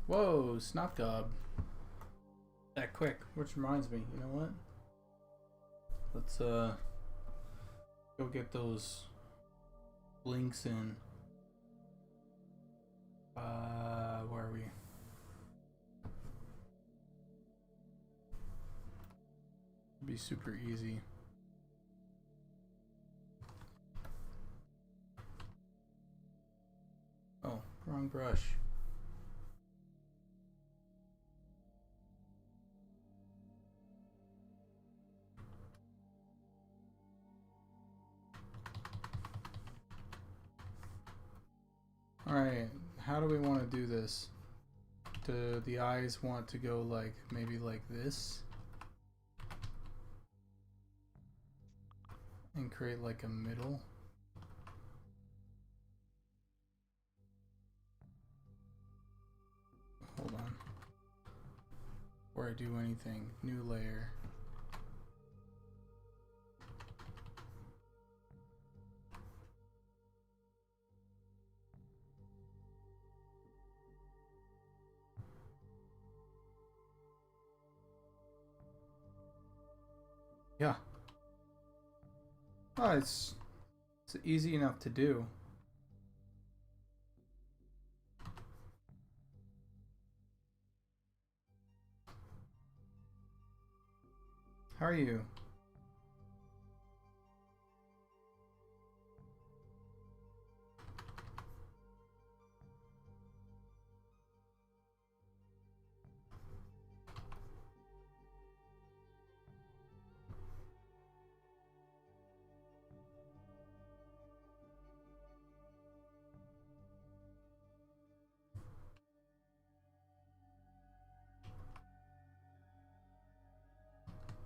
Whoa, snot gob. That quick. Which reminds me, you know what? Let's go get those links in. Where are we? It'd be super easy. Oh, wrong brush. Alright, how do we want to do this? Do the eyes want to go like, maybe like this? And create like a middle? Hold on. Before I do anything, new layer. Yeah. Oh, it's easy enough to do. How are you?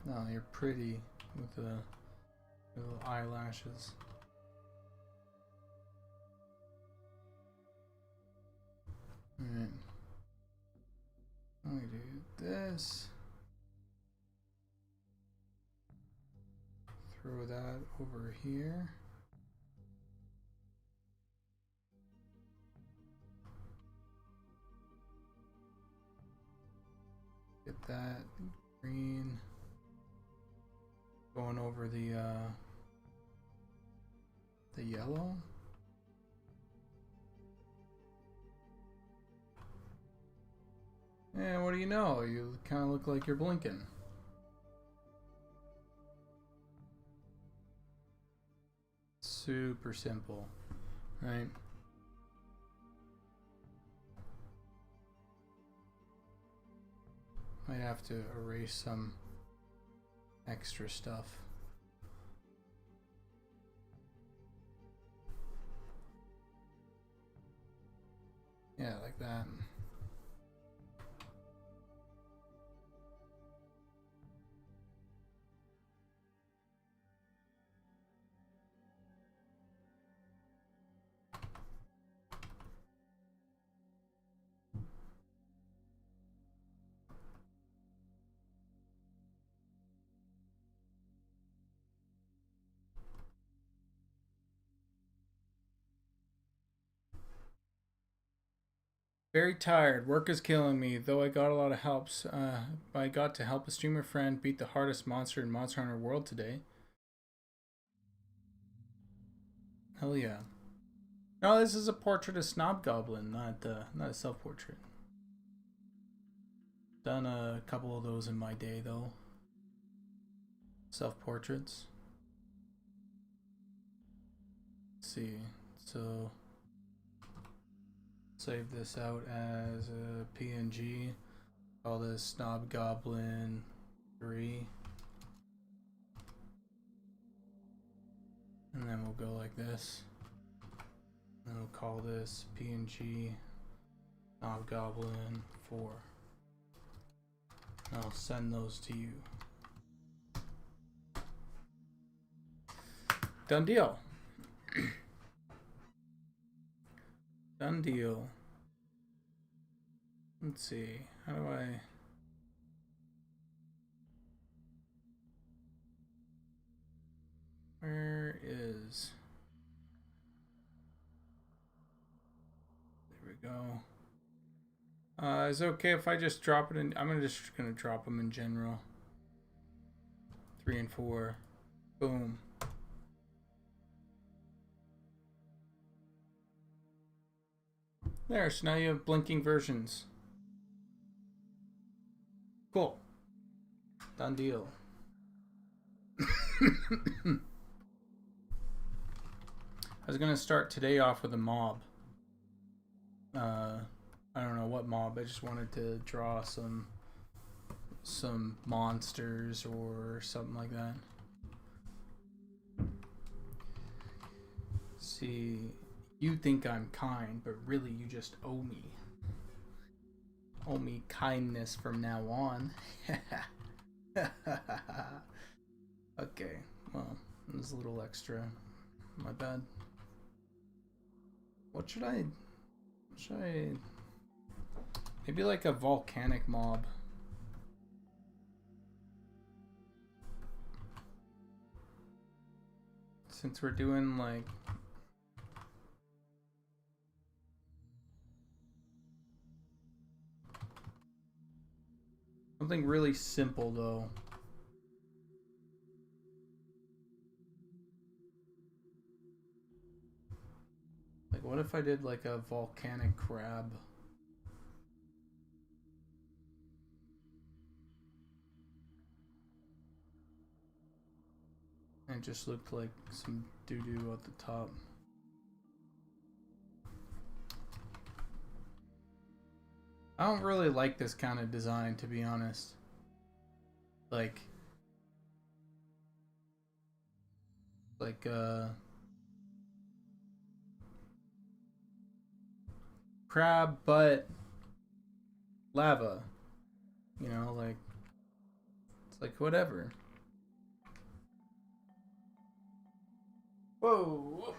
No, you're pretty with the little eyelashes. Alright. Let me do this. Throw that over here. Get that green. Going over the yellow. And what do you know? You kind of look like you're blinking. Super simple, right? Might have to erase some extra stuff. Yeah, like that. Very tired. Work is killing me. Though I got a lot of helps. I got to help a streamer friend beat the hardest monster in Monster Hunter World today. Hell yeah. No, this is a portrait of Snob Goblin, not a self-portrait. Done a couple of those in my day though. Self-portraits. Let's see. So save this out as a PNG. Call this Snob Goblin 3. And then we'll go like this. And we'll call this PNG Snob Goblin 4. And I'll send those to you. Done deal. Done deal. Let's see. How do I... is. There we go. Is it okay if I just drop it in? I'm just gonna drop them in general. 3 and 4. Boom. There, so now you have blinking versions. Cool. Done deal. I was gonna start today off with a mob. I don't know what mob. I just wanted to draw some monsters or something like that. See, you think I'm kind, but really you just owe me. Owe me kindness from now on. Okay, well, there's a little extra. My bad. What should I... Maybe like a volcanic mob. Since we're doing like... Something really simple though. Like what if I did like a volcanic crab? And it just looked like some doo-doo at the top. I don't really like this kind of design, to be honest. Like crab but lava. You know, like it's like whatever. Whoa.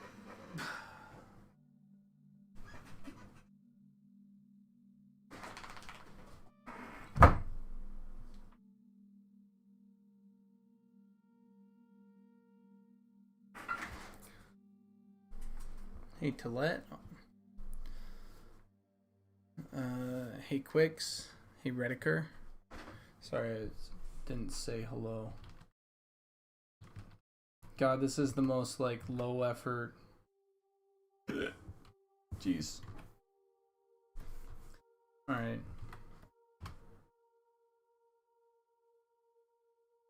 Hey Tillette. Hey Quicks. Hey Rediker. Sorry, I didn't say hello. God, this is the most like low effort. Jeez. Alright.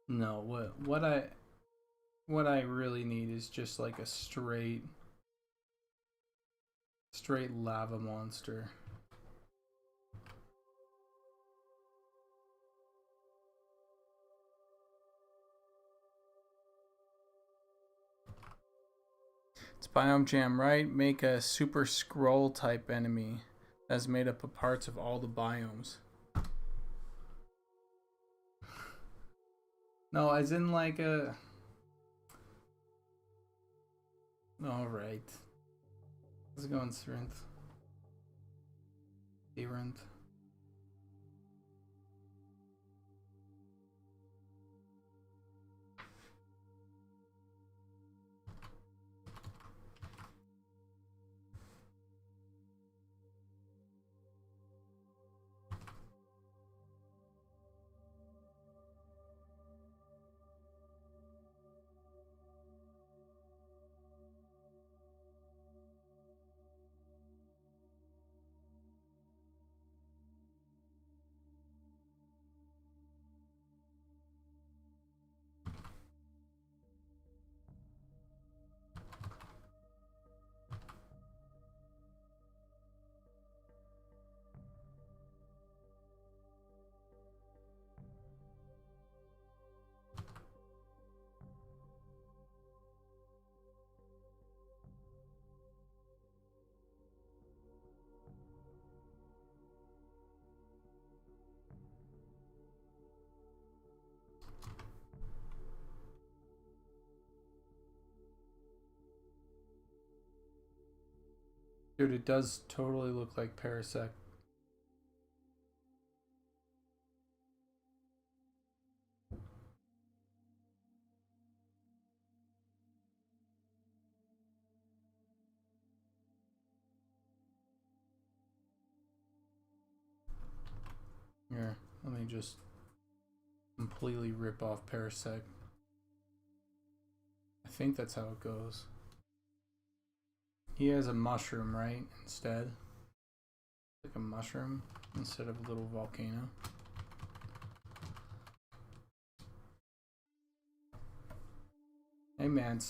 No, what I really need is just like a straight lava monster. It's Biome Jam, right? Make a super scroll type enemy that's made up of parts of all the biomes. No, as in like a... Alright. How's it going, Strength? Erranth. Dude, it does totally look like Parasect. Here, let me just completely rip off Parasect. I think that's how it goes. He has a mushroom, right? Instead. Like a mushroom instead of a little volcano. Hey man,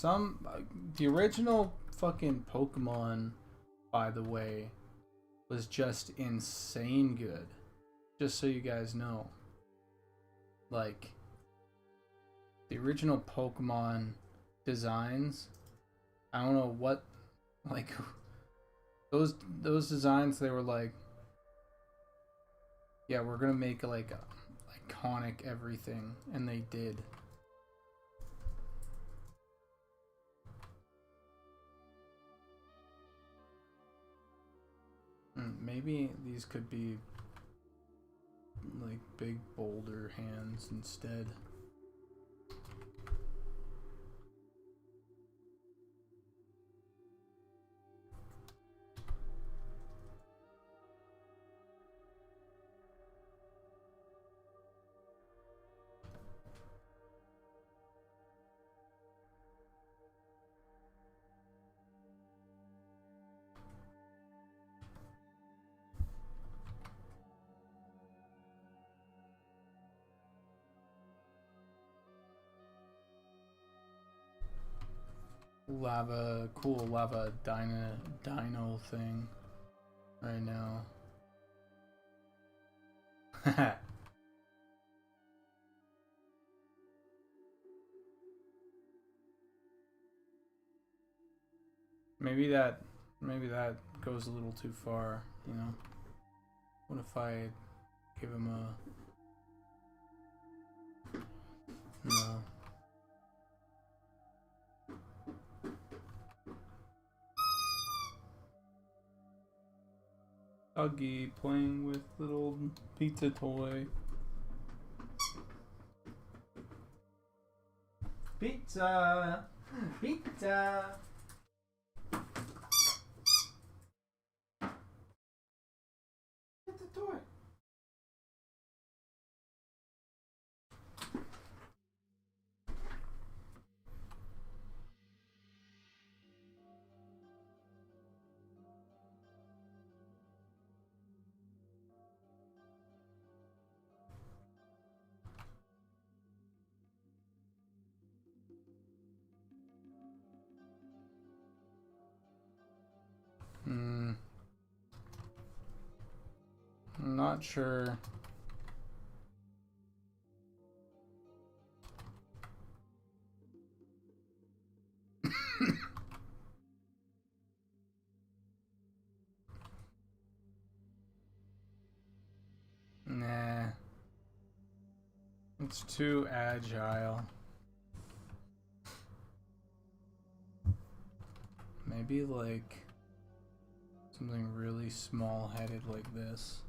the original fucking Pokemon, by the way, was just insane good. Just so you guys know. Like, the original Pokemon designs, I don't know what, like, those designs, they were like, yeah, we're gonna make like iconic everything, and they did. Maybe these could be like big boulder hands instead. Cool lava dino thing right now. Maybe that goes a little too far, you know. What if I give him a no. Huggy playing with little pizza toy. Pizza! Pizza! Get the toy. I'm not sure. Nah. It's too agile. Maybe like something really small-headed like this.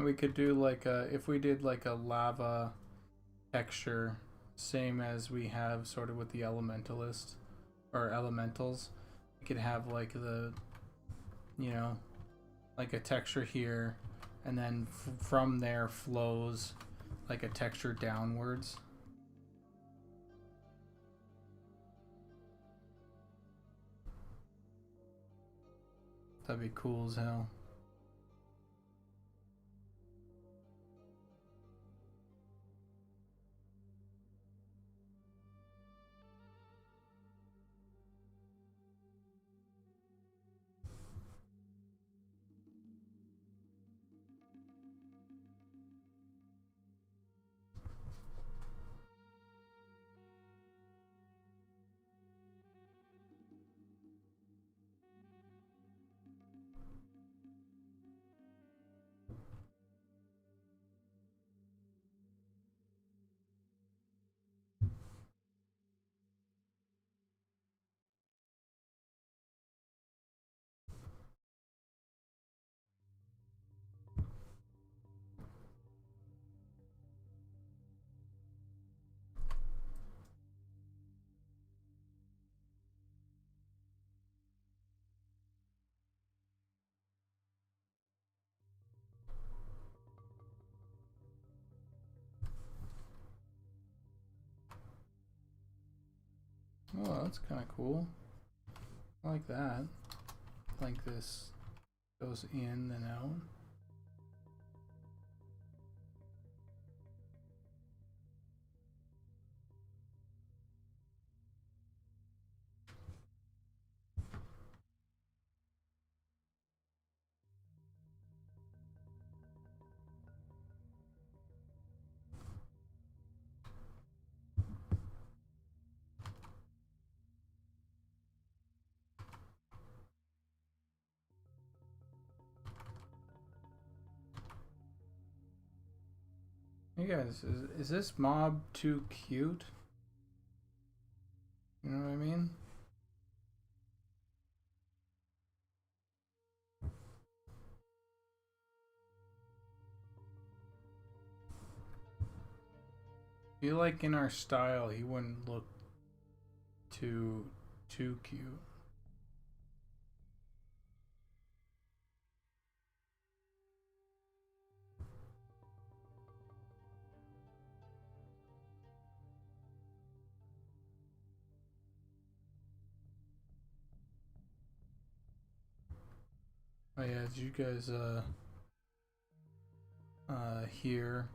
We could do like if we did like a lava texture, same as we have sort of with the elementalist or elementals. We could have like the, you know, like a texture here, and then from there flows like a texture downwards. That'd be cool as hell. Oh, that's kind of cool. I like that. Like this goes in and out. Hey guys, is this mob too cute? You know what I mean? I feel like in our style he wouldn't look too cute. Oh yeah, as you guys hear,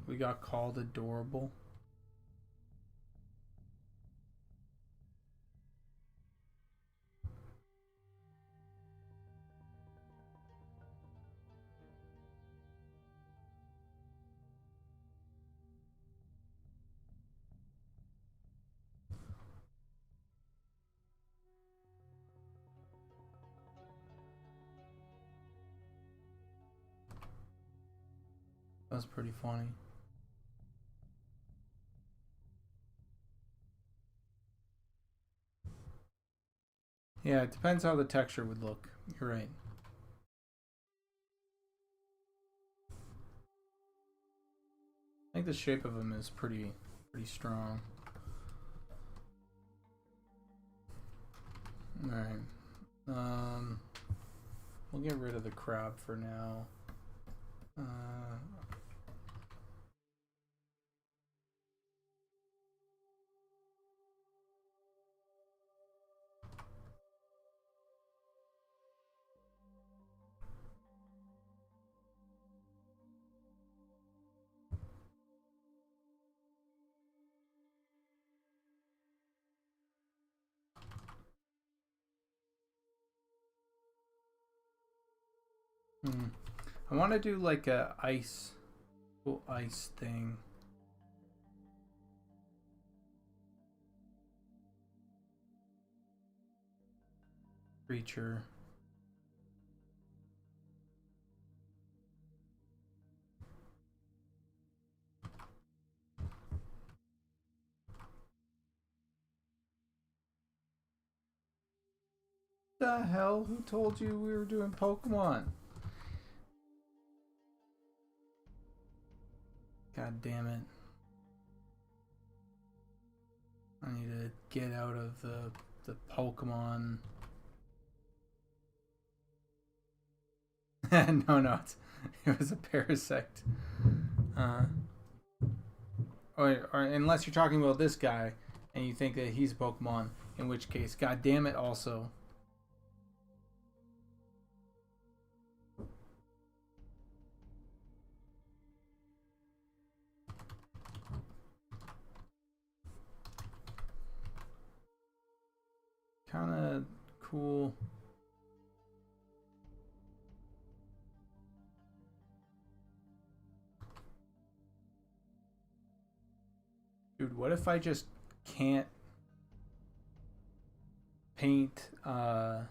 we got called adorable. That's pretty funny. Yeah, it depends how the texture would look. You're right. I think the shape of him is pretty strong. All right. We'll get rid of the crab for now. I want to do like a cool ice thing. Creature. The hell? Who told you we were doing Pokemon? God damn it. I need to get out of the Pokemon. No, it was a parasect. Or unless you're talking about this guy and you think that he's a Pokemon, in which case, god damn it also. Kinda cool. Dude, what if I just can't paint, what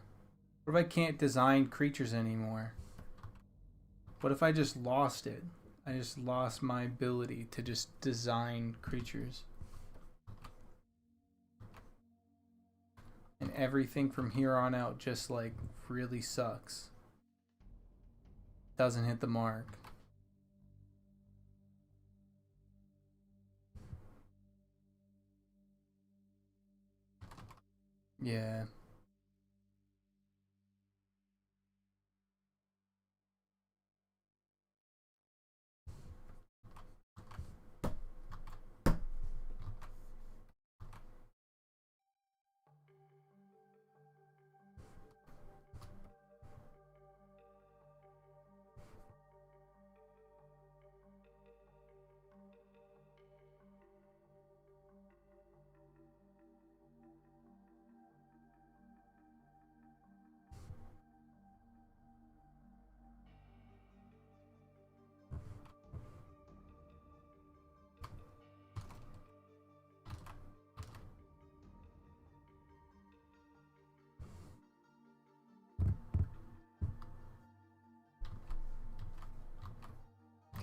if I can't design creatures anymore? What if I just lost it? I just lost my ability to just design creatures. And everything from here on out just like really sucks. Doesn't hit the mark. Yeah.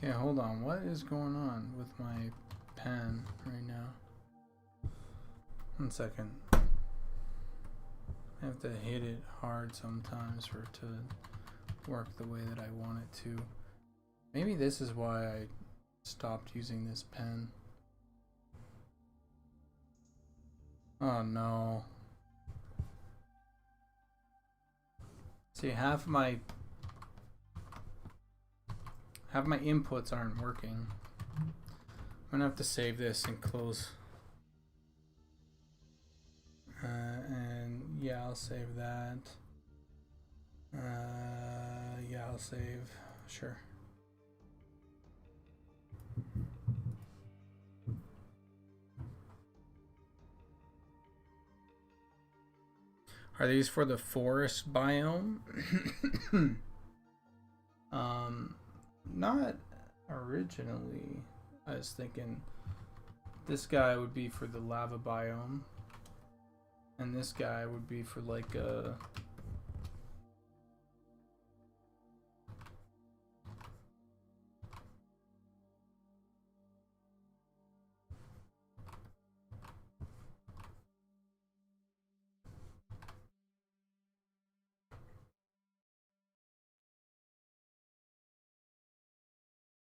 Yeah, hold on. What is going on with my pen right now? 1 second. I have to hit it hard sometimes for it to work the way that I want it to. Maybe this is why I stopped using this pen. Oh no. See, half my inputs aren't working. I'm gonna have to save this and close. And yeah, I'll save that. Yeah, I'll save. Sure. Are these for the forest biome? Not originally. I was thinking this guy would be for the lava biome, and this guy would be for like a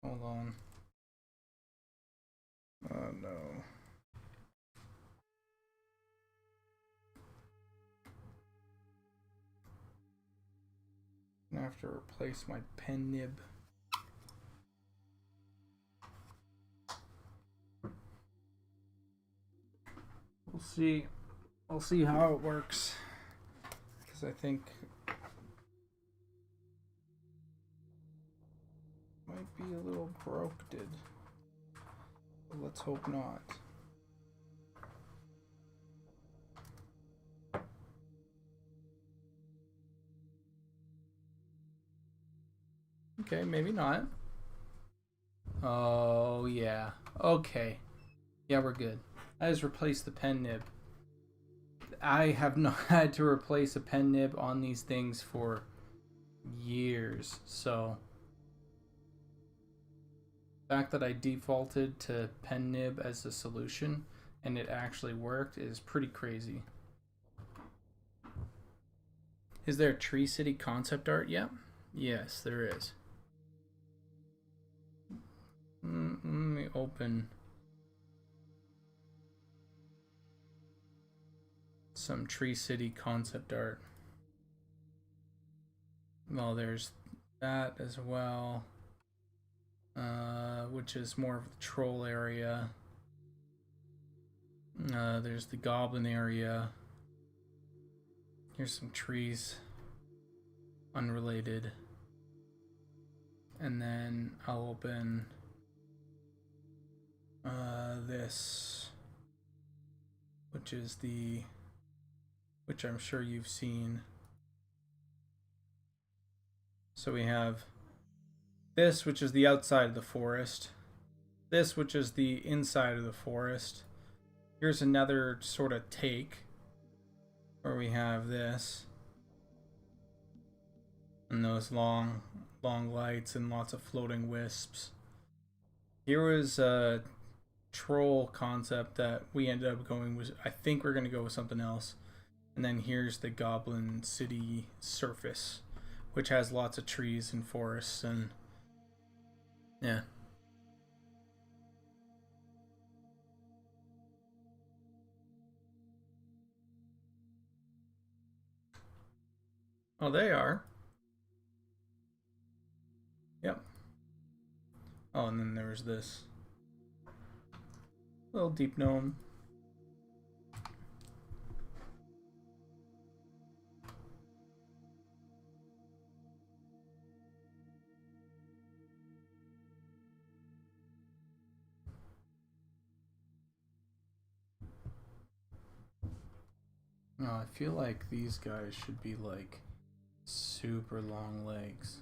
hold on. Oh no. I have to replace my pen nib. We'll see. I'll see how it works, because I think might be a little broke. But let's hope not. Okay, maybe not. Oh yeah. Okay. Yeah, we're good. I just replaced the pen nib. I have not had to replace a pen nib on these things for years, so the fact that I defaulted to pen nib as a solution and it actually worked is pretty crazy. Is there a Tree City concept art yet? Yes, there is. Let me open some Tree City concept art. Well, there's that as well, which is more of the troll area. There's the Goblin area. Here's some trees, unrelated. And then I'll open this, which I'm sure you've seen. So we have this, which is the outside of the forest. This, which is the inside of the forest. Here's another sort of take, where we have this. And those long lights and lots of floating wisps. Here was a troll concept that we ended up going with. I think we're going to go with something else. And then here's the Goblin City surface, which has lots of trees and forests, and yeah. Oh, they are. Yep. Oh, and then there was this little deep gnome. Oh, I feel like these guys should be like super long legs.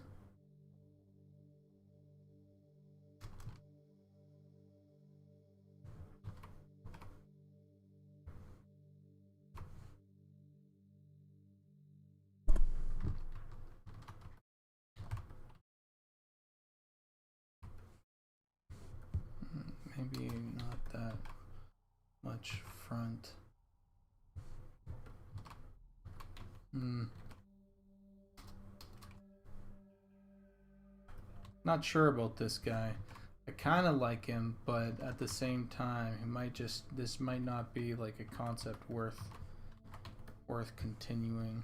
Maybe not that much front. Not sure about this guy. I kind of like him, but at the same time, he might just, this might not be like a concept worth continuing.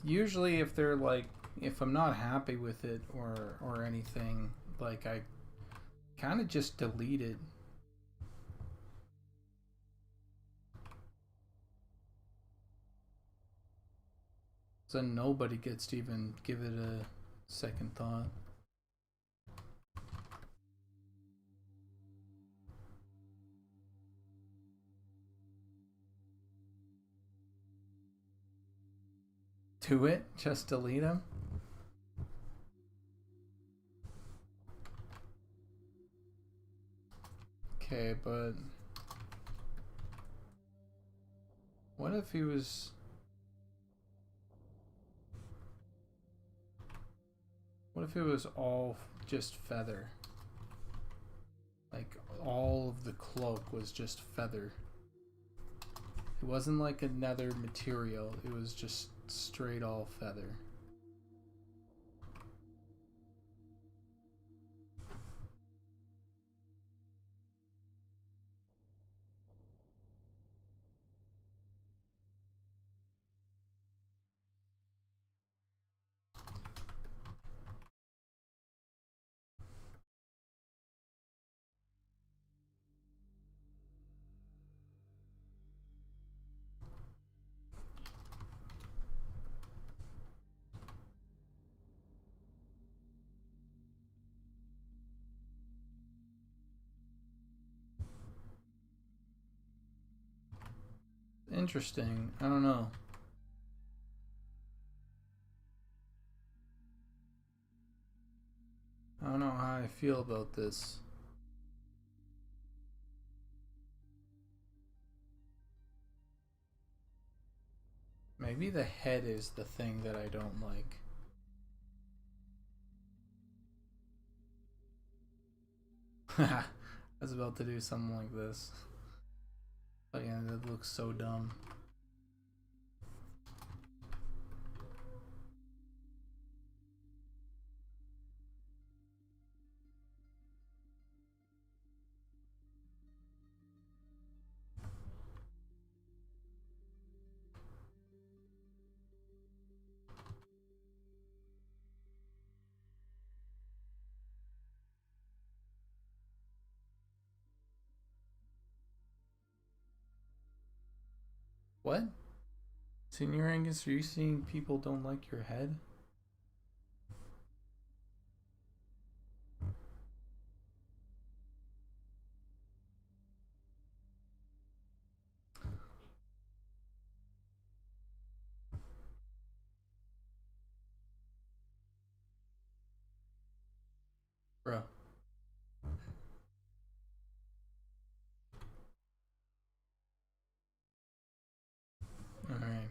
Usually if they're like, if I'm not happy with it or anything, like I kind of just delete it. So nobody gets to even give it a second thought. Do it? Just delete them? Okay, but what if he was... What if it was all just feather? Like, all of the cloak was just feather. It wasn't like another material, it was just straight all feather. Interesting. I don't know. I don't know how I feel about this. Maybe the head is the thing that I don't like. I was about to do something like this. But yeah, that looks so dumb. What? Senior Angus, are you seeing people don't like your head? Bro. Alright.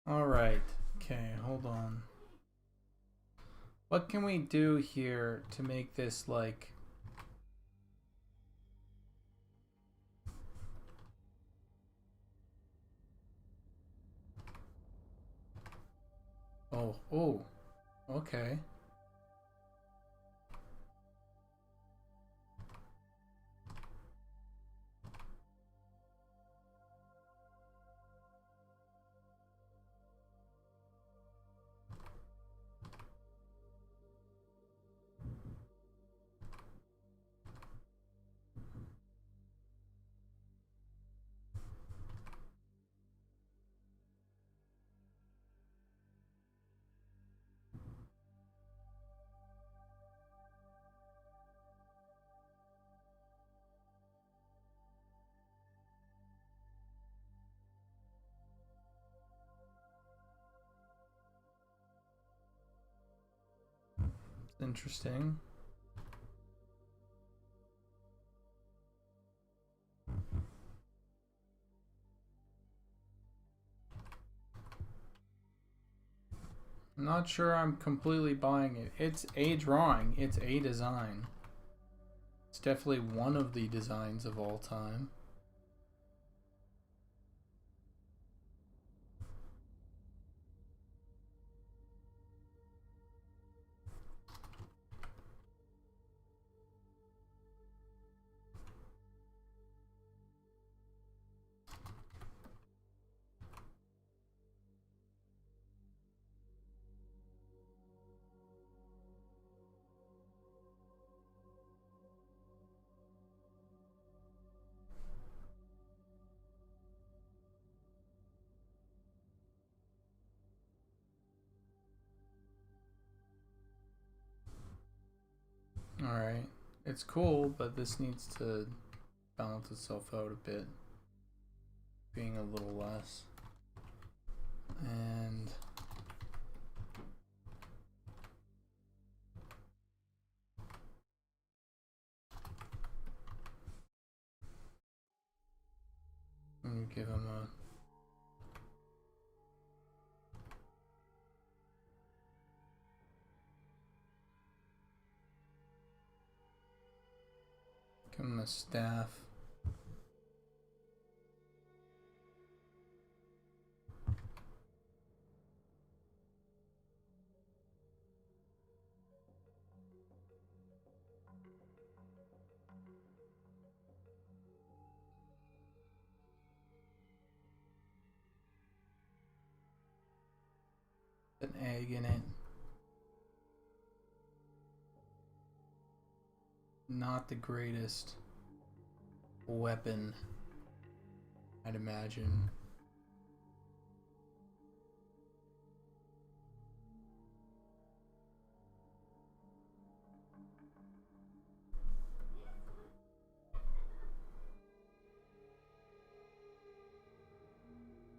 Alright. Okay, hold on. What can we do here to make this like... Oh, okay. Interesting. I'm not sure I'm completely buying it. It's a drawing. It's a design. It's definitely one of the designs of all time. Alright. It's cool, but this needs to balance itself out a bit. Being a little less. And give him a staff. An egg in it. Not the greatest weapon, I'd imagine.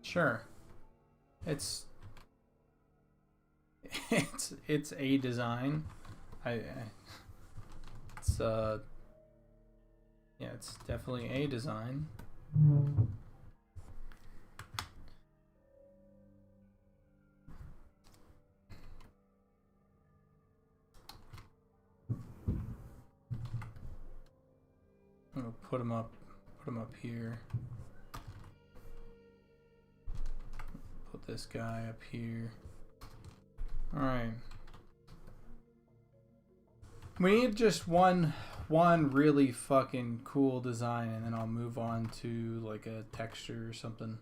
Sure. It's it's a design. It's yeah, it's definitely a design. I'm gonna put him up here. Put this guy up here. Alright. We need just one really fucking cool design, and then I'll move on to like a texture or something.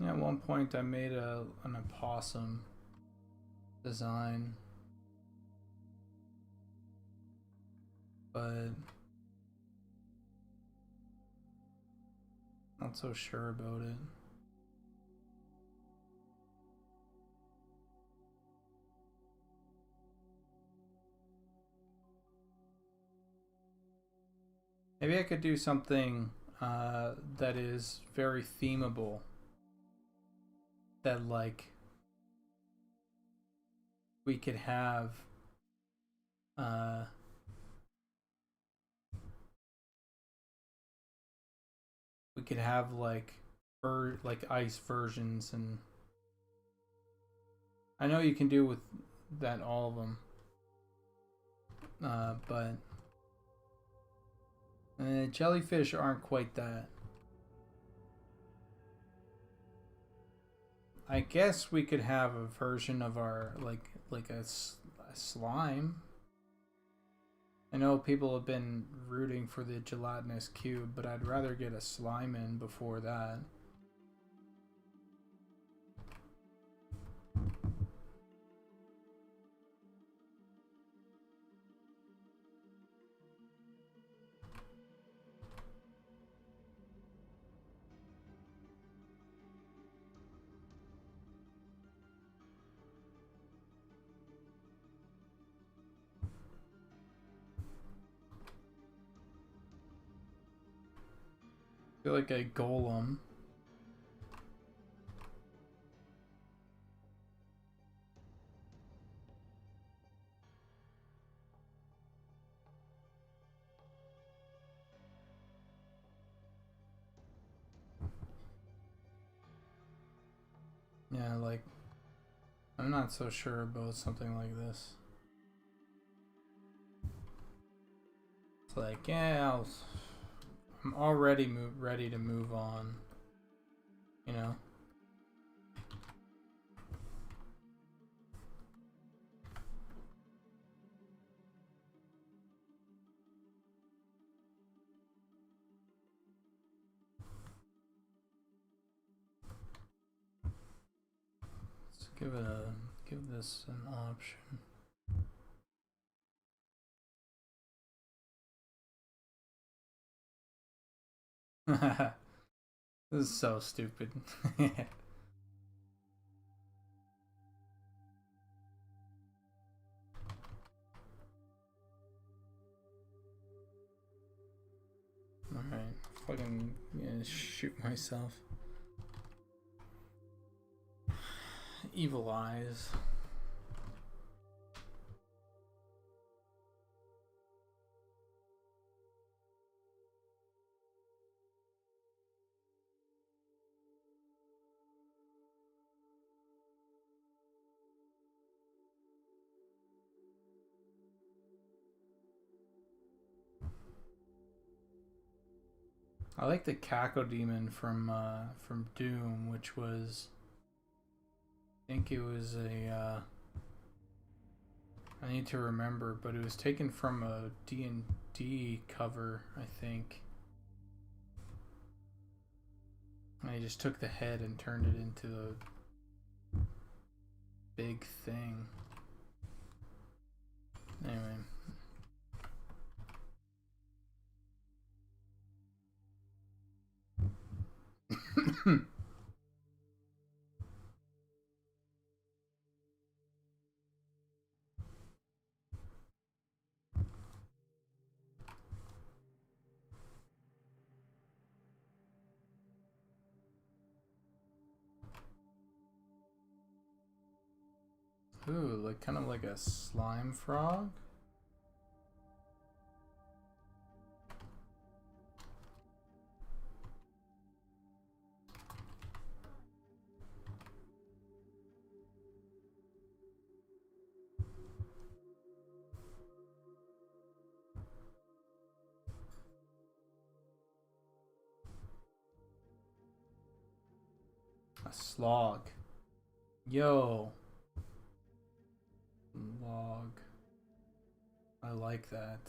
At one point I made an opossum design, but not so sure about it. Maybe I could do something that is very themable. That like we could have like ice versions, and I know you can do with that all of them, but jellyfish aren't quite that. I guess we could have a version of our like a slime. I know people have been rooting for the gelatinous cube, but I'd rather get a slime in before that. feel like a golem. Yeah, like, I'm not so sure about something like this. It's like, yeah, I'm already ready to move on, you know? Let's give this an option. This is so stupid. Alright, fucking shoot myself. Evil eyes. I like the Cacodemon from Doom, which was, I think it was a I need to remember, but it was taken from a D&D cover, I think. And he just took the head and turned it into a big thing. Anyway. Ooh, like kind of like a slime frog. A slog. Yo. Log. I like that.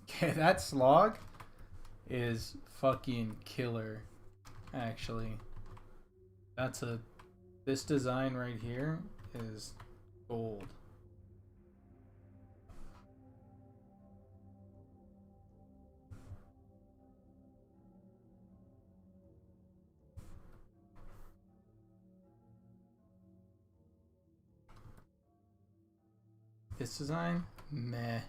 Okay, that slog is fucking killer, actually. This design right here is gold. This design, meh.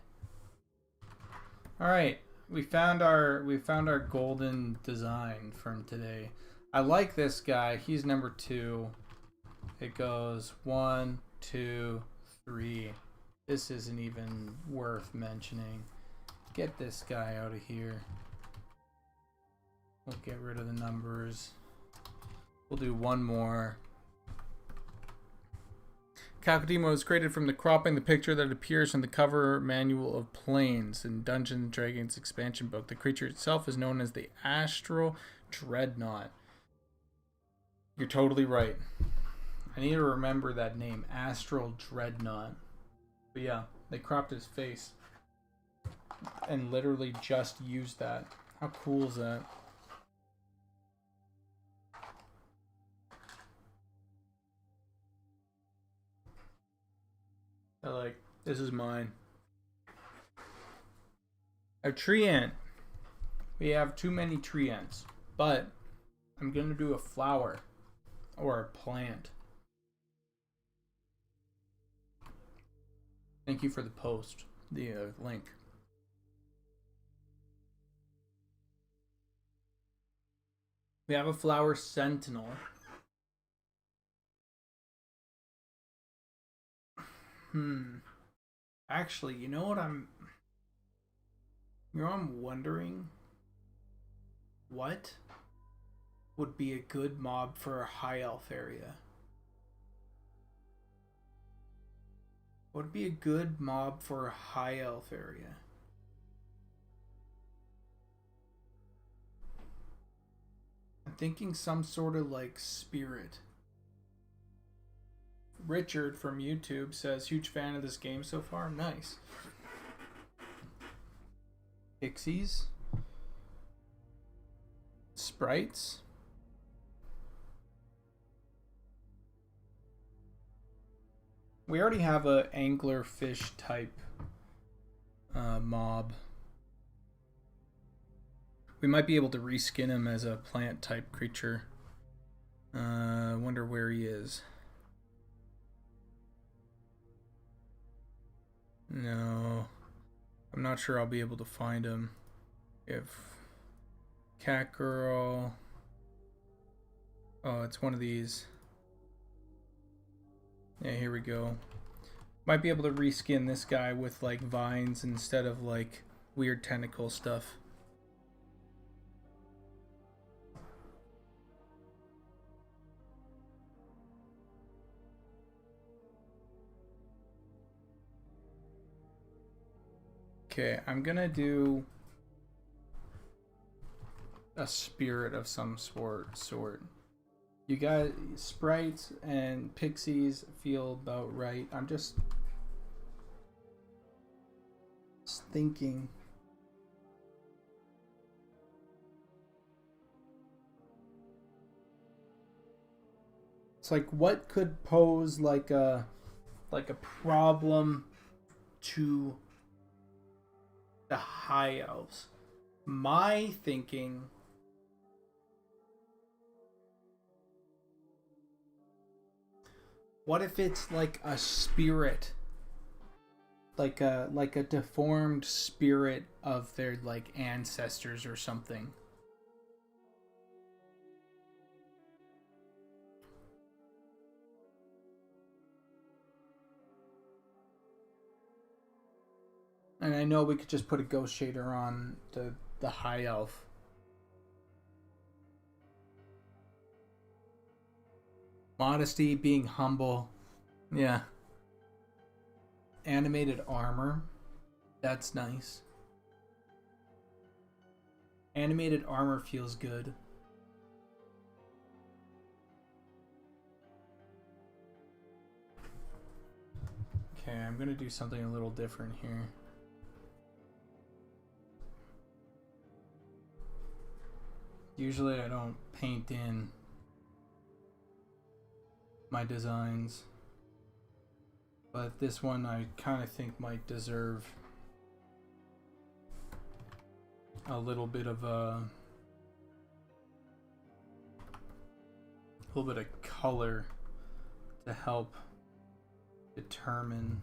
All right, we found our golden design from today. I like this guy. He's number 2. It goes 1, 2, 3. This isn't even worth mentioning. Get this guy out of here. We'll get rid of the numbers. We'll do one more. Cacodemon was created from the cropping the picture that appears in the cover manual of Planes in Dungeons & Dragons expansion book. The creature itself is known as the Astral Dreadnought. You're totally right. I need to remember that name, Astral Dreadnought. But yeah, they cropped his face and literally just used that. How cool is that? They're like, this is mine. A tree ant. We have too many tree ends, but I'm going to do a flower or a plant. Thank you for the post, the link. We have a flower sentinel. Actually, you know what I'm wondering? What would be a good mob for a high elf area? What would be a good mob for a high elf area? I'm thinking some sort of like spirit. Richard from YouTube says, huge fan of this game so far. Nice. Pixies. Sprites. We already have a anglerfish type mob. We might be able to reskin him as a plant type creature. Wonder where he is. No, I'm not sure I'll be able to find him. If Cat Girl. Oh, it's one of these. Yeah, here we go. Might be able to reskin this guy with like vines instead of like weird tentacle stuff. Okay, I'm gonna do a spirit of some sort. You guys, sprites and pixies feel about right. I'm just thinking. It's like, what could pose like a problem to the high elves? My thinking. What if it's like a spirit? Like a deformed spirit of their like ancestors or something. And I know we could just put a ghost shader on the high elf. Modesty, being humble. Yeah. Animated armor. That's nice. Animated armor feels good. Okay, I'm gonna do something a little different here. Usually I don't paint in my designs, but this one I kind of think might deserve a little bit of color to help determine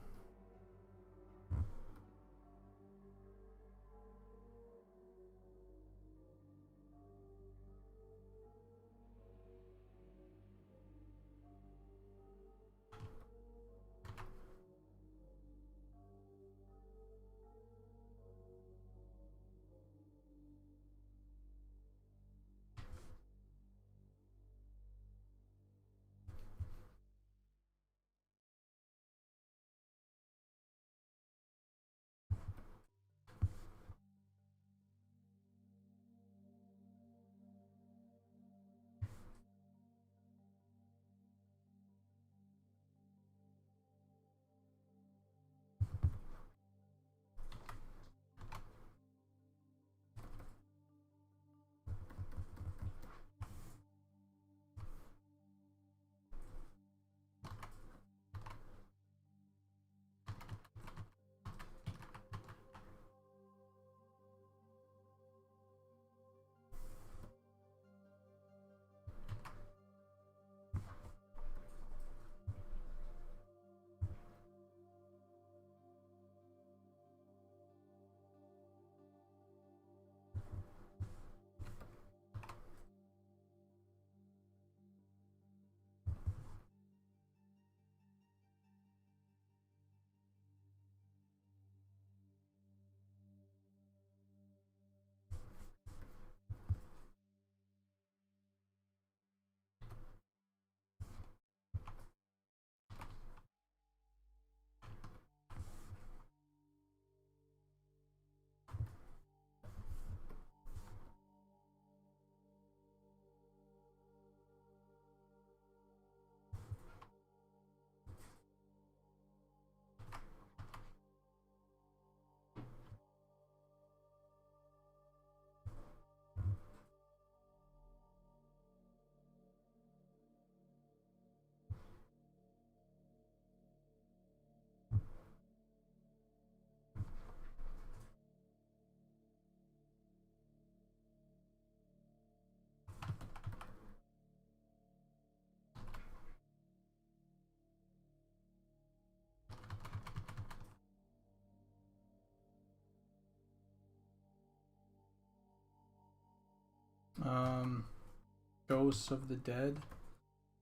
Ghosts of the Dead.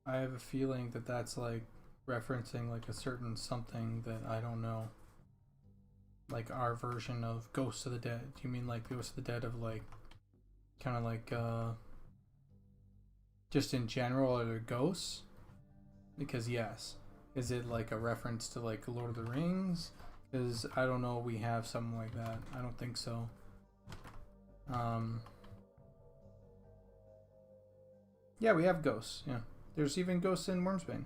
I have a feeling that that's like referencing like a certain something that I don't know. Like our version of Ghosts of the Dead. Do you mean like Ghosts of the Dead of like kind of like just in general, are there ghosts? Because yes. Is it like a reference to like Lord of the Rings? Because I don't know, we have something like that. I don't think so. Yeah, we have ghosts. Yeah, there's even ghosts in Wormsbane.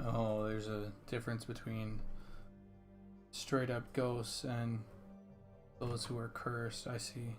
Oh, there's a difference between straight up ghosts and those who are cursed. I see.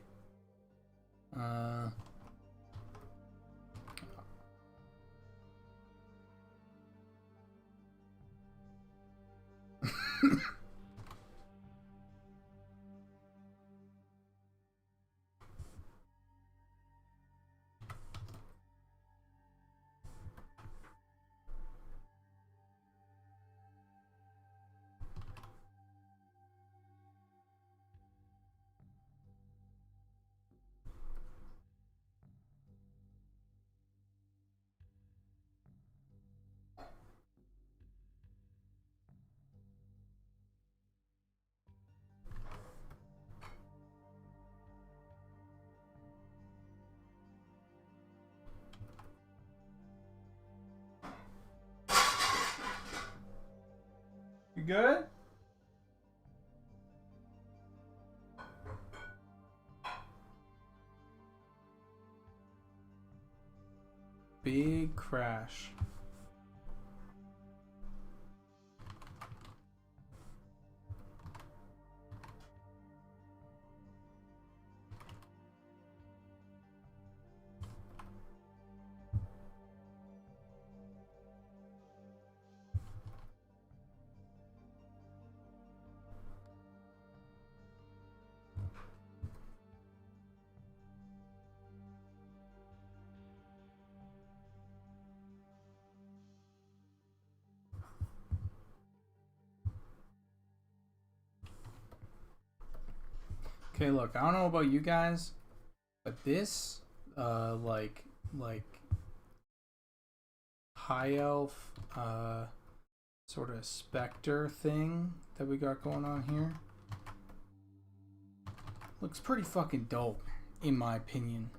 You good? Big crash. Okay, look, I don't know about you guys, but this, like high elf, sort of specter thing that we got going on here looks pretty fucking dope, in my opinion.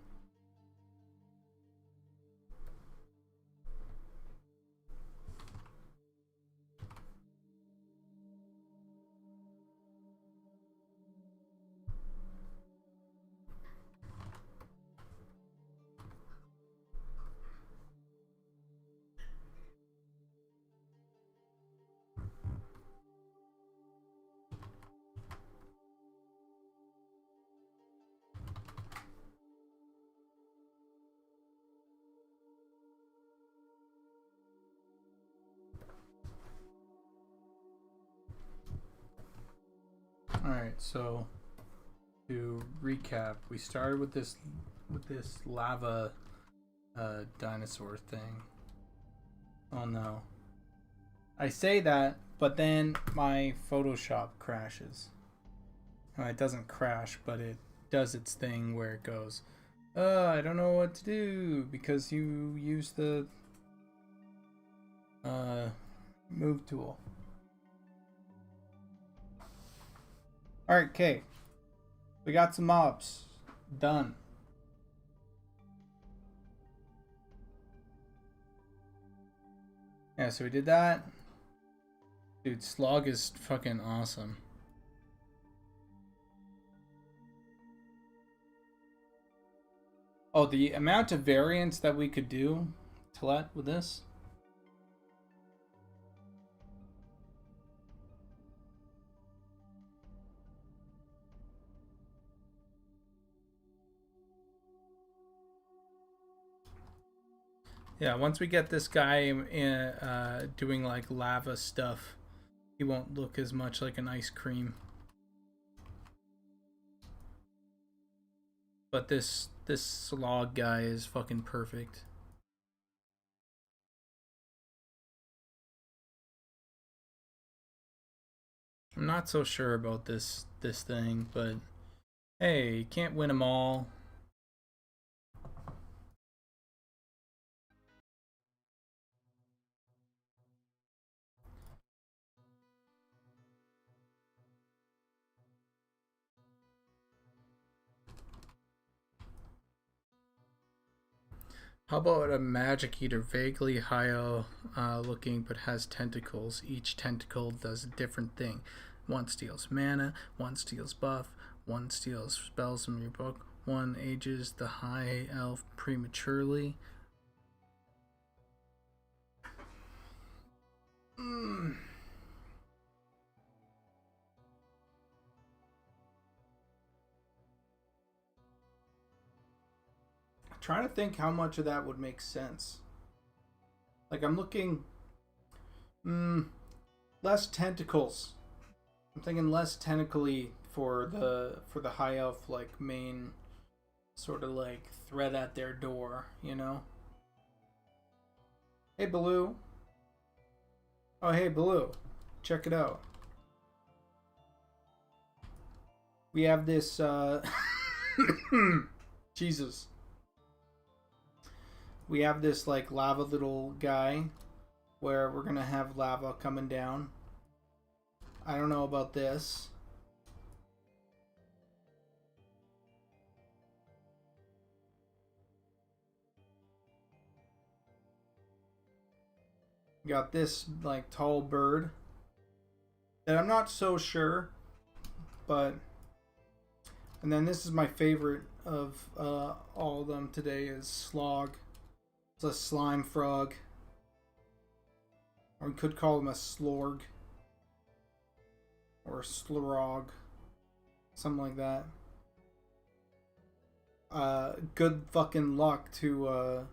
Alright, so to recap, we started with this lava dinosaur thing. Oh no. I say that, but then my Photoshop crashes. It doesn't crash, but it does its thing where it goes, I don't know what to do because you use the move tool. Alright, okay. We got some mobs. Done. Yeah, so we did that. Dude, Slog is fucking awesome. Oh, the amount of variants that we could do, Colette, with this. Yeah, once we get this guy in, doing like lava stuff, he won't look as much like an ice cream. But this slog guy is fucking perfect. I'm not so sure about this thing, but hey, you can't win them all. How about a magic eater, vaguely high looking but has tentacles? Each tentacle does a different thing. One steals mana, one steals buff, one steals spells from your book, one ages the high elf prematurely. Trying to think how much of that would make sense. Like I'm looking, less tentacles. I'm thinking less tentacly for the high elf like main sort of like threat at their door, you know. Hey Baloo. Oh hey Baloo, check it out. We have this Jesus. We have this like lava little guy where we're gonna have lava coming down. I don't know about this. Got this like tall bird that I'm not so sure, but and then this is my favorite of all of them today is Slog. It's a slime frog, or we could call him a slorg or a slorog, something like that. Good fucking luck to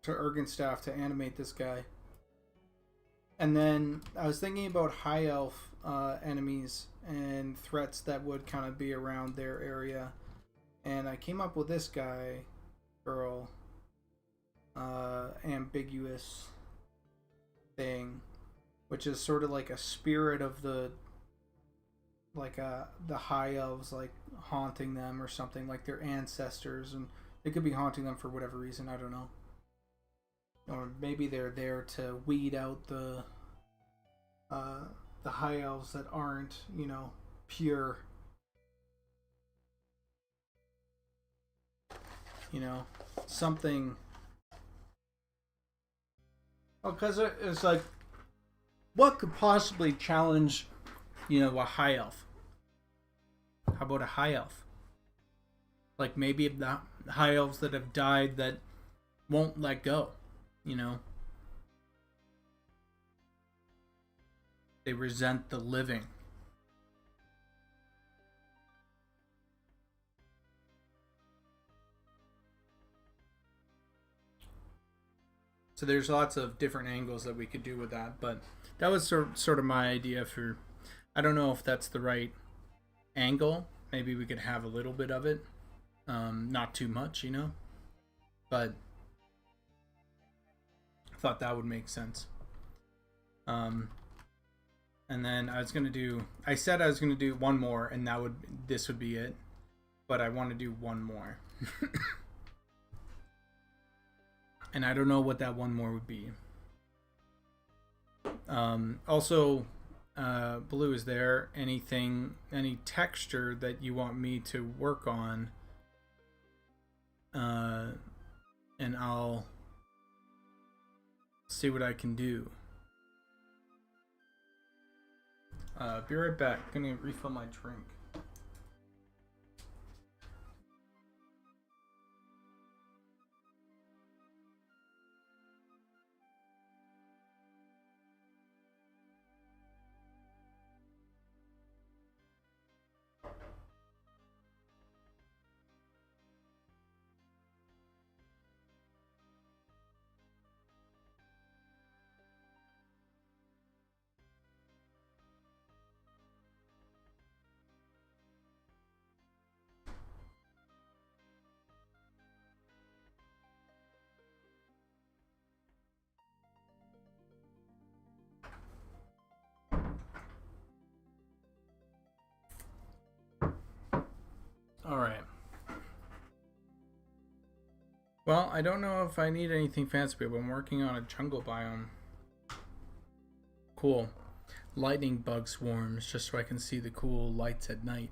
Ergenstaff to animate this guy. And then I was thinking about high elf enemies and threats that would kind of be around their area, and I came up with this guy, girl, ambiguous thing, which is sort of like a spirit of the high elves, like haunting them or something, like their ancestors, and they could be haunting them for whatever reason. I don't know. Or maybe they're there to weed out the high elves that aren't, you know, pure. You know, something. Oh, because it's like, what could possibly challenge, you know, a high elf? How about a high elf? Like maybe the high elves that have died that won't let go, you know? They resent the living. So there's lots of different angles that we could do with that, but that was sort of my idea for. I don't know if that's the right angle. Maybe we could have a little bit of it, not too much, you know. But I thought that would make sense. And then I was gonna do. I said I was gonna do one more, and this would be it. But I want to do one more. And I don't know what that one more would be. Also, Blue, is there any texture that you want me to work on? And I'll see what I can do. Be right back. Gonna refill my drink. Alright. Well, I don't know if I need anything fancy, but I'm working on a jungle biome. Cool. Lightning bug swarms, just so I can see the cool lights at night.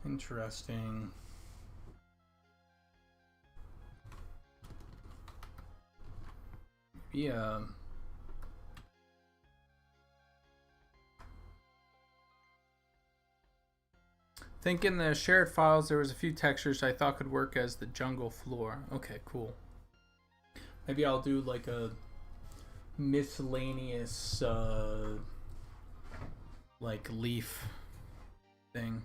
Interesting. Yeah. I think in the shared files there was a few textures I thought could work as the jungle floor. Okay, cool. Maybe I'll do like a miscellaneous like leaf thing.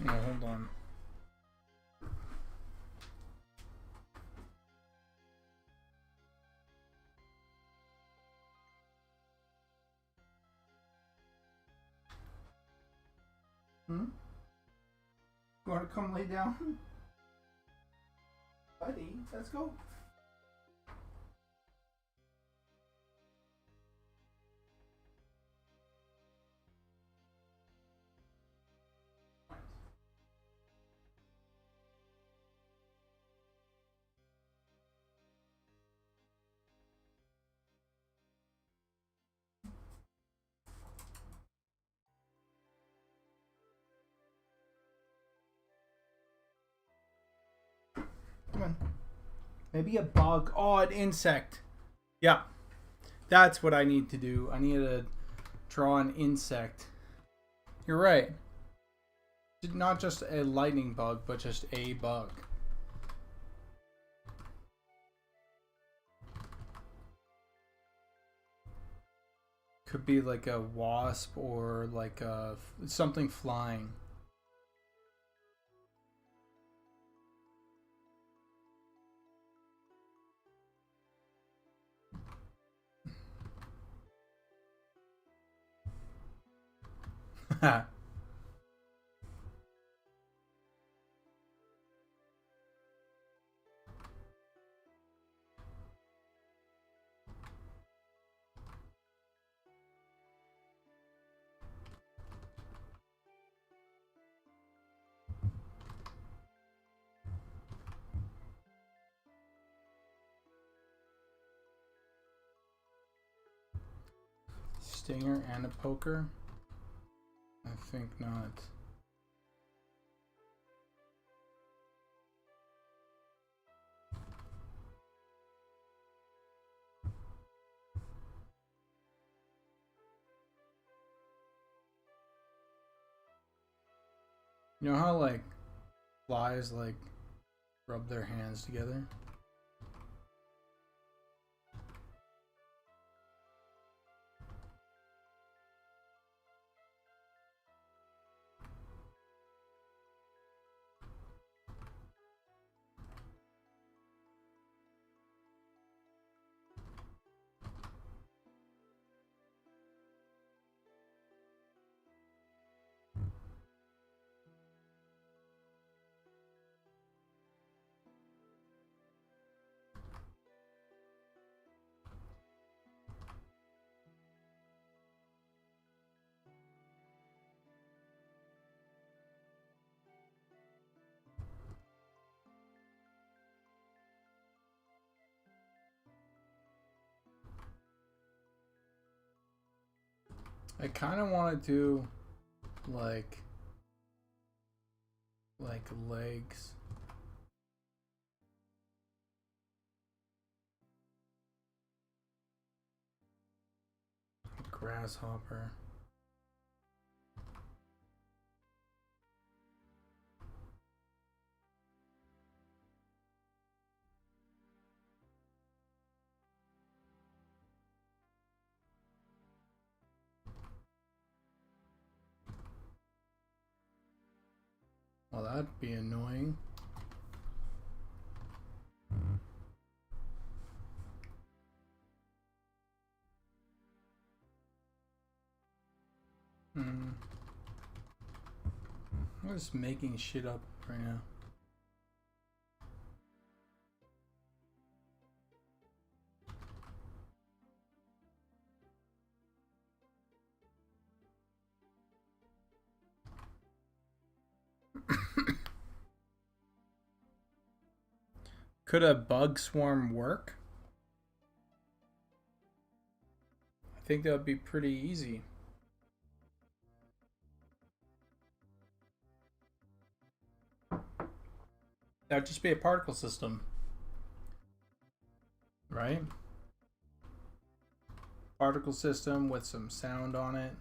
Oh, hold on. You want to come lay down? Buddy, let's go. Come on. Maybe a bug. Oh, an insect. Yeah. That's what I need to do. I need to draw an insect. You're right. Not just a lightning bug, but just a bug. Could be like a wasp or like a something flying. Stinger and a poker? I think not. You know how like flies like rub their hands together? I kind of want to do like legs. Grasshopper. Well, that'd be annoying. I'm just making shit up right now. Could a bug swarm work? I think that would be pretty easy. That would just be a particle system, right? Particle system with some sound on it.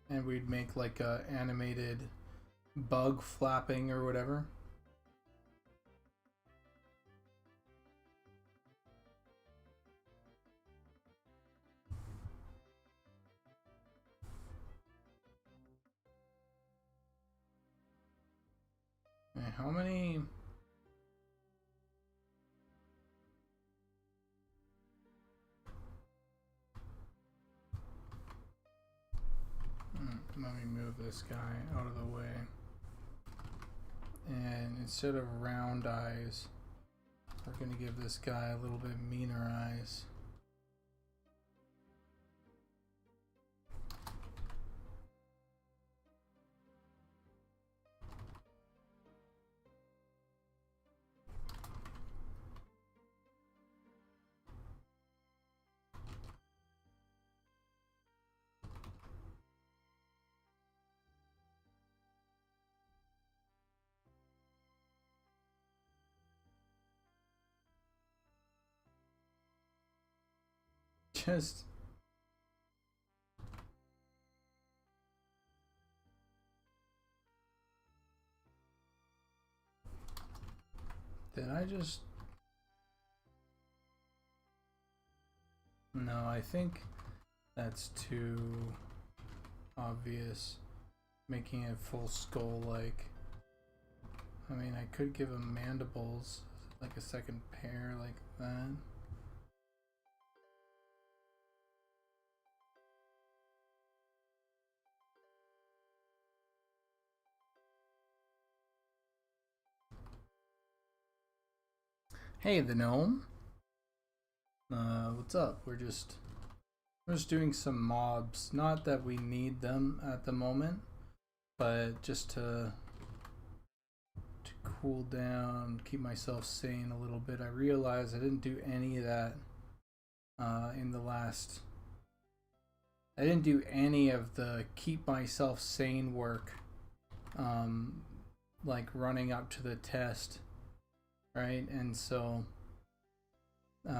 And we'd make like a animated bug flapping or whatever. Okay, how many? Let me move this guy out of the way. And instead of round eyes, we're going to give this guy a little bit meaner eyes. Just did I just no, I think that's too obvious, making it full skull like. I mean, I could give him mandibles, like a second pair like that. Hey, the gnome. What's up? We're just doing some mobs. Not that we need them at the moment, but just to cool down, keep myself sane a little bit. I realized I didn't do any of that in the last. I didn't do any of the keep myself sane work, like running up to the test, right? And so, you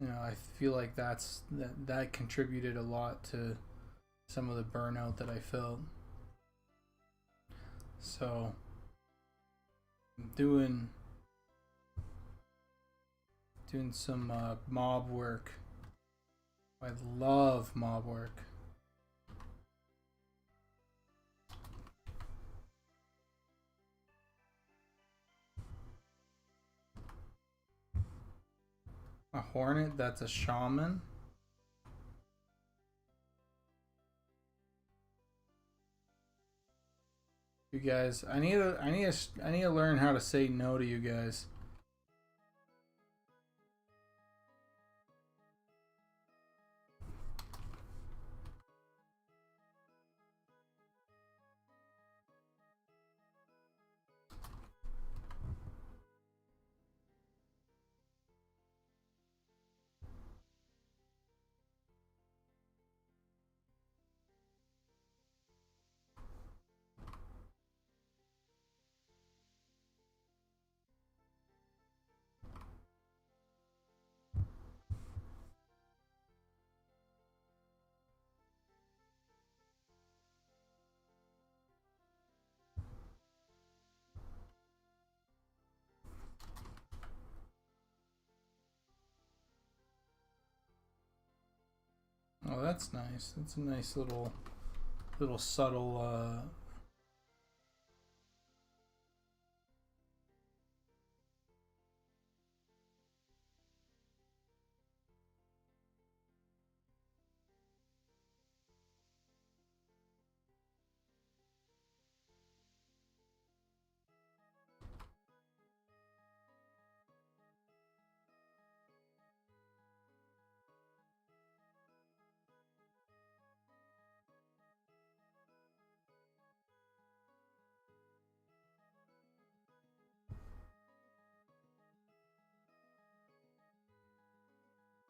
know, I feel like that contributed a lot to some of the burnout that I felt. So, I'm doing some mob work. I love mob work. A hornet that's a shaman. You guys, I need to learn how to say no to you guys. Oh, that's nice. That's a nice little subtle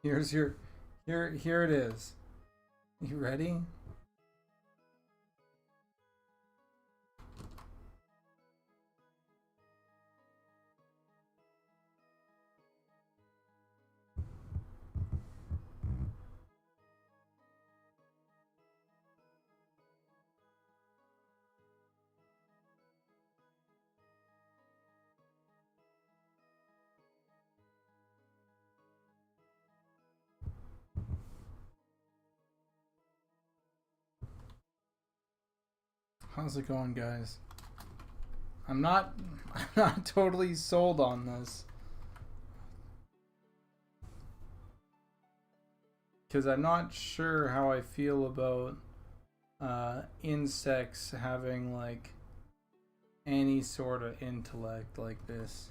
Here's your, here it is. You ready? How's it going, guys? I'm not I'm not totally sold on this. Because I'm not sure how I feel about insects having like any sort of intellect like this.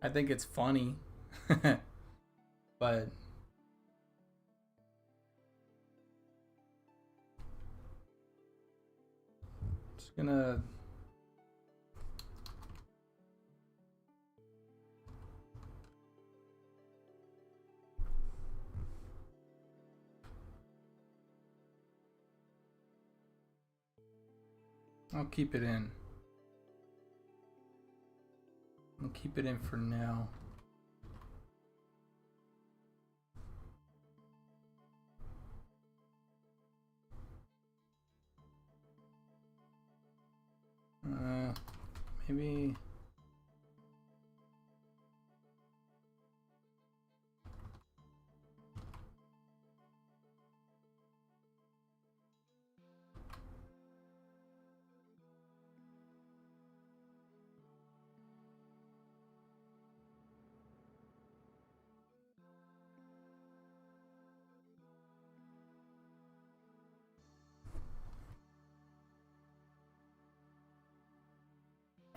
I think it's funny, but just gonna I'll keep it in. I'll keep it in for now. Maybe.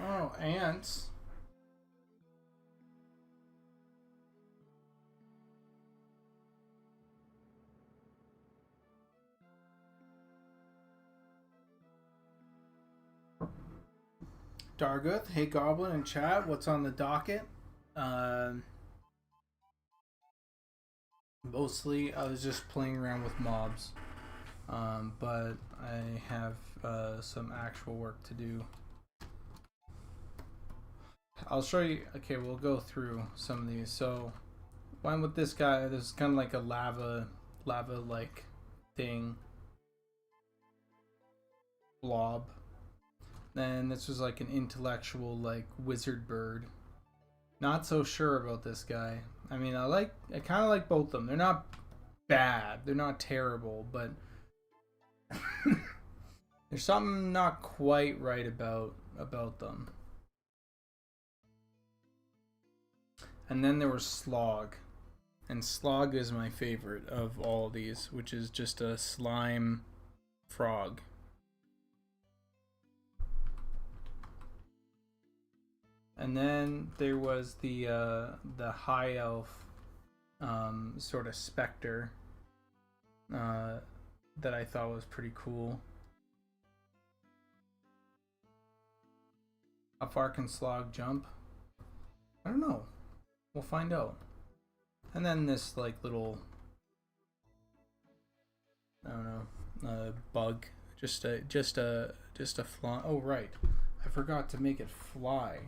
Oh, ants. Darguth, hey Goblin and chat, what's on the docket? Mostly, I was just playing around with mobs, but I have some actual work to do. I'll show you. Okay, we'll go through some of these. So, one with this guy, this is kind of like a lava-like thing, blob. Then this was like an intellectual, like wizard bird. Not so sure about this guy. I mean, I kind of like both of them. They're not bad. They're not terrible, but there's something not quite right about them. And then there was Slog. And Slog is my favorite of all of these, which is just a slime frog. And then there was the high elf sort of specter that I thought was pretty cool. How far can Slog jump? I don't know. We'll find out. And then this like little, I don't know, bug, just a fly. Oh right, I forgot to make it fly.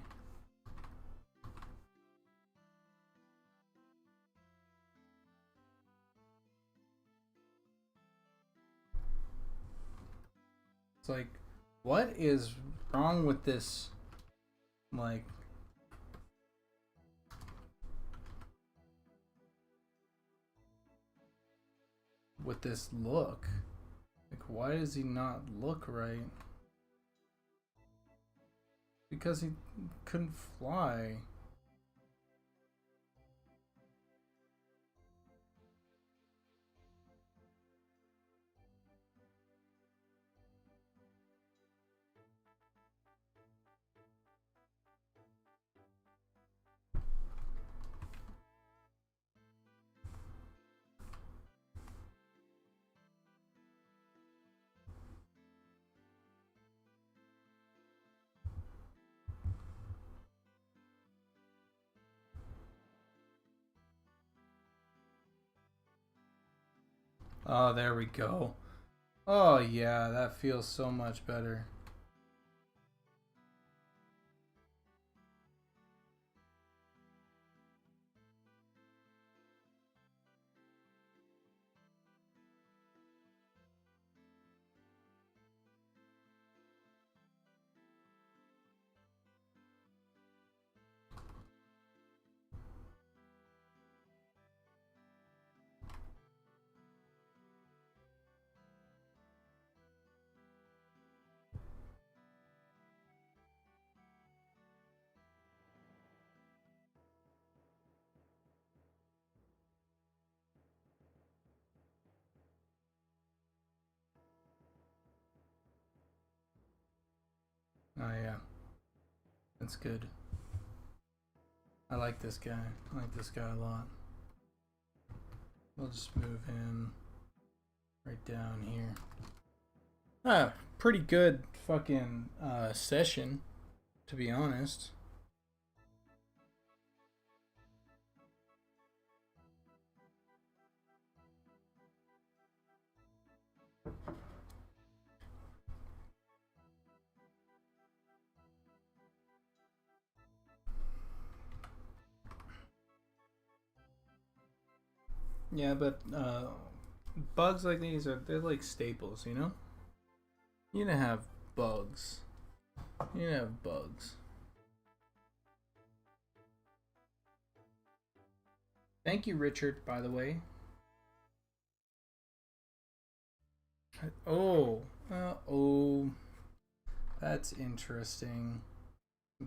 It's like, what is wrong with this? Like, with this look. Like, why does he not look right? Because he couldn't fly. Oh, there we go. Oh, yeah, that feels so much better. Oh, yeah. That's good. I like this guy. I like this guy a lot. We'll just move him right down here. Ah, pretty good fucking session, to be honest. Yeah, but bugs like these they're like staples, you know? You need to have bugs. You need to have bugs. Thank you, Richard, by the way. Oh, oh, that's interesting.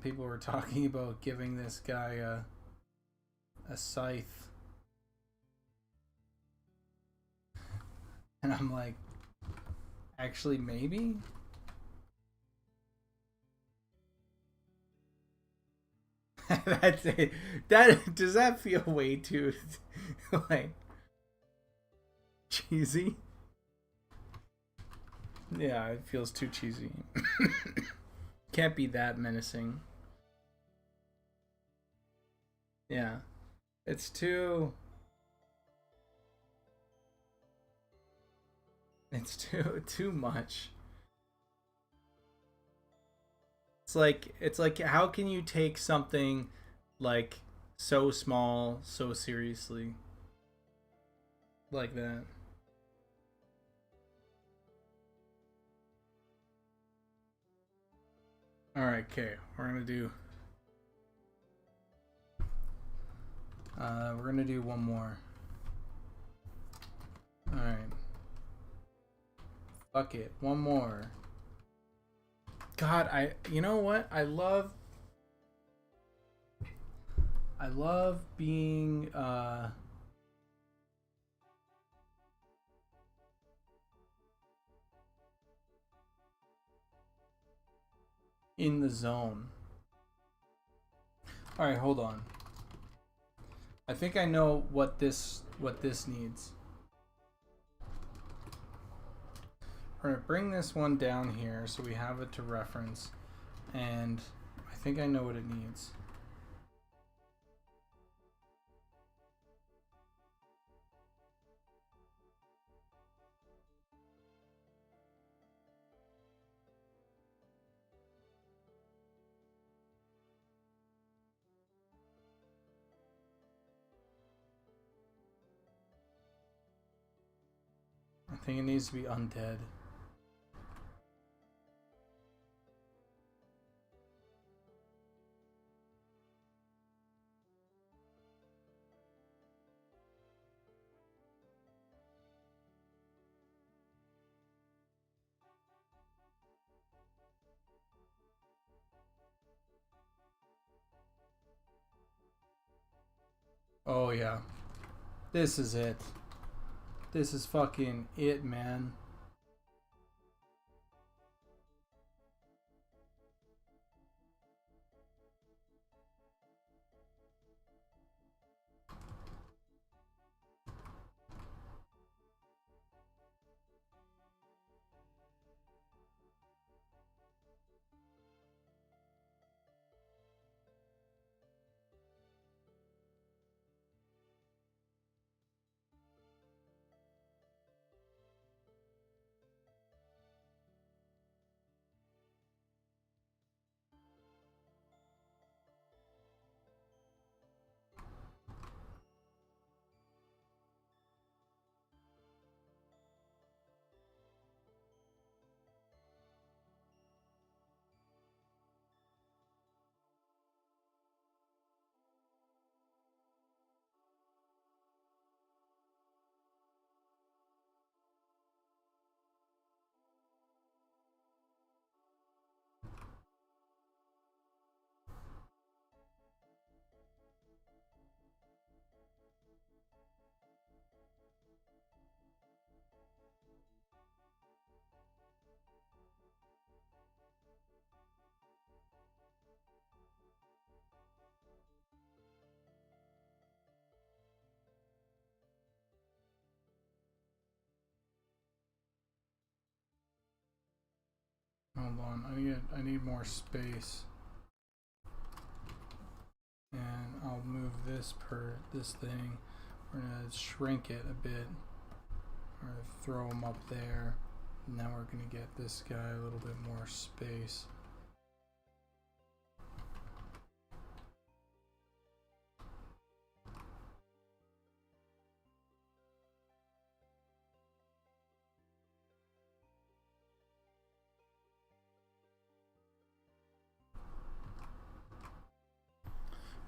People were talking about giving this guy a scythe. And I'm like, actually, maybe? That's it. That does that feel way too like cheesy? Yeah, it feels too cheesy. Can't be that menacing. Yeah. It's too much. It's like how can you take something like so small so seriously like that? All right, okay. We're gonna do one more. All right. Fuck it. One more. God, you know what? I love being in the zone. All right, hold on. I think I know what this needs. We're gonna bring this one down here so we have it to reference, and I think I know what it needs. I think it needs to be undead. Oh yeah. This is it. This is fucking it, man. Hold on, I need more space. And I'll move this thing. We're gonna shrink it a bit. We're gonna throw him up there. And now we're gonna get this guy a little bit more space.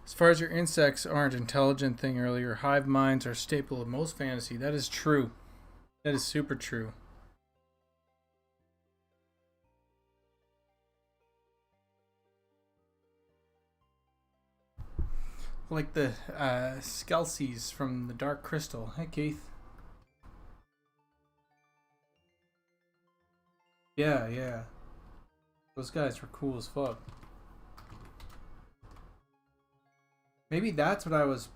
As far as your insects aren't intelligent thing earlier, hive minds are a staple of most fantasy. That is true. That is super true. Like the Skelsies from the Dark Crystal. Hey, Keith. Yeah, yeah. Those guys were cool as fuck. Maybe that's what I was,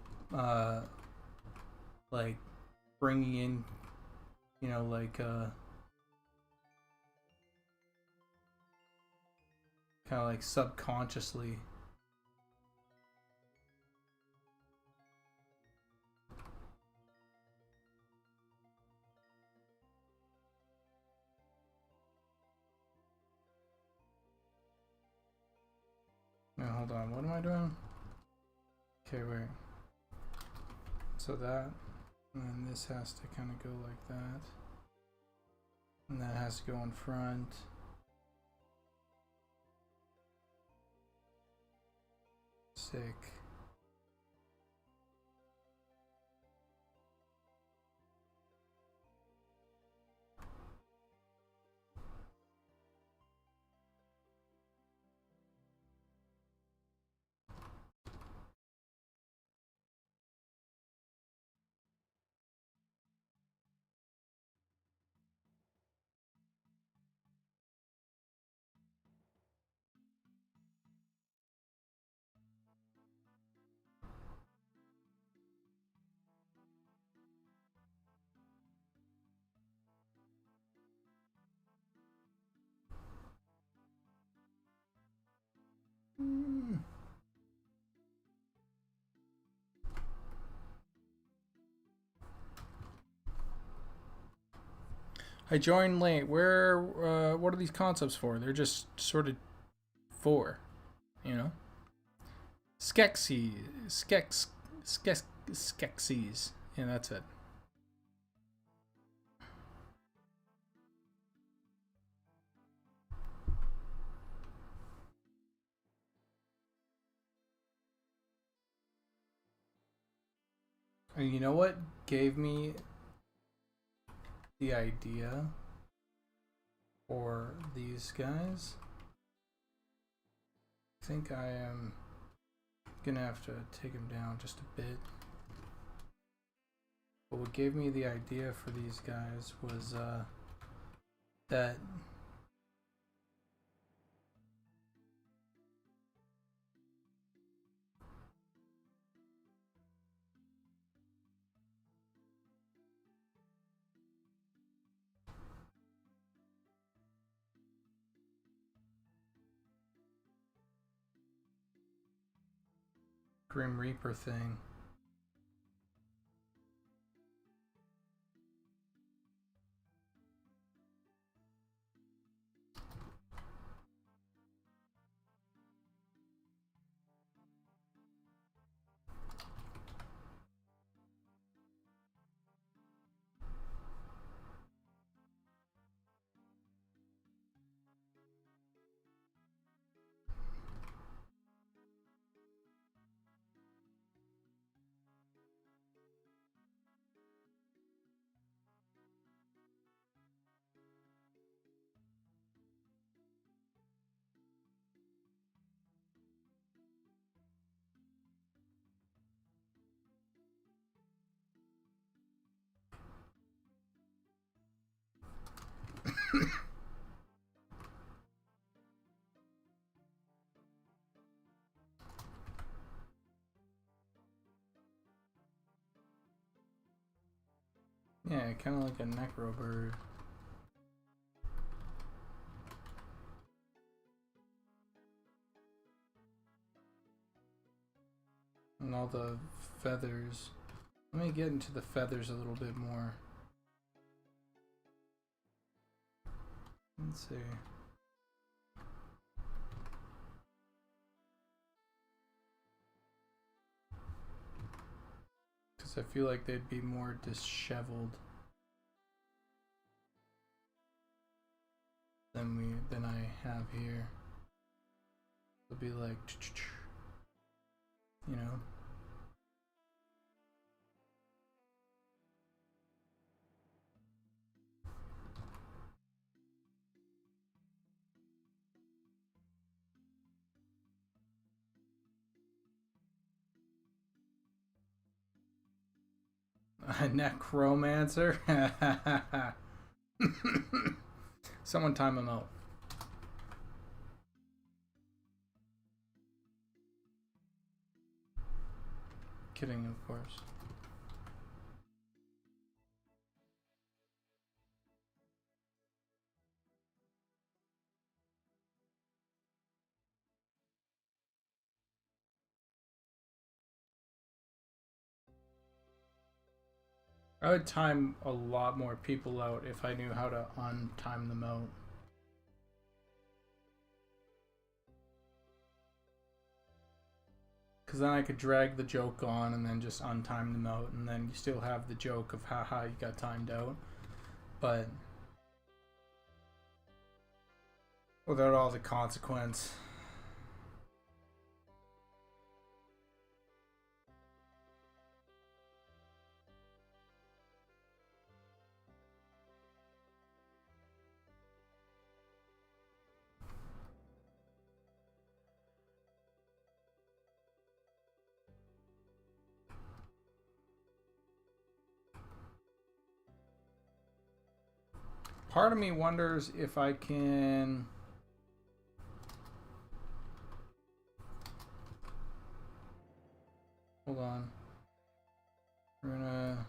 like, bringing in, you know, like, kind of like subconsciously. Now, hold on, what am I doing? Okay, wait. So that, and then this has to kind of go like that. And that has to go in front. Sick. I joined late. Where? What are these concepts for? They're just sort of for, you know. Skeksis. Yeah, that's it. And you know what gave me the idea for these guys? I think I am gonna have to take him down just a bit. But what gave me the idea for these guys was that Grim Reaper thing. Yeah, kind of like a necro bird. And all the feathers. Let me get into the feathers a little bit more. Let's see. Because I feel like they'd be more disheveled than I have here. It'll be like, you know. A necromancer? Someone time him out. Kidding, of course. I would time a lot more people out if I knew how to untime them out. Because then I could drag the joke on and then just untime them out, and then you still have the joke of haha, you got timed out. But without all the consequence. Part of me wonders if I can... Hold on. We're gonna...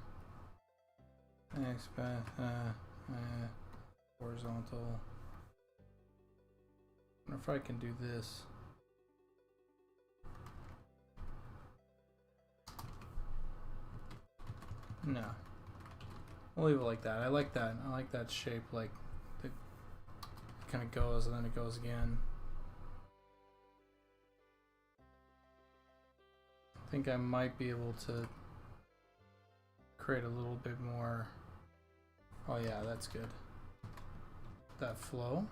expand... horizontal. I wonder if I can do this. No. We'll leave it like that. I like that. I like that shape, like it kind of goes and then it goes again. I think I might be able to create a little bit more. Oh yeah, that's good. That flow,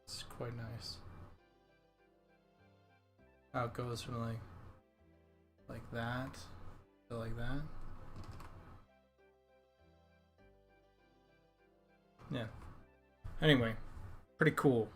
it's quite nice. How it goes from like that to like that. Yeah. Anyway, pretty cool.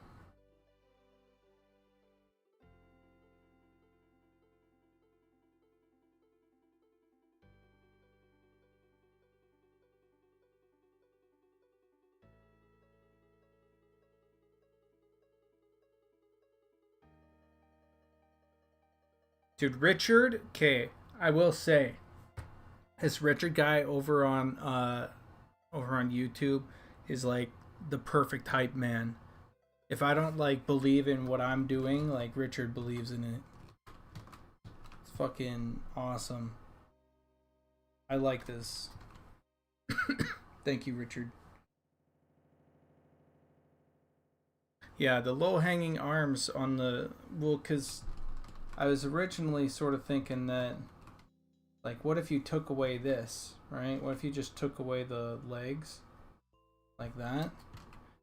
Dude, Richard, okay, I will say, this Richard guy over on YouTube is like the perfect hype man. If I don't like believe in what I'm doing, like Richard believes in it. It's fucking awesome. I like this. Thank you, Richard. Yeah, the low-hanging arms on the... Well, because I was originally sort of thinking that, like, what if you took away this, right? What if you just took away the legs? Like that?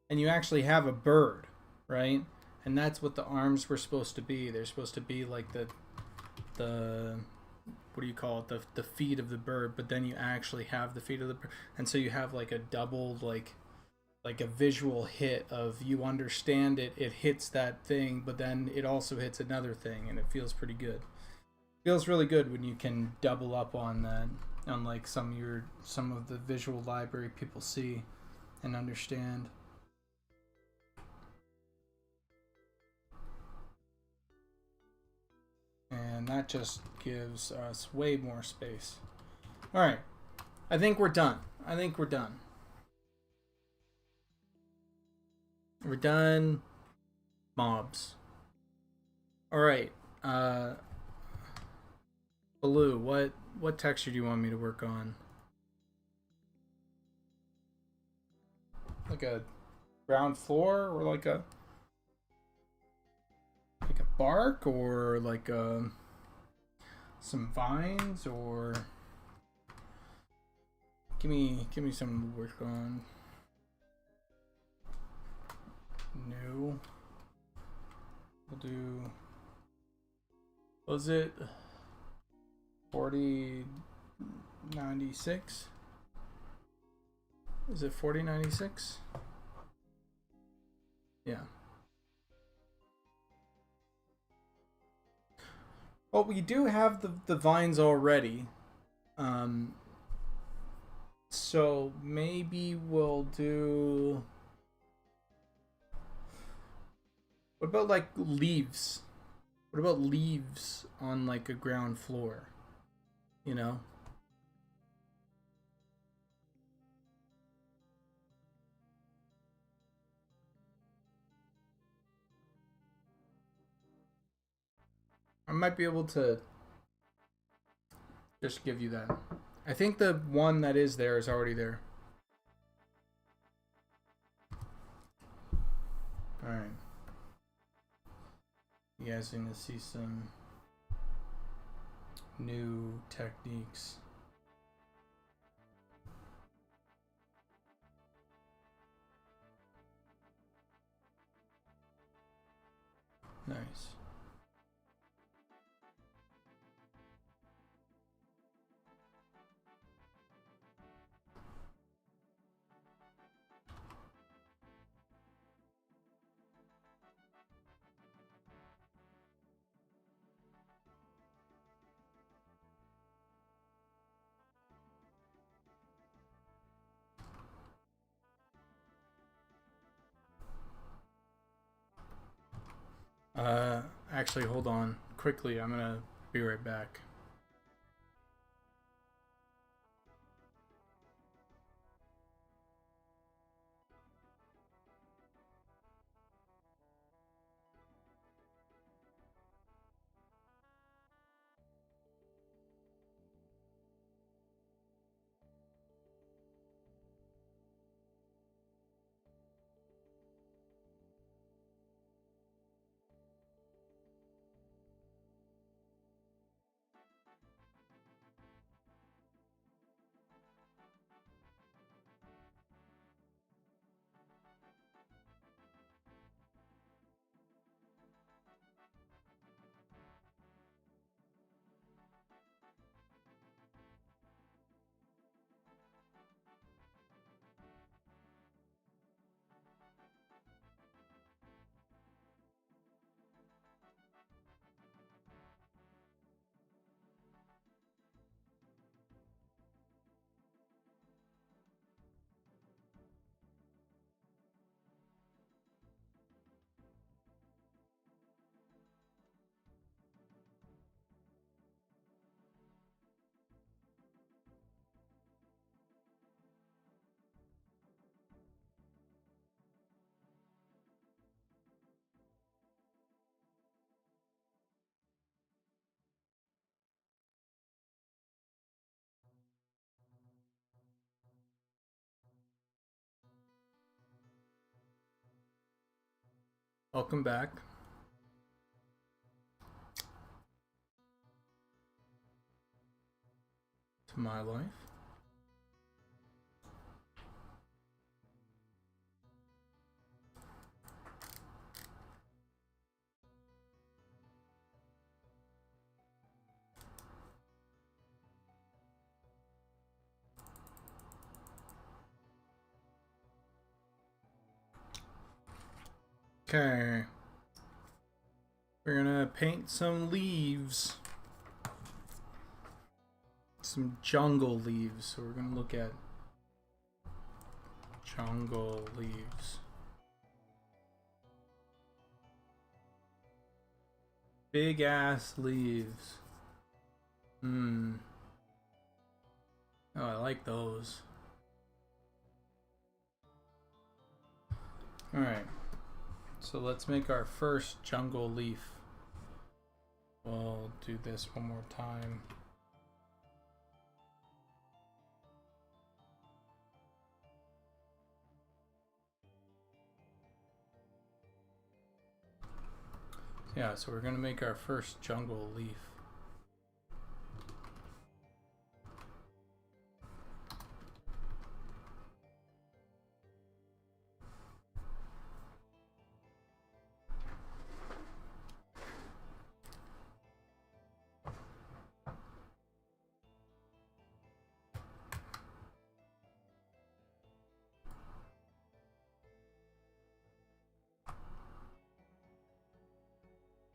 And you actually have a bird, right? And that's what the arms were supposed to be. They're supposed to be like the what do you call it? The feet of the bird, but then you actually have the feet of the bird. And so you have like a doubled, like a visual hit of, you understand it hits that thing, but then it also hits another thing, and it feels pretty good. Feels really good when you can double up on that, on like some of the visual library people see and understand. And that just gives us way more space. Alright, I think we're done. I think we're done. We're done. Mobs. Alright. Blue, what texture do you want me to work on? Like a ground floor, or like a bark, or like some vines, or give me something to work on. New. We'll do. Was it 4096? Is it 4096? Yeah. Well, we do have the vines already. So maybe we'll do. What about like leaves? What about leaves on like a ground floor? You know? I might be able to just give you that. I think the one that is there is already there. Alright. You guys are going to see some new techniques. Nice. Actually, hold on. Quickly, I'm gonna be right back. Welcome back to my life. Okay. We're gonna paint some leaves. Some jungle leaves. So we're gonna look at jungle leaves. Big ass leaves. Oh, I like those. Alright, so let's make our first jungle leaf. We'll do this one more time. Yeah, so we're going to make our first jungle leaf.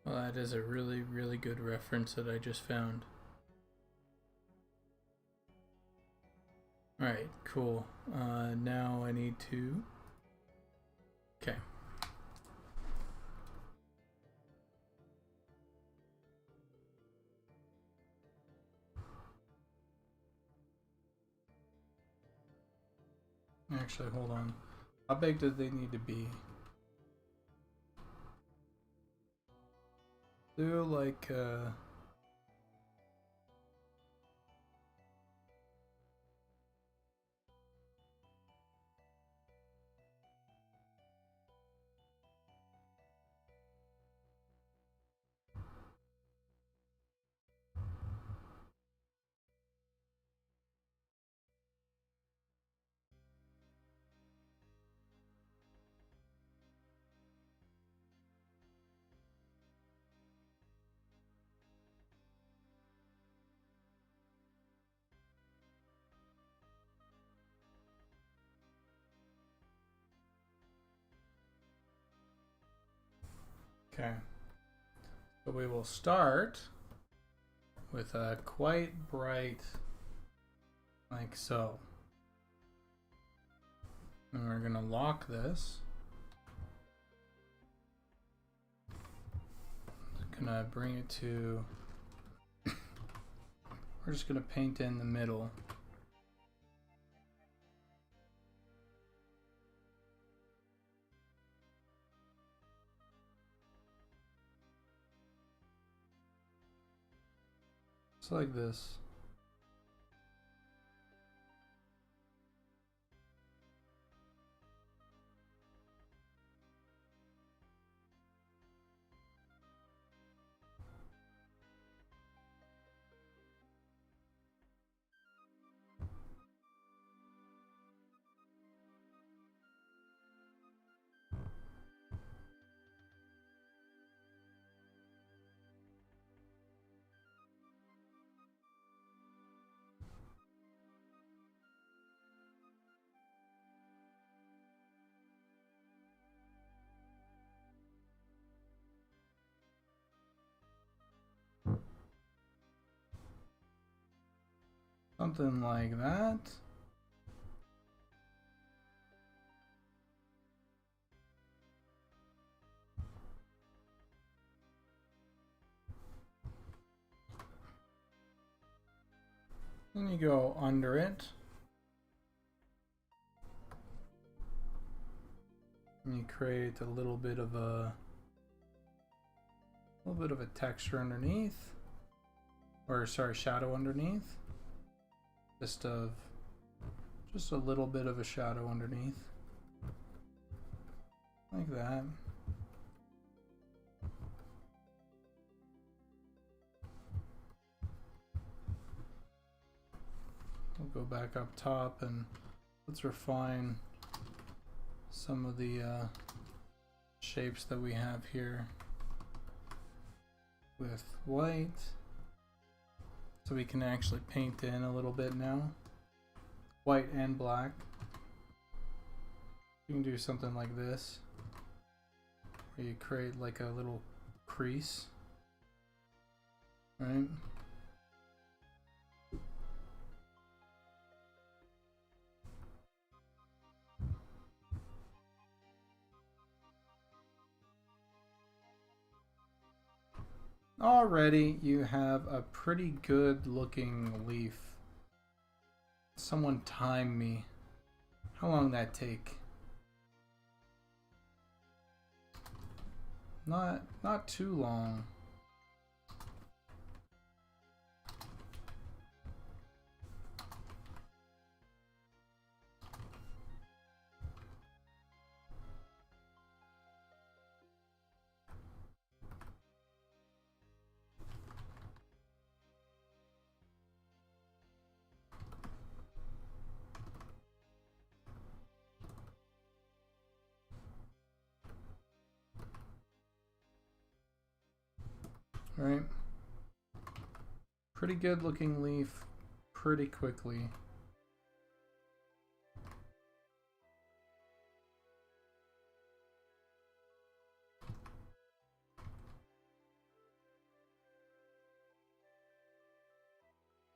Well, that is a really, really good reference that I just found. Alright, cool. Now I need to... Okay. Actually, hold on. How big do they need to be? Do like, okay. So we will start with a quite bright, like so. And we're gonna lock this. Gonna bring it to... We're just gonna paint in the middle. Just like this. Something like that. Then you go under it. And you create a little bit of a texture underneath. Or sorry, shadow underneath. Just a little bit of a shadow underneath. Like that. We'll go back up top and let's refine some of the shapes that we have here with white. So we can actually paint in a little bit now. White and black. You can do something like this, where you create like a little crease, right? Already you have a pretty good looking leaf. Someone time me. How long that take? Not too long. Right? Pretty good looking leaf pretty quickly.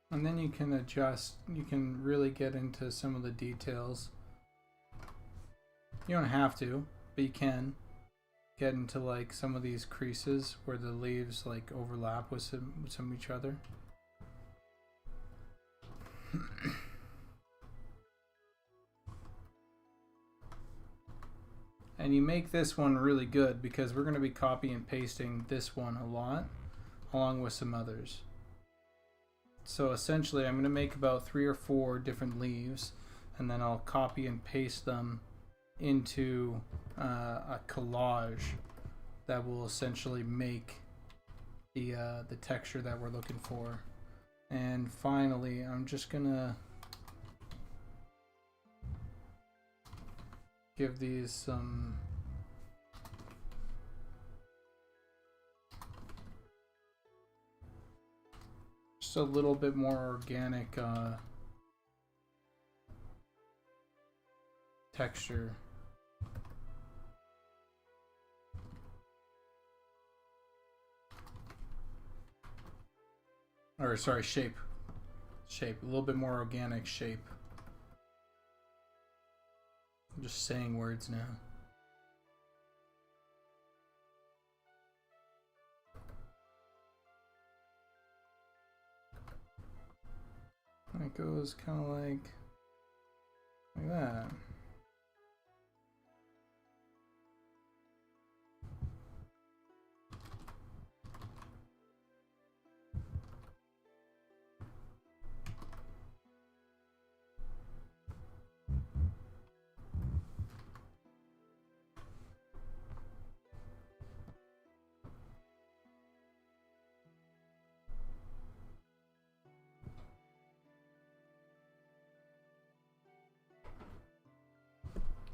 And then you can adjust, you can really get into some of the details. You don't have to, but you can get into like some of these creases where the leaves like overlap with some each other. And you make this one really good because we're going to be copy and pasting this one a lot along with some others. So essentially I'm going to make about 3 or 4 different leaves and then I'll copy and paste them into a collage that will essentially make the texture that we're looking for. And finally, I'm just gonna give these some just a little bit more organic texture. Or sorry, shape. Shape. A little bit more organic shape. I'm just saying words now. And it goes kind of like that.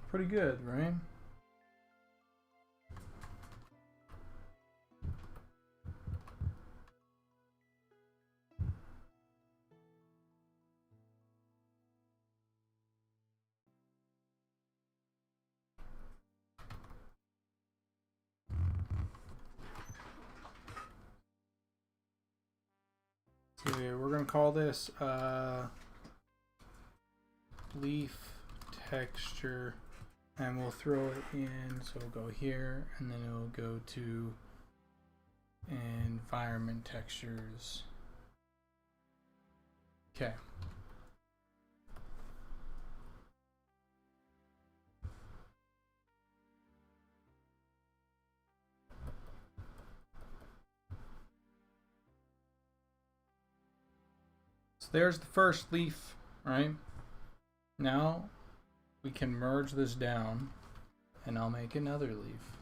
Pretty good, right? So yeah, we're gonna call this leaf texture, and we'll throw it in. So we'll go here, and then it'll go to environment textures. Okay. So there's the first leaf, right? Now we can merge this down and I'll make another leaf.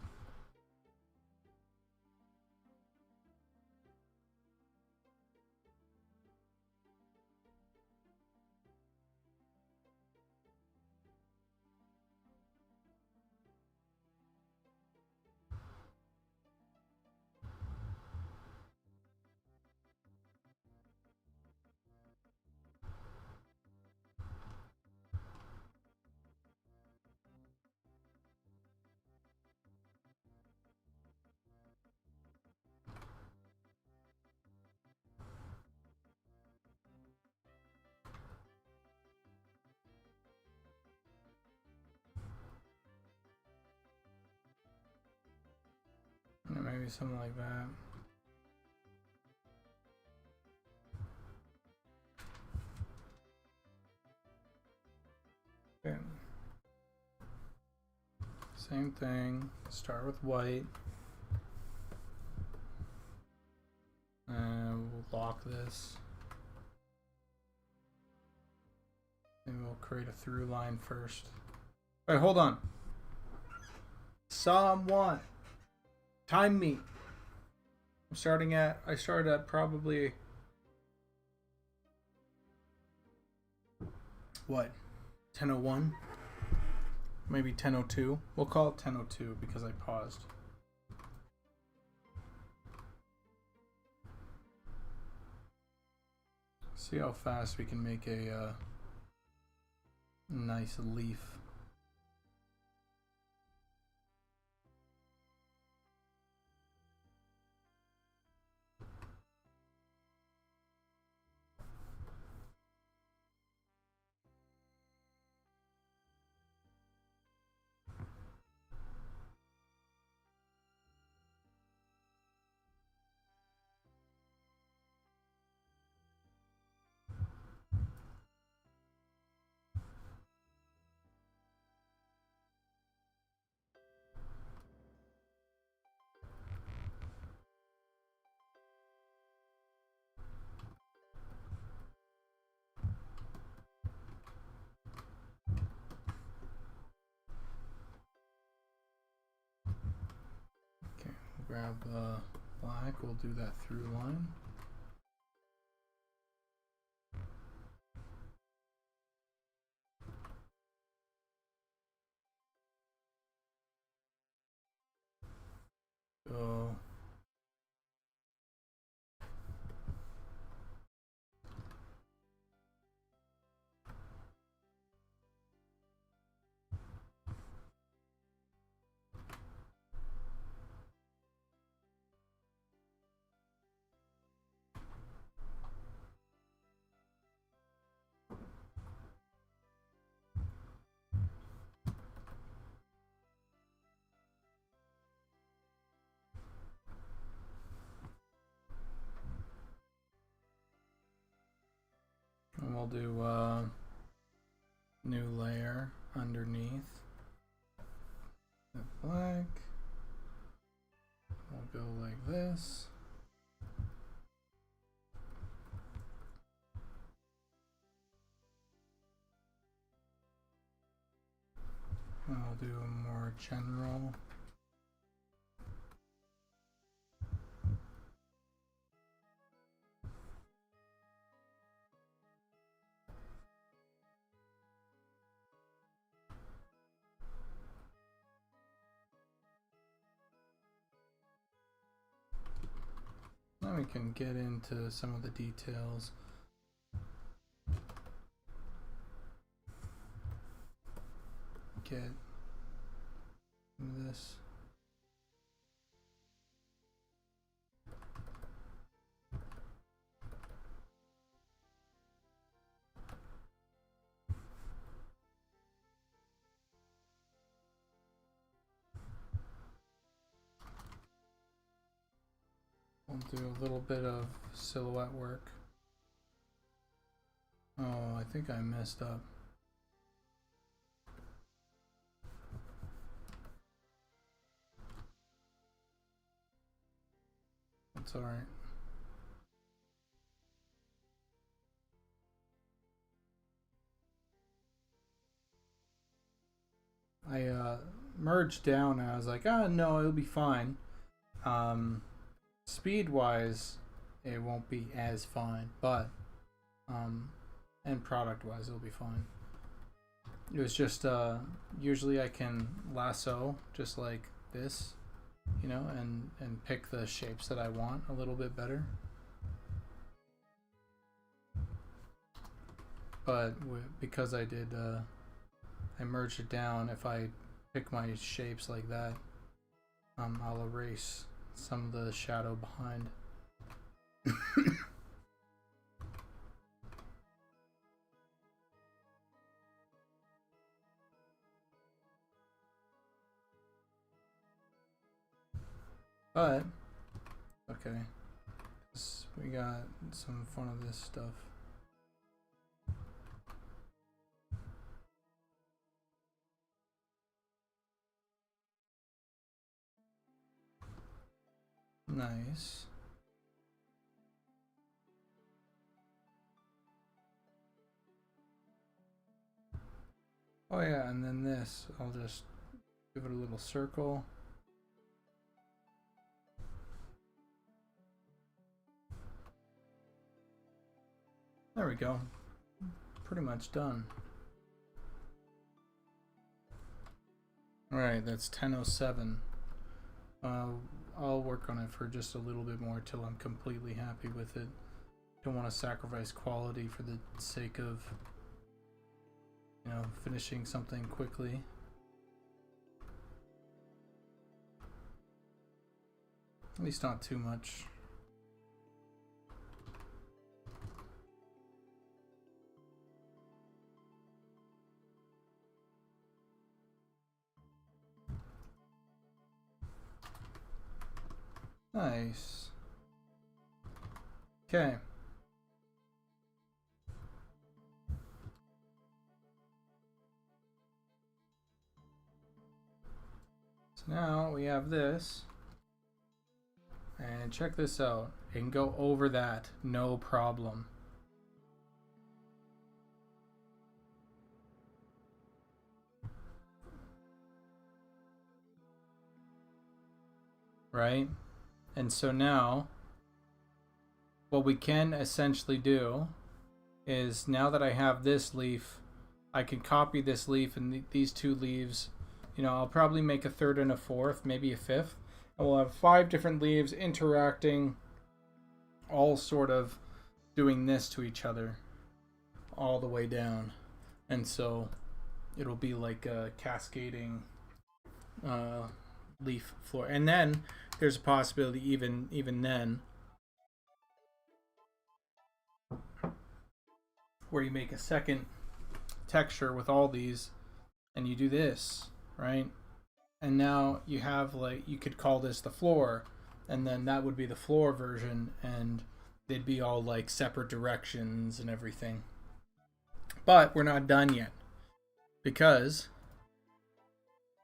Maybe something like that. Same thing. Start with white. And we'll lock this. And we'll create a through line first. Alright, hold on. Someone time me. I started at probably what? 10:01? Maybe 10:02. We'll call it 10:02 because I paused. See how fast we can make a nice leaf. Grab black, we'll do that through line. Go. And we'll do new layer underneath the black. We'll go like this. I'll do a more general. Now we can get into some of the details. Get this. We'll do a little bit of silhouette work. Oh, I think I messed up. That's all right. I merged down and I was like, oh no, it'll be fine. Speed wise, it won't be as fine, but and product wise, it'll be fine. It was just usually I can lasso just like this, you know, and pick the shapes that I want a little bit better. But because I did, I merged it down. If I pick my shapes like that, I'll erase some of the shadow behind. But okay, we got some fun of this stuff. Nice. Oh yeah, and then this, I'll just give it a little circle. There we go. Pretty much done. Alright, that's 10:07. I'll work on it for just a little bit more till I'm completely happy with it. Don't want to sacrifice quality for the sake of, you know, finishing something quickly. At least not too much. Nice. Okay. So now we have this. And check this out. It can go over that, no problem. Right? And so now, what we can essentially do is, now that I have this leaf, I can copy this leaf and these two leaves. You know, I'll probably make a third and a fourth, maybe a fifth. And we'll have 5 different leaves interacting, all sort of doing this to each other all the way down. And so it'll be like a cascading leaf floor. And then there's a possibility even then where you make a second texture with all these and you do this, right? And now you have, like, you could call this the floor, and then that would be the floor version, and they'd be all like separate directions and everything. But we're not done yet, because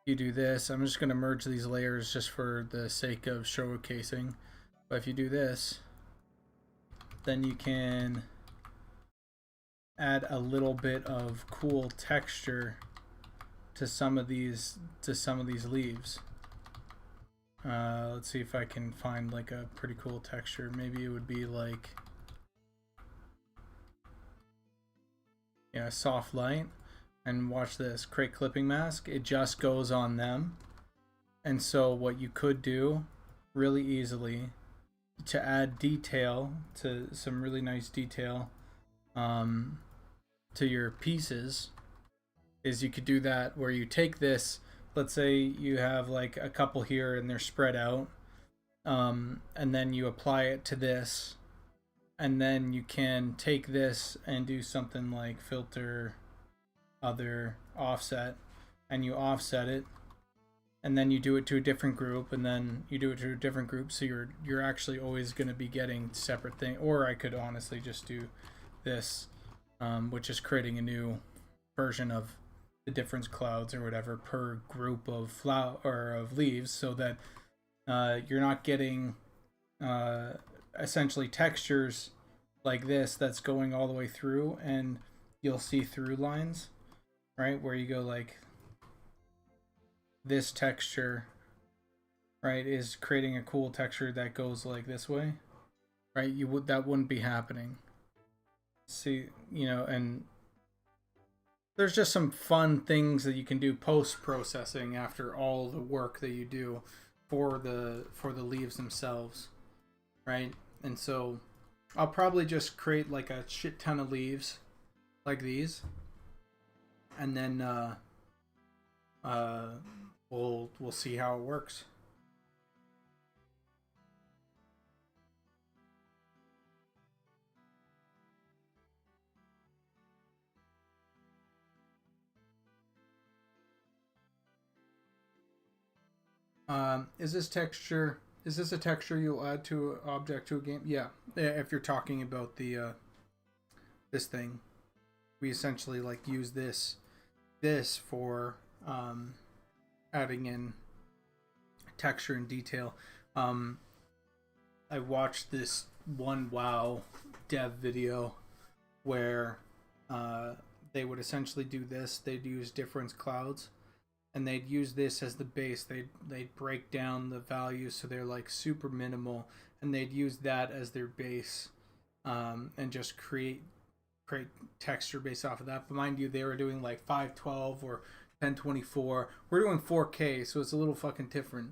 you do this. I'm just going to merge these layers just for the sake of showcasing. But if you do this, then you can add a little bit of cool texture to some of these leaves. Let's see if I can find like a pretty cool texture. Maybe it would be like, yeah, soft light. And watch this, create clipping mask. It just goes on them. And so what you could do really easily to add detail, to some really nice detail to your pieces, is you could do that where you take this, let's say you have like a couple here and they're spread out, and then you apply it to this, and then you can take this and do something like filter other offset, and you offset it, and then you do it to a different group, and then you do it to a different group, so you're actually always going to be getting separate thing. Or I could honestly just do this, which is creating a new version of the difference clouds or whatever per group of flower or of leaves, so that you're not getting essentially textures like this that's going all the way through, and you'll see through lines, right, where you go like this texture, right, is creating a cool texture that goes like this way, right? That wouldn't be happening. See, you know, and there's just some fun things that you can do post-processing after all the work that you do for the leaves themselves, right? And so I'll probably just create like a shit ton of leaves like these, and then we'll see how it works. Is this a texture you'll add to an object to a game? Yeah, if you're talking about the this thing, we essentially like use this for adding in texture and detail. I watched this one WoW dev video where they would essentially do this. They'd use difference clouds, and they'd use this as the base. They'd break down the values so they're like super minimal, and they'd use that as their base, and just create texture based off of that. But mind you, they were doing like 512 or 1024. We're doing 4K, so it's a little fucking different.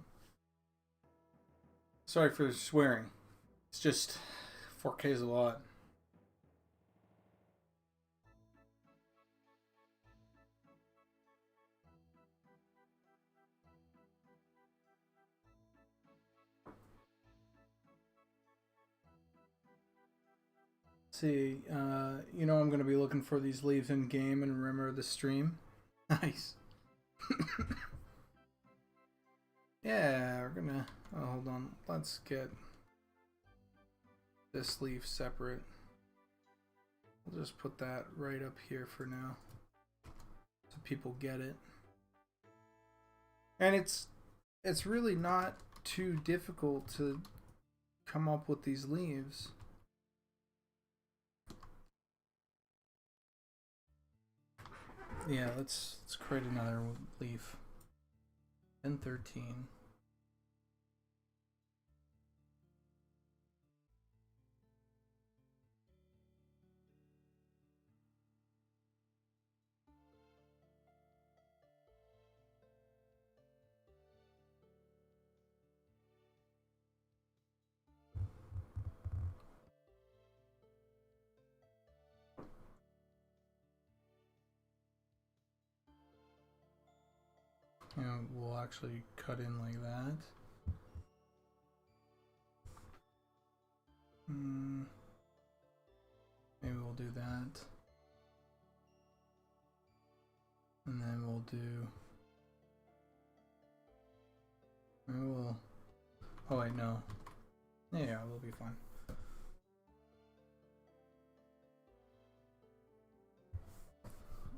Sorry for swearing. It's just 4K is a lot. See, you know I'm going to be looking for these leaves in game and remember the stream. Nice. Yeah, we're gonna... Oh, hold on. Let's get this leaf separate. We'll just put that right up here for now, so people get it. And it's really not too difficult to come up with these leaves. Yeah, let's create another leaf. 1013. And we'll actually cut in like that. Maybe we'll do that. And then we'll do... Maybe we'll... Oh wait, no. Yeah, we'll be fine.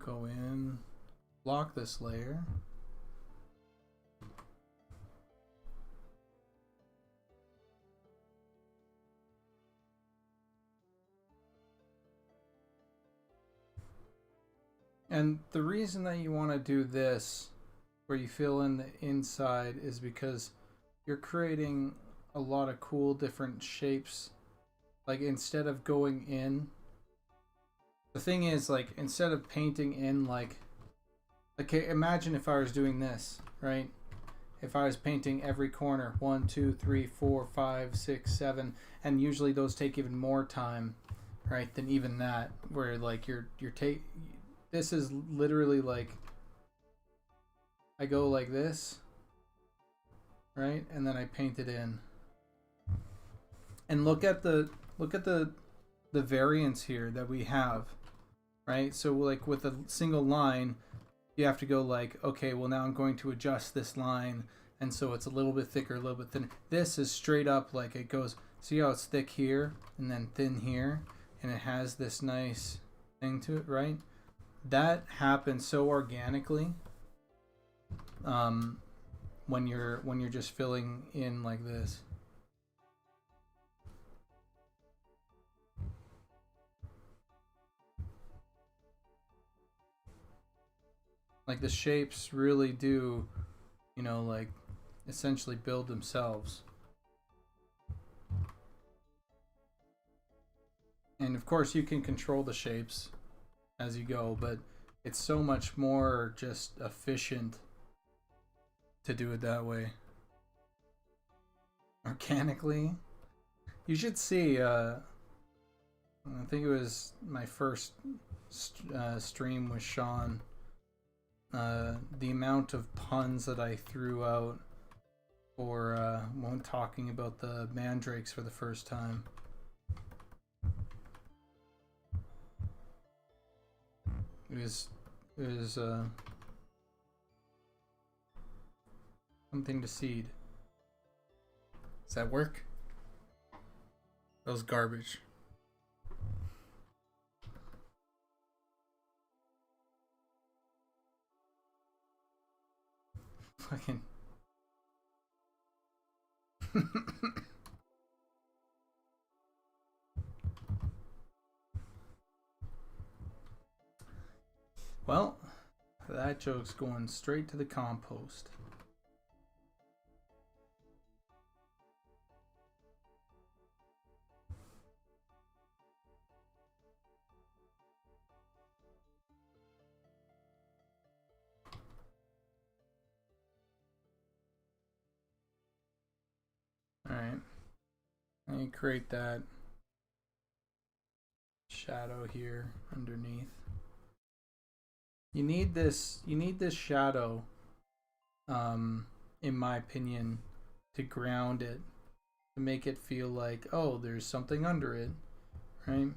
Go in, lock this layer. And the reason that you want to do this, where you fill in the inside, is because you're creating a lot of cool different shapes. Like, instead of going in, the thing is, like, instead of painting in, like, okay, imagine if I was doing this, right? If I was painting every corner, 1, 2, 3, 4, 5, 6, 7, and usually those take even more time, right, than even that, where, like, this is literally like, I go like this, right, and then I paint it in. And look at the variance here that we have, right? So like with a single line, you have to go like, okay, well now I'm going to adjust this line, and so it's a little bit thicker, a little bit thinner. This is straight up like it goes. See how it's thick here and then thin here, and it has this nice thing to it, right? That happens so organically when you're just filling in like this. Like the shapes really do, you know, like essentially build themselves. And of course you can control the shapes as you go, but it's so much more just efficient to do it that way. Organically. You should see, I think it was my first stream with Sean. The amount of puns that I threw out for when talking about the mandrakes for the first time. It was something to seed. Does that work? That was garbage. Fucking Well, that joke's going straight to the compost. Alright. And you create that shadow here underneath. You need this shadow, in my opinion, to ground it, to make it feel like, oh, there's something under it, right?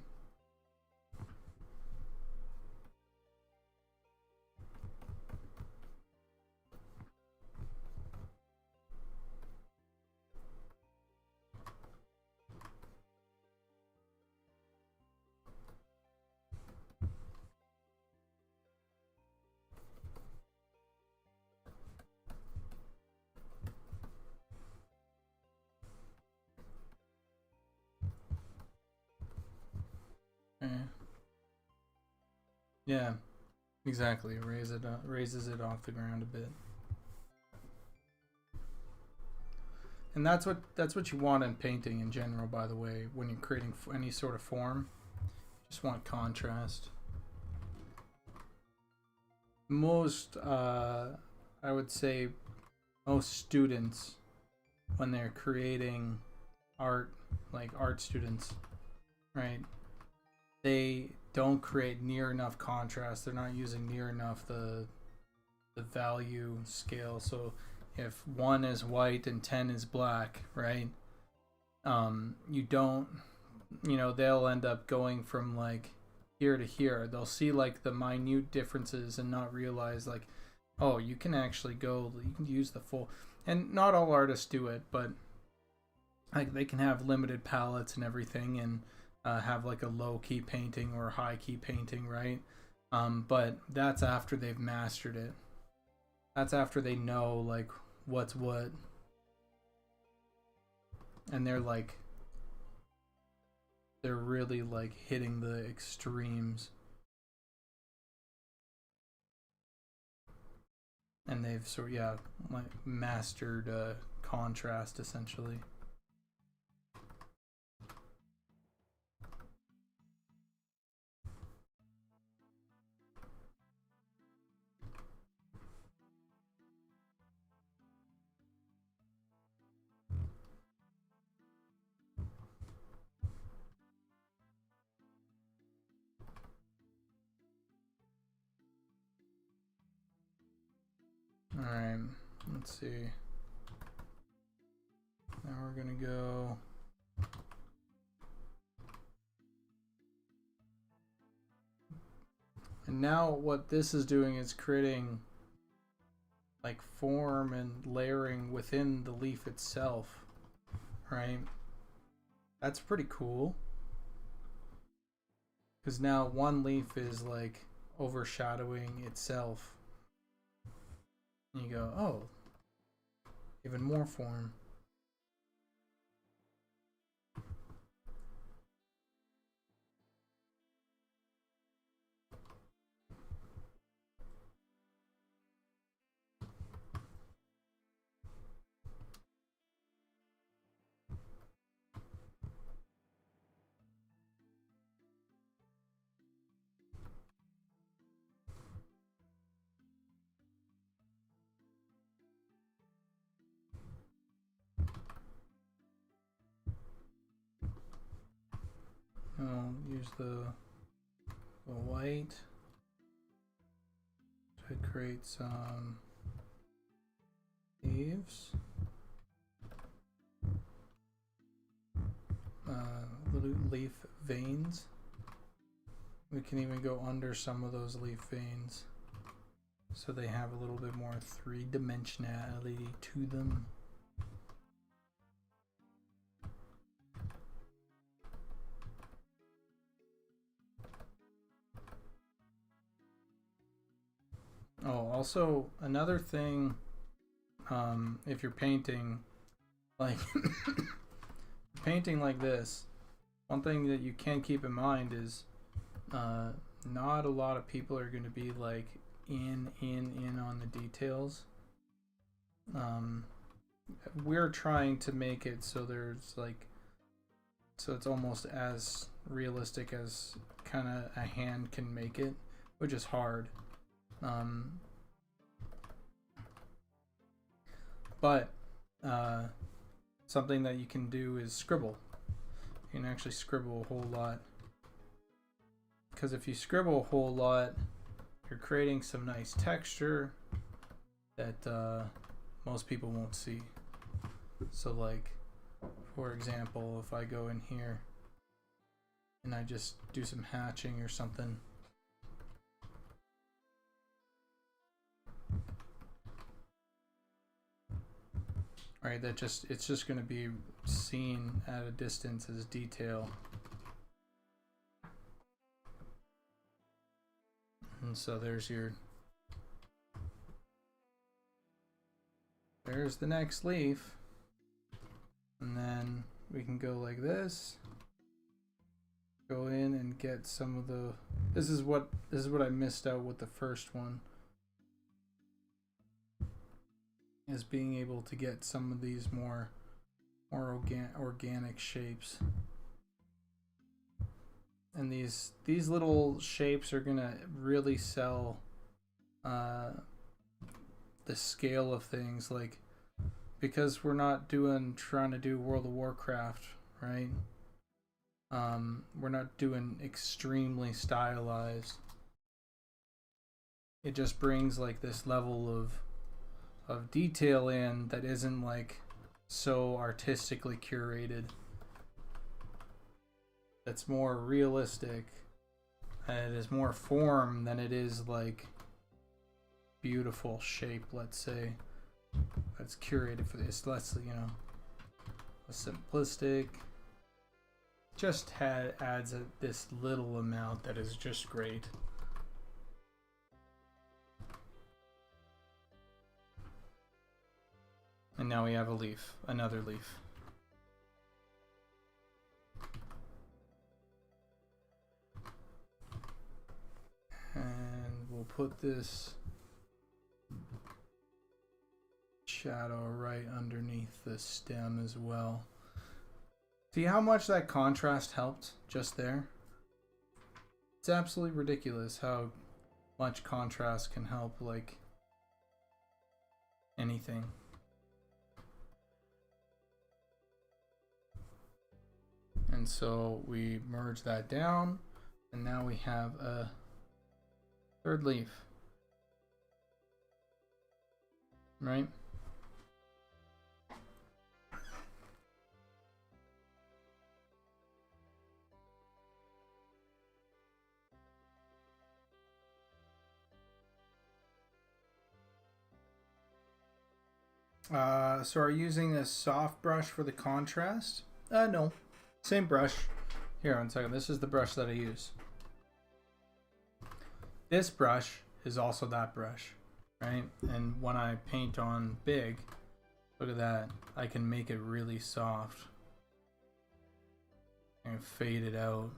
Yeah, exactly. Raises it off the ground a bit, and that's what you want in painting in general. By the way, when you're creating any sort of form, you just want contrast. Most, I would say, most students, when they're creating art, like art students, right? They don't create near enough contrast. They're not using near enough the value scale. So if 1 is white and 10 is black, right? You don't, they'll end up going from like here to here. They'll see like the minute differences and not realize like, oh, you can use the full. And not all artists do it, but like they can have limited palettes and everything, and have like a low key painting or high key painting, right? But that's after they've mastered it. That's after they know like what's what, and they're really like hitting the extremes, and they've like mastered contrast essentially. Alright, let's see. Now we're gonna go. And now what this is doing is creating like form and layering within the leaf itself, right? That's pretty cool. Because now one leaf is like overshadowing itself. And you go, oh, even more form. I'll use the white to create some leaves. Little leaf veins. We can even go under some of those leaf veins so they have a little bit more three-dimensionality to them. Oh, also another thing, if you're painting like painting like this, one thing that you can keep in mind is not a lot of people are going to be like in on the details. We're trying to make it so there's like, so it's almost as realistic as kind of a hand can make it, which is hard. But something that you can do is scribble. You can actually scribble a whole lot. Because if you scribble a whole lot, you're creating some nice texture that most people won't see. So like, for example, if I go in here and I just do some hatching or something. Right, it's just going to be seen at a distance as detail. And so there's the next leaf. And then we can go like this. Go in and get some of the, this is what I missed out with the first one. Is being able to get some of these more organic shapes. And these little shapes are gonna really sell the scale of things, like, because we're not trying to do World of Warcraft, right? We're not doing extremely stylized. It just brings like this level of detail in that isn't like so artistically curated. That's more realistic, and it is more form than it is like beautiful shape, let's say. That's curated for this, less, you know, a simplistic. Just adds this little amount that is just great. And now we have a leaf, another leaf. And we'll put this shadow right underneath the stem as well. See how much that contrast helped just there? It's absolutely ridiculous how much contrast can help like anything. And so we merge that down, and now we have a third leaf, right? So are you using a soft brush for the contrast? No. Same brush. Here, one second. This is the brush that I use. This brush is also that brush, right? And when I paint on big, look at that. I can make it really soft and fade it out.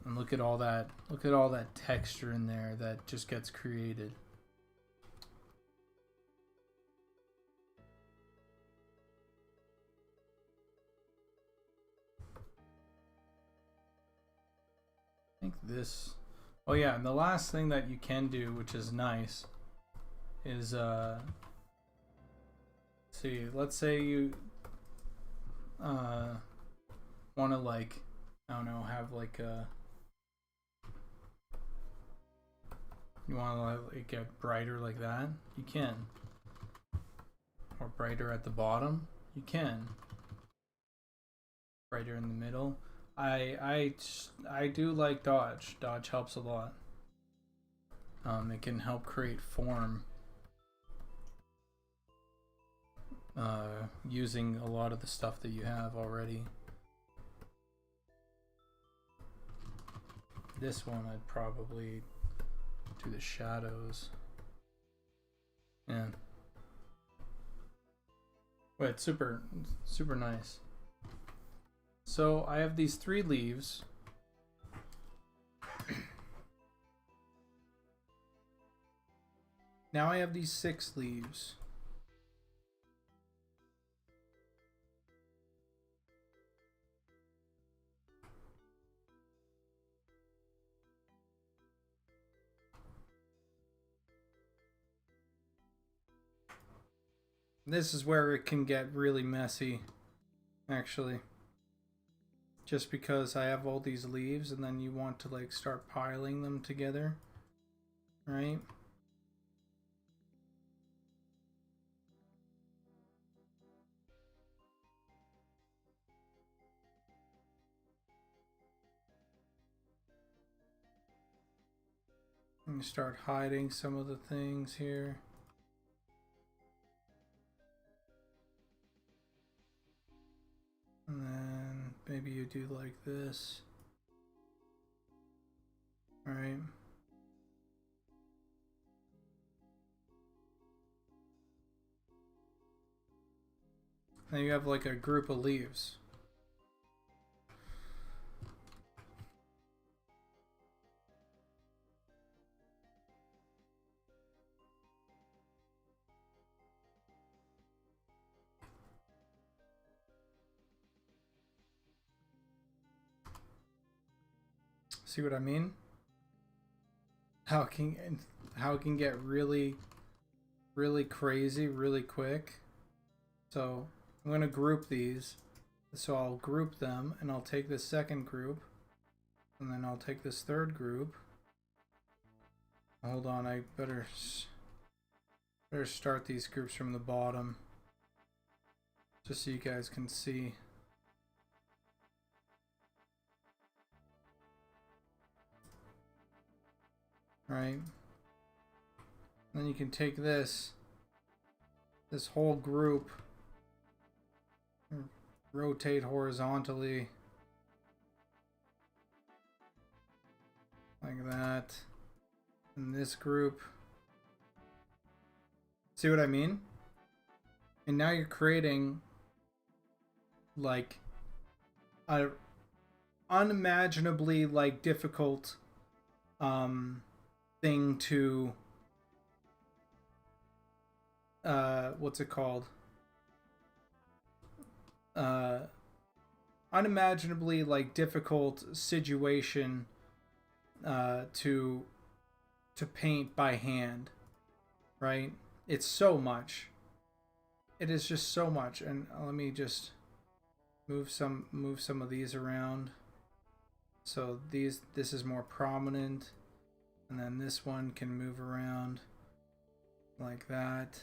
And look at all that. Look at all that texture in there that just gets created. I think this, oh yeah, and the last thing that you can do, which is nice, is see, let's say you want to, like, I don't know, have like a, you want to like get brighter like that, you can, or brighter at the bottom, you can, brighter in the middle. I do like dodge. Dodge helps a lot. It can help create form using a lot of the stuff that you have already. This one I'd probably do the shadows. Yeah. But it's super nice. So I have these 3 leaves, Now I have these 6 leaves. This is where it can get really messy, actually. Just because I have all these leaves and then you want to like start piling them together, right? And you start hiding some of the things here. And then maybe you do like this. All right. Now you have like a group of leaves. See what I mean? How it can get really crazy really quick. So I'm going to group these. So I'll group them and I'll take this second group and then I'll take this third group. Hold on, I better start these groups from the bottom just so you guys can see. Right? Then you can take this whole group, rotate horizontally like that, and this group. See what I mean? And now you're creating like a unimaginably like difficult thing to what's it called? Unimaginably like difficult situation to paint by hand, right? It's so much. It is just so much. And let me just move some of these around. So this is more prominent, and then this one can move around like that.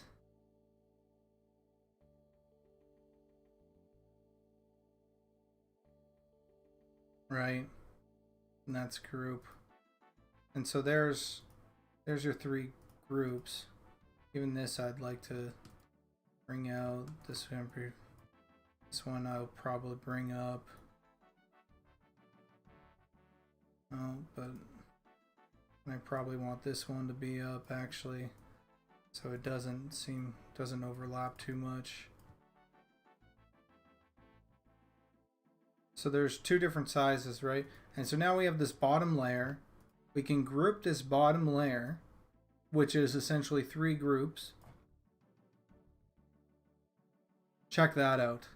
Right? And that's group. And so there's your 3 groups. Even this I'd like to bring out. This one I'll probably bring up. Oh, but I probably want this one to be up actually, so it doesn't overlap too much. So there's 2 different sizes, right? And so now we have this bottom layer. We can group this bottom layer, which is essentially 3 groups. Check that out.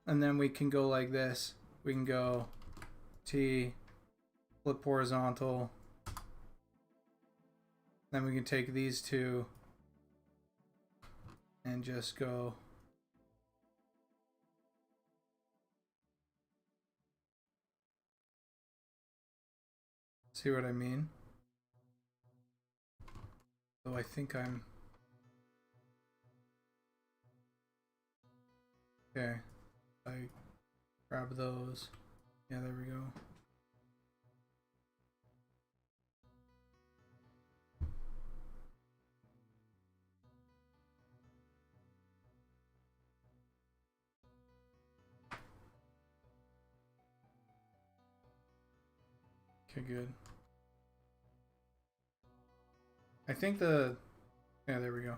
And then we can go like this. We can go T, flip horizontal. Then we can take these 2 and just go see what I mean? So I think I'm okay. I grab those. Yeah, there we go. Okay, good. I think yeah, there we go.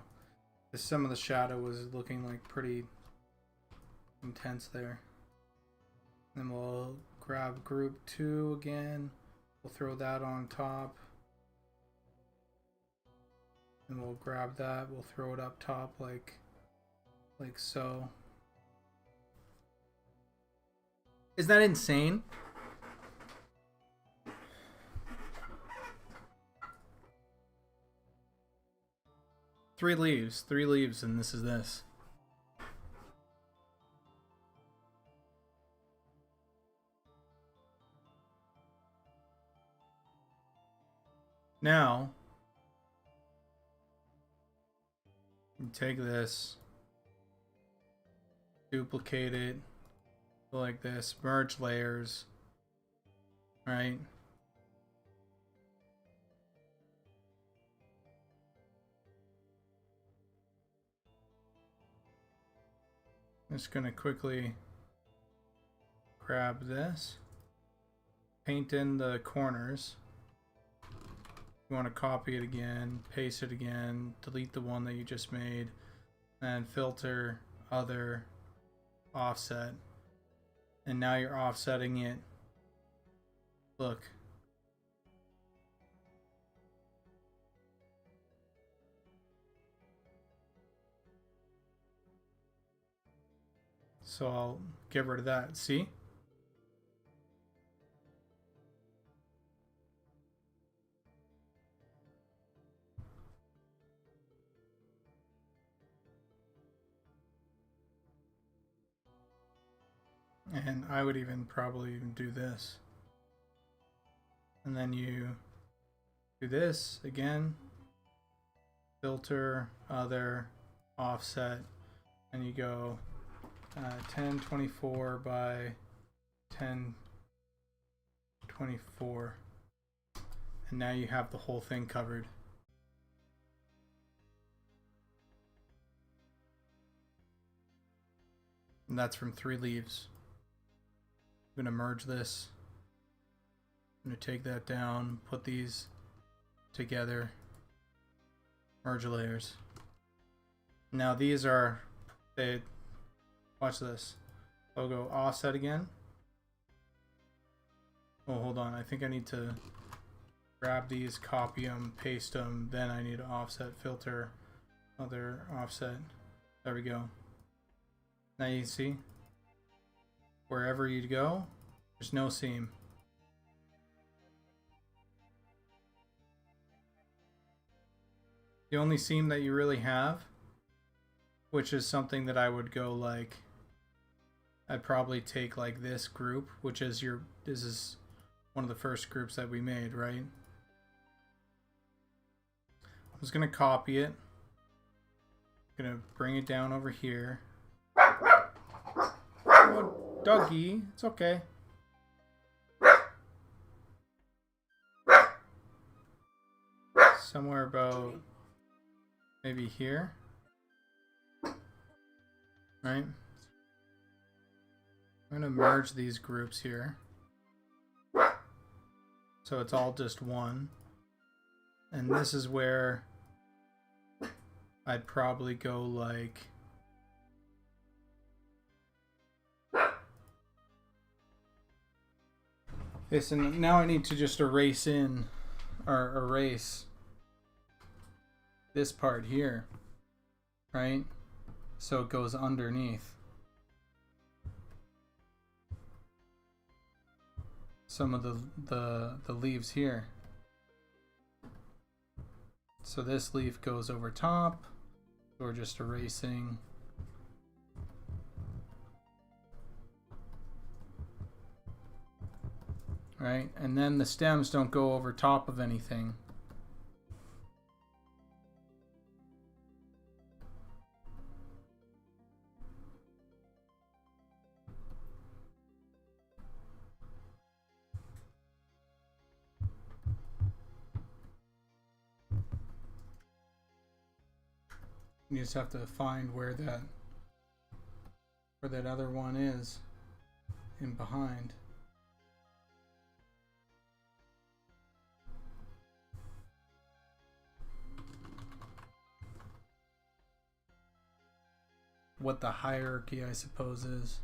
Some of the shadow was looking like pretty intense there. Then we'll grab group 2 again. We'll throw that on top. And we'll grab that, we'll throw it up top like so. Is that insane? Three leaves, and this is this. Now, you take this, duplicate it, like this, merge layers, right? I'm just gonna quickly grab this, paint in the corners. You want to copy it again, paste it again, delete the one that you just made, and filter, other, offset. And now you're offsetting it. Look. So I'll get rid of that. See? And I would probably even do this. And then you do this again. Filter, other, offset, and you go 1024 by 1024. And now you have the whole thing covered. And that's from 3 leaves. I'm going to merge this. I'm going to take that down, put these together, merge layers. Now these are, watch this. I'll go offset again. Oh, hold on. I think I need to grab these, copy them, paste them. Then I need to offset, filter, other, offset. There we go. Now you see, wherever you go, there's no seam. The only seam that you really have, which is something that I would go like, I'd probably take like this group, which is this is one of the first groups that we made, right? I'm just gonna copy it. I'm gonna bring it down over here. Oh, doggy, it's okay. Somewhere about maybe here, right? I'm gonna merge these groups here, so it's all just one. And this is where I'd probably go like this, and now I need to just erase this part here, right? So it goes underneath some of the leaves here. So this leaf goes over top. We're just erasing. Right? And then the stems don't go over top of anything. You just have to find where that other one is in behind. What the hierarchy, I suppose, is.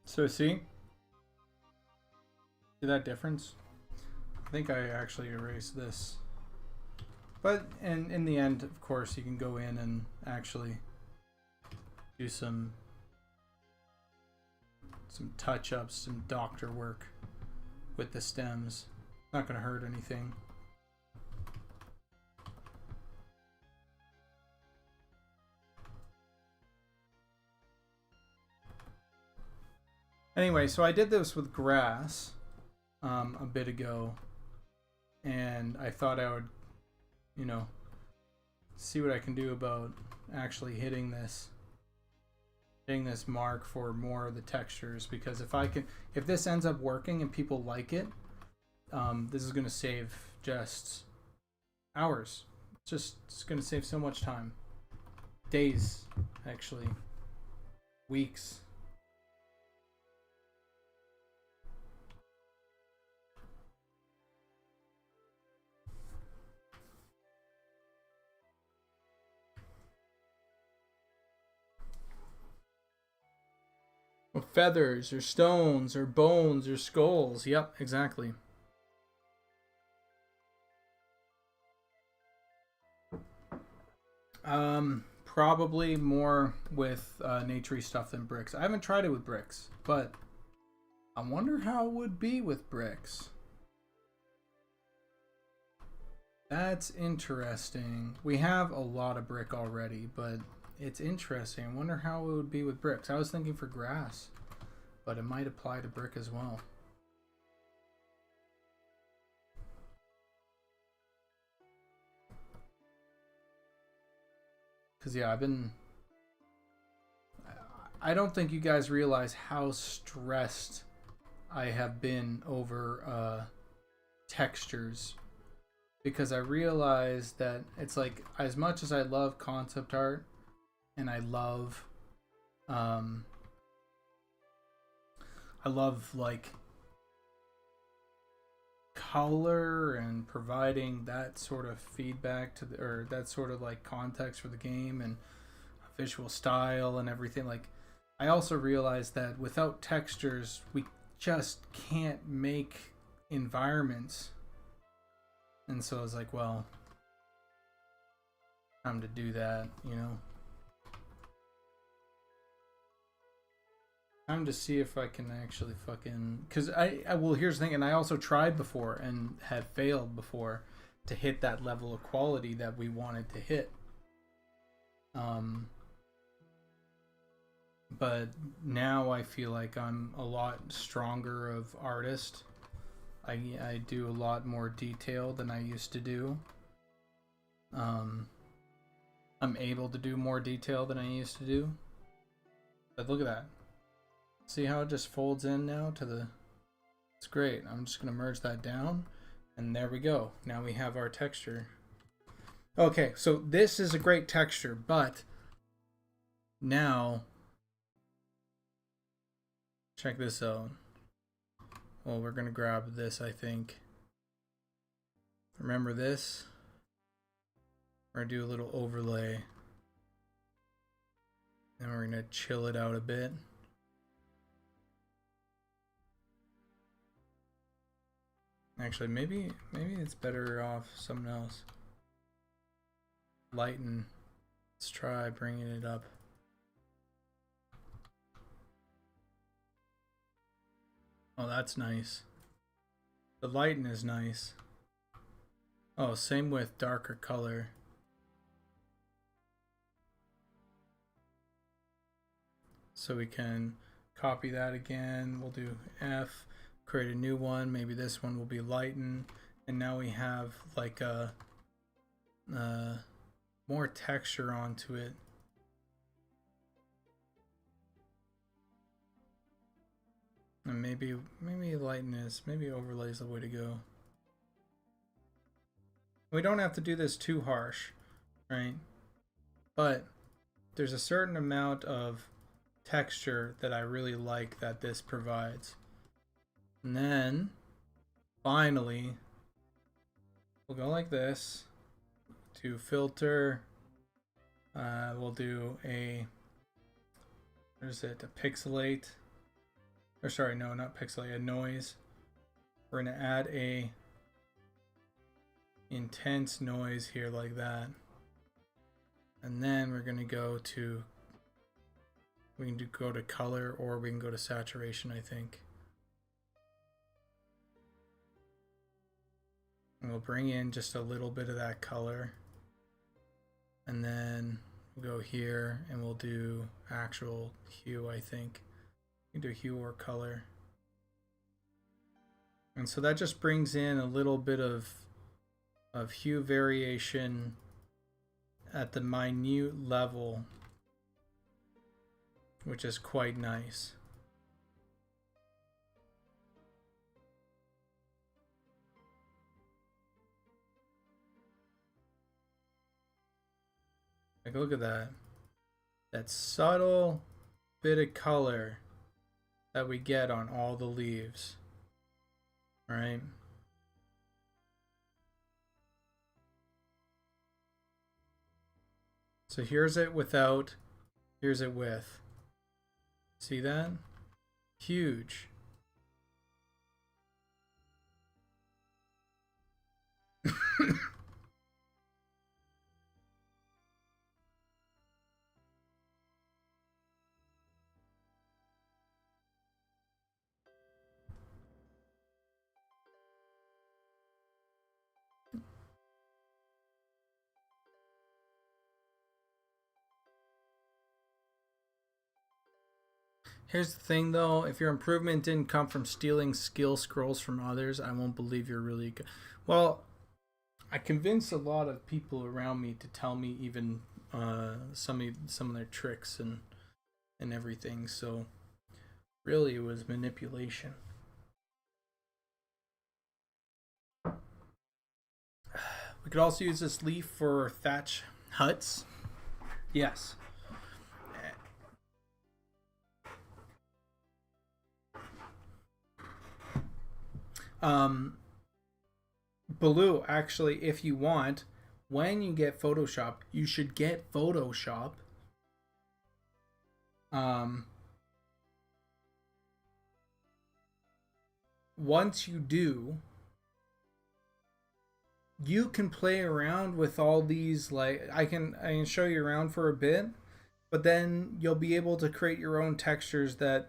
So see that difference? I think I actually erased this. But in the end, of course, you can go in and actually do some touch-ups, some doctor work with the stems. Not going to hurt anything. Anyway, so I did this with grass a bit ago, and I thought I would, you know, see what I can do about actually hitting this mark for more of the textures, because if this ends up working and people like it, this is going to save just hours. It's going to save so much time. Days, actually. Weeks. Or feathers, or stones, or bones, or skulls. Yep, exactly. Probably more with naturey stuff than bricks. I haven't tried it with bricks, but I wonder how it would be with bricks. That's interesting. We have a lot of brick already, but it's interesting. I wonder how it would be with bricks. I was thinking for grass, but it might apply to brick as well. Because, yeah, I don't think you guys realize how stressed I have been over textures. Because I realized that it's like, as much as I love concept art, and I love like color and providing that sort of feedback to or that sort of like context for the game and visual style and everything. Like, I also realized that without textures, we just can't make environments. And so I was like, well, time to do that, you know. Time to see if I can actually fucking... Because well, here's the thing, and I also tried before and had failed before to hit that level of quality that we wanted to hit. But now I feel like I'm a lot stronger of artist. I do a lot more detail than I used to do. I'm able to do more detail than I used to do. But look at that. See how it just folds in now to the... It's great. I'm just going to merge that down. And there we go. Now we have our texture. Okay, so this is a great texture, but now... Check this out. Well, we're going to grab this, I think. Remember this? We're going to do a little overlay. Then we're going to chill it out a bit. Actually, maybe it's better off something else. Lighten. Let's try bringing it up. Oh, that's nice. The lighten is nice. Oh, same with darker color. So we can copy that again. We'll do F. Create a new one. Maybe this one will be lighten, and now we have like a more texture onto it. And maybe lighten is, maybe overlay is the way to go. We don't have to do this too harsh, right? But there's a certain amount of texture that I really like that this provides. And then, finally, we'll go like this. To filter, we'll do a, what is it, a pixelate. or sorry, no, not pixelate, a noise. We're going to add a intense noise here like that. And then we're going to go to, we can go to color, or we can go to saturation, I think. And we'll bring in just a little bit of that color. And then we'll go here and we'll do actual hue, I think. We can do hue or color. And so that just brings in a little bit of hue variation at the minute level, which is quite nice. Like, look at that. That subtle bit of color that we get on all the leaves. Right? So here's it without, here's it with. See that? Huge. Here's the thing though, if your improvement didn't come from stealing skill scrolls from others, I won't believe you're really good. Well, I convinced a lot of people around me to tell me even some of their tricks and everything, so really it was manipulation. We could also use this leaf for thatch huts. Yes. Baloo, actually, if you want, when you get Photoshop, you should get Photoshop. Once you do, you can play around with all these, like, I can show you around for a bit, but then you'll be able to create your own textures that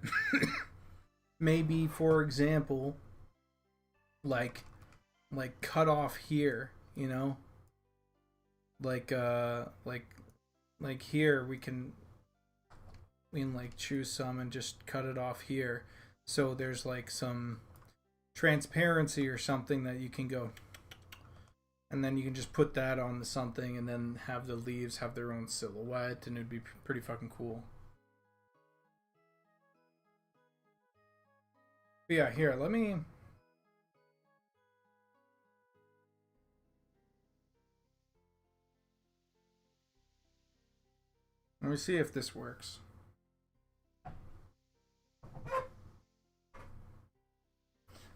maybe, for example, like cut off here, you know, like here we can like choose some and just cut it off here, so there's like some transparency or something that you can go, and then you can just put that on something and then have the leaves have their own silhouette, and it'd be pretty fucking cool. But yeah, here, let me see if this works.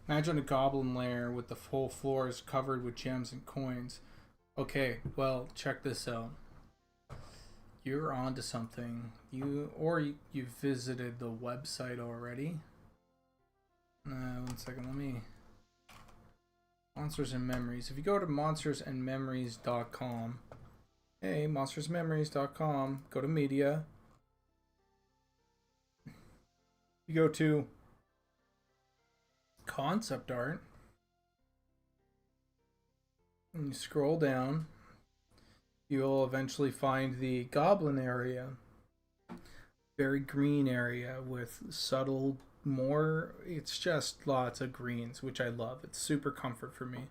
Imagine a goblin lair with the whole floor is covered with gems and coins. Okay, well, check this out. You're onto something. You've visited the website already. 1 second, let me... Monsters and Memories. If you go to monstersandmemories.com, hey, monstersandmemories.com, go to media. You go to concept art, and you scroll down, you'll eventually find the goblin area. Very green area with subtle, it's just lots of greens, which I love. It's super comfort for me.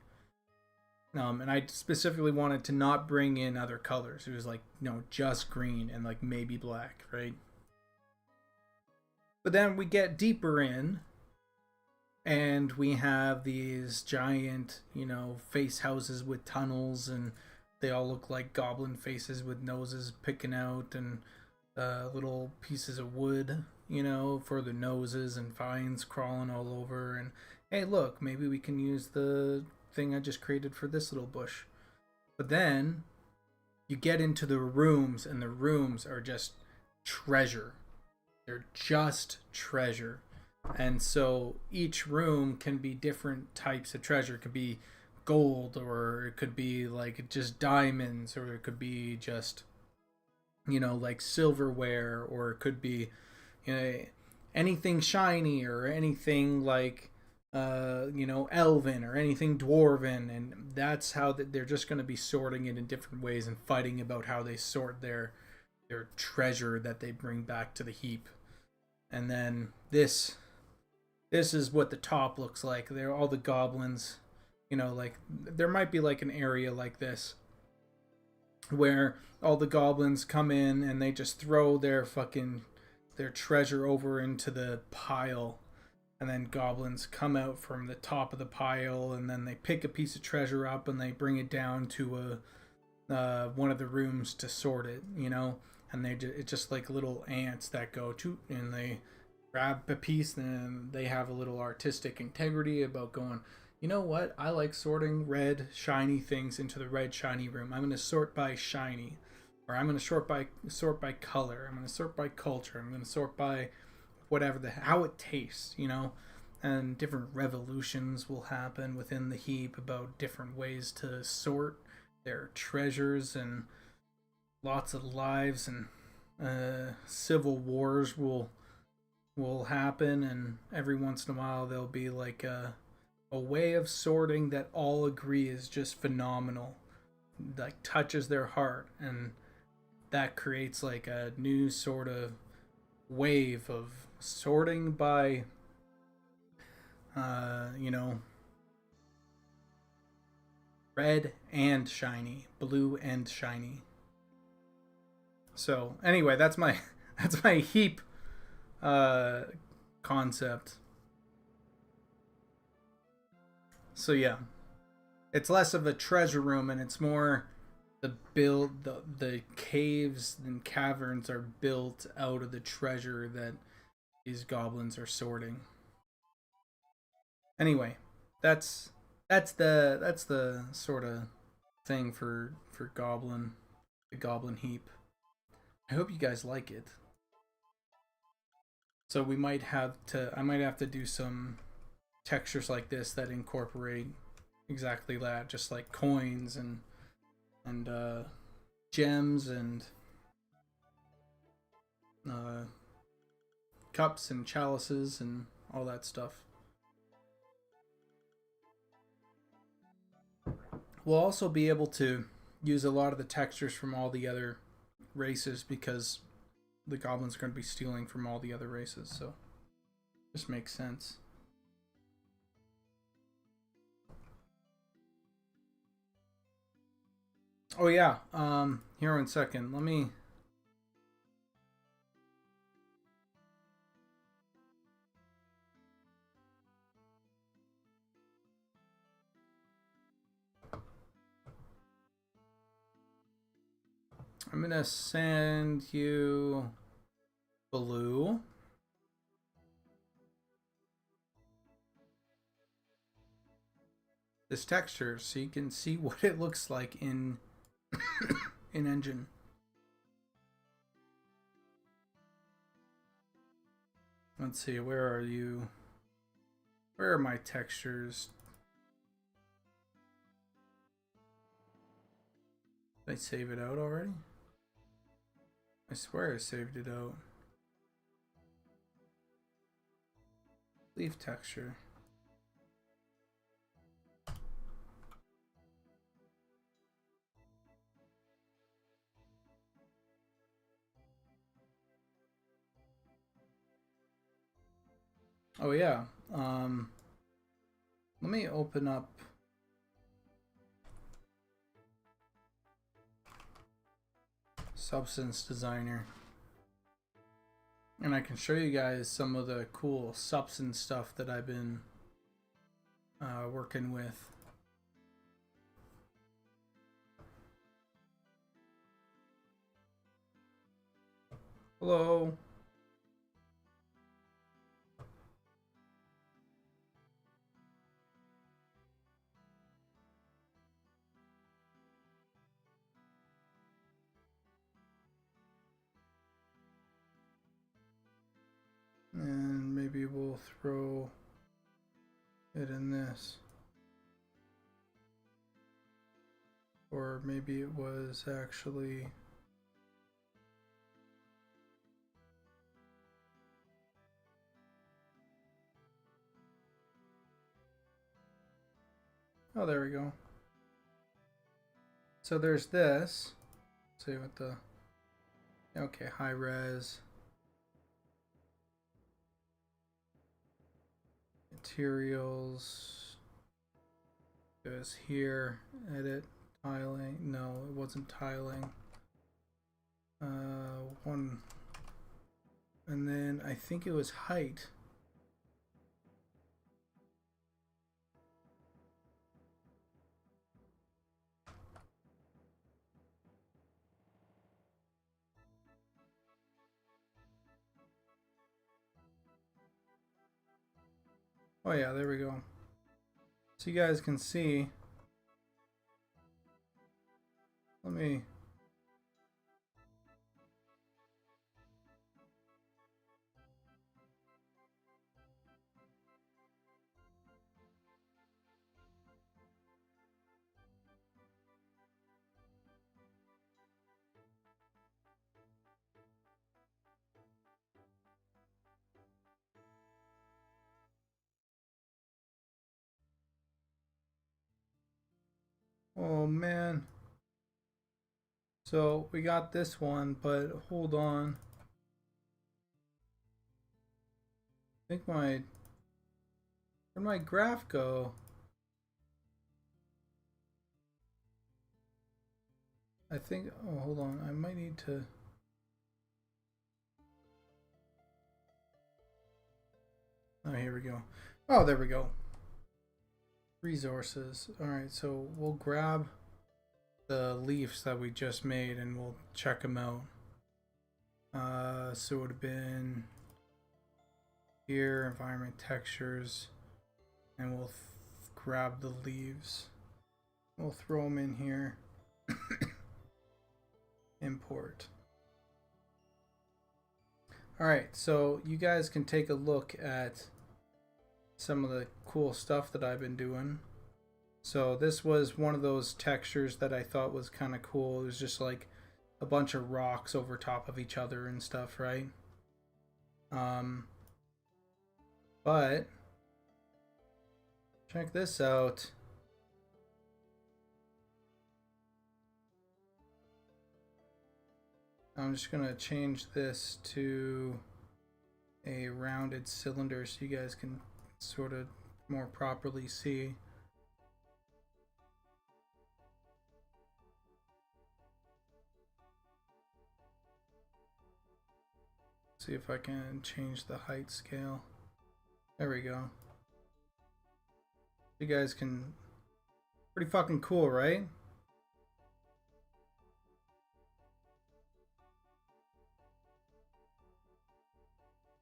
And I specifically wanted to not bring in other colors. It was like, no, just green and like maybe black, right? But then we get deeper in, and we have these giant, face houses with tunnels, and they all look like goblin faces with noses picking out, and little pieces of wood, for the noses, and vines crawling all over. And hey, look, maybe we can use the thing I just created for this little bush. But then you get into the rooms, and the rooms are just treasure. They're just treasure. And so each room can be different types of treasure. It could be gold, or it could be like just diamonds, or it could be just, like silverware, or it could be, you know, anything shiny, or anything like, elven, or anything dwarven. And that's how they're just going to be sorting it in different ways and fighting about how they sort their treasure that they bring back to the heap. And then this is what the top looks like. They're all the goblins, like there might be like an area like this where all the goblins come in and they just throw their treasure over into the pile, and then goblins come out from the top of the pile, and then they pick a piece of treasure up and they bring it down to one of the rooms to sort it, and it's just like little ants that go to, and they grab a piece, and they have a little artistic integrity about going, you know what? I like sorting red shiny things into the red shiny room. I'm going to sort by shiny, or I'm going to sort by color. I'm going to sort by culture. I'm going to sort by whatever how it tastes, And different revolutions will happen within the heap about different ways to sort their treasures, and lots of lives and civil wars will happen, and every once in a while there'll be like a way of sorting that all agree is just phenomenal, like touches their heart, and that creates like a new sort of wave of sorting by red and shiny, blue and shiny. So anyway, that's my heap concept. So yeah, it's less of a treasure room, and it's more the caves and caverns are built out of the treasure that these goblins are sorting. Anyway, that's the sort of thing for Goblin, the Goblin heap. I hope you guys like it. So I might have to do some textures like this that incorporate exactly that, just like coins and gems and cups and chalices and all that stuff. We'll also be able to use a lot of the textures from all the other races, because the goblins are going to be stealing from all the other races, so this makes sense. Oh yeah, here one second. Let me... I'm gonna send you blue. This texture so you can see what it looks like in in engine. Let's see, where are you? Where are my textures? Did I save it out already? I swear I saved it out. Leaf texture. Oh yeah. Let me open up Substance Designer, and I can show you guys some of the cool substance stuff that I've been working with. Hello. And maybe maybe we'll throw it in this. Or maybe it was actually... Oh, there we go. So there's this. Let's see what the... Okay, high res. Materials. Goes here. Edit. Tiling. No, it wasn't tiling. One. And then I think it was height. Oh yeah, there we go. So you guys can see. Let me... Oh man. So we got this one, but hold on. I think where'd my graph go? I think, oh hold on, I might need to... Oh, here we go. Oh, there we go. Resources. Alright, so we'll grab the leaves that we just made and we'll check them out. So it would have been here, environment textures, and we'll grab the leaves. We'll throw them in here. Import. Alright, so you guys can take a look at some of the cool stuff that I've been doing. So this was one of those textures that I thought was kind of cool. It was just like a bunch of rocks over top of each other and stuff, right? But check this out. I'm just gonna change this to a rounded cylinder so you guys can sort of more properly see. See if I can change the height scale. There we go. You guys can... Pretty fucking cool, right?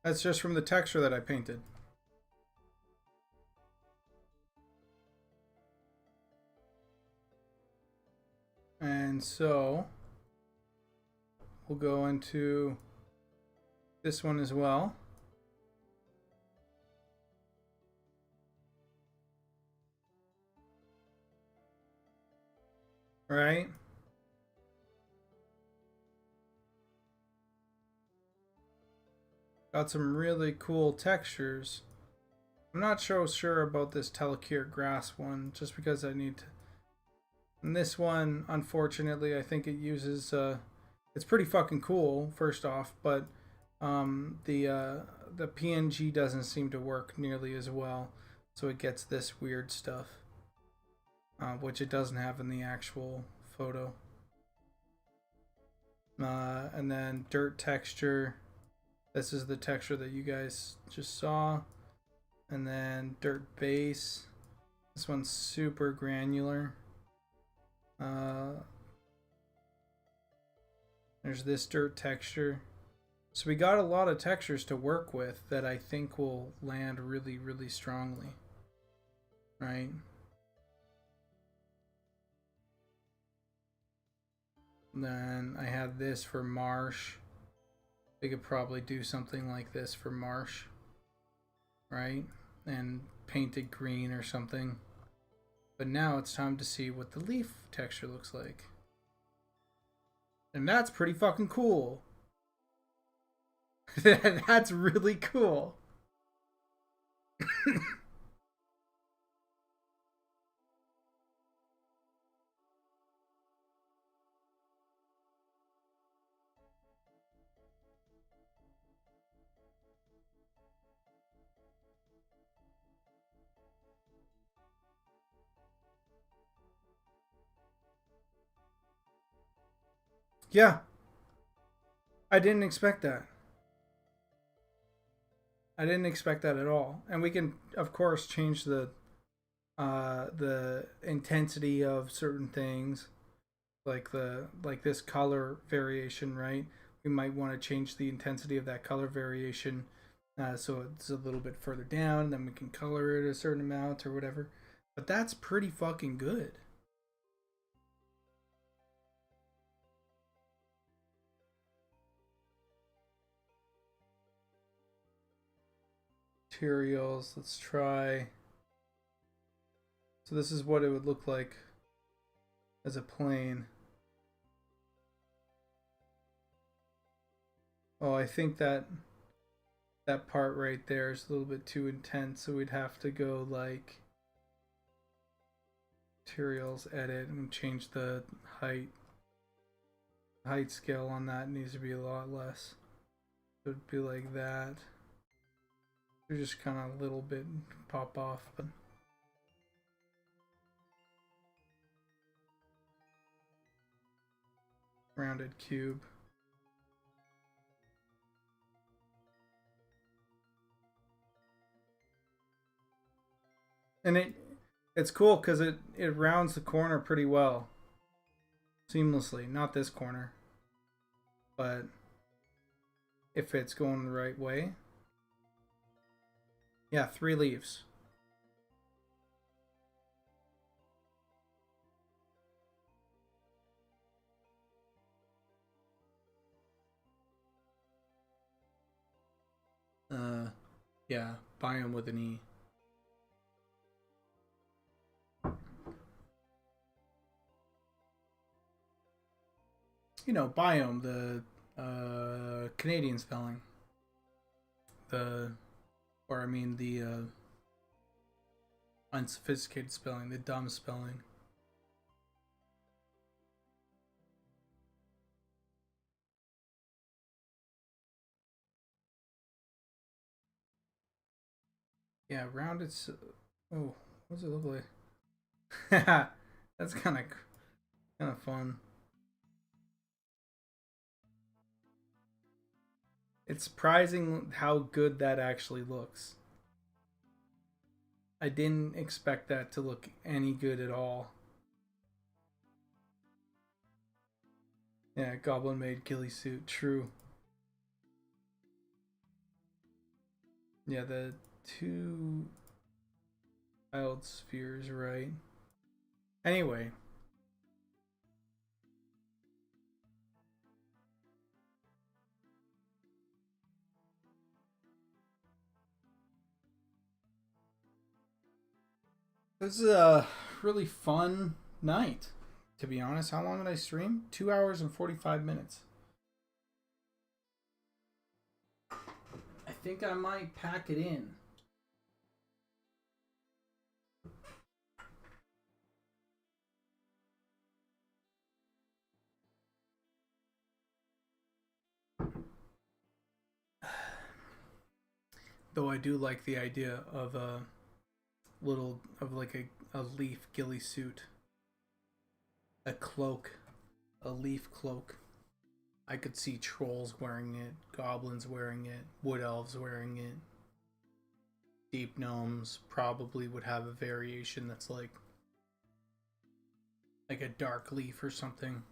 That's just from the texture that I painted. And so we'll go into this one as well. Right? Got some really cool textures. I'm not so sure about this Telekir grass one, just because I need to... And this one, unfortunately, I think it uses... it's pretty fucking cool, first off, but the PNG doesn't seem to work nearly as well, so it gets this weird stuff, which it doesn't have in the actual photo. And then dirt texture. This is the texture that you guys just saw. And then dirt base. This one's super granular. There's this dirt texture. So we got a lot of textures to work with that I think will land really, really strongly. Right? And then I had this for marsh. We could probably do something like this for marsh. right? And paint it green or something. But now it's time to see what the leaf texture looks like. And that's pretty fucking cool. That's really cool. Yeah, I didn't expect that. I didn't expect that at all. And we can, of course, change the intensity of certain things, like this color variation, right? We might want to change the intensity of that color variation, so it's a little bit further down. Then we can color it a certain amount or whatever. But that's pretty fucking good. Materials. Let's try. So this is what it would look like as a plane. Oh, I think that part right there is a little bit too intense, so we'd have to go like materials, edit, and change the height scale on that. It needs to be a lot less. So it'd be like that. They're just kind of a little bit pop off, but rounded cube. And it's cool because it rounds the corner pretty well, seamlessly. Not this corner, but if it's going the right way. Yeah, 3 leaves. Yeah, Biom with an E. You know, Biome, the Canadian spelling. The unsophisticated spelling, the dumb spelling. Yeah, rounded. Oh, what does it look like? That's kind of fun. It's surprising how good that actually looks. I didn't expect that to look any good at all. Yeah, Goblin made ghillie suit. True. Yeah, the 2 child spheres, right? Anyway. This is a really fun night, to be honest. How long did I stream? 2 hours and 45 minutes. I think I might pack it in. Though I do like the idea of a leaf ghillie suit. A cloak. A leaf cloak. I could see trolls wearing it, goblins wearing it, wood elves wearing it. Deep gnomes probably would have a variation that's like a dark leaf or something.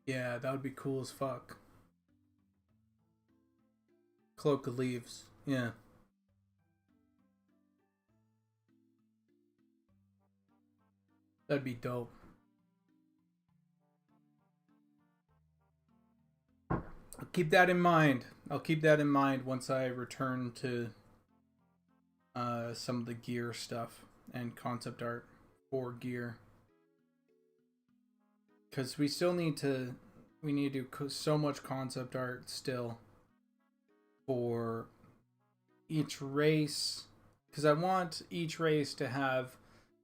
Yeah, that would be cool as fuck. Cloak of leaves. Yeah. That'd be dope. I'll keep that in mind. I'll keep that in mind once I return to some of the gear stuff and concept art for gear. Because we still need to, we need to do so much concept art still for each race. Because I want each race to have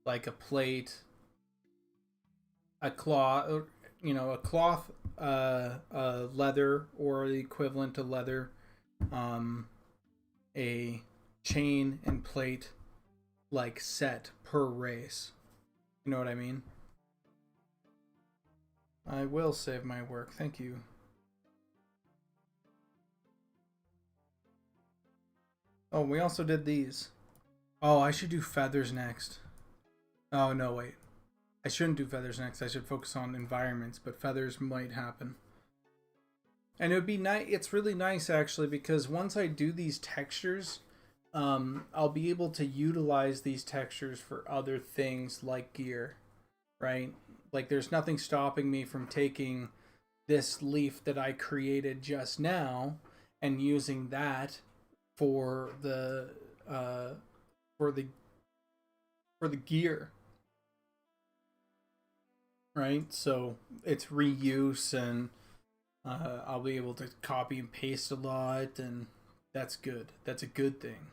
like a plate, a cloth, a cloth, leather or the equivalent to leather, a chain and plate like set per race. You know what I mean? I will save my work. Thank you. Oh, we also did these. Oh, I should do feathers next. Oh, no, wait. I shouldn't do feathers next. I should focus on environments, but feathers might happen. And it would be nice. It's really nice, actually, because once I do these textures, I'll be able to utilize these textures for other things like gear, right? Like, there's nothing stopping me from taking this leaf that I created just now and using that for the for the for the gear, right? So it's reuse, and I'll be able to copy and paste a lot, and that's good. That's a good thing.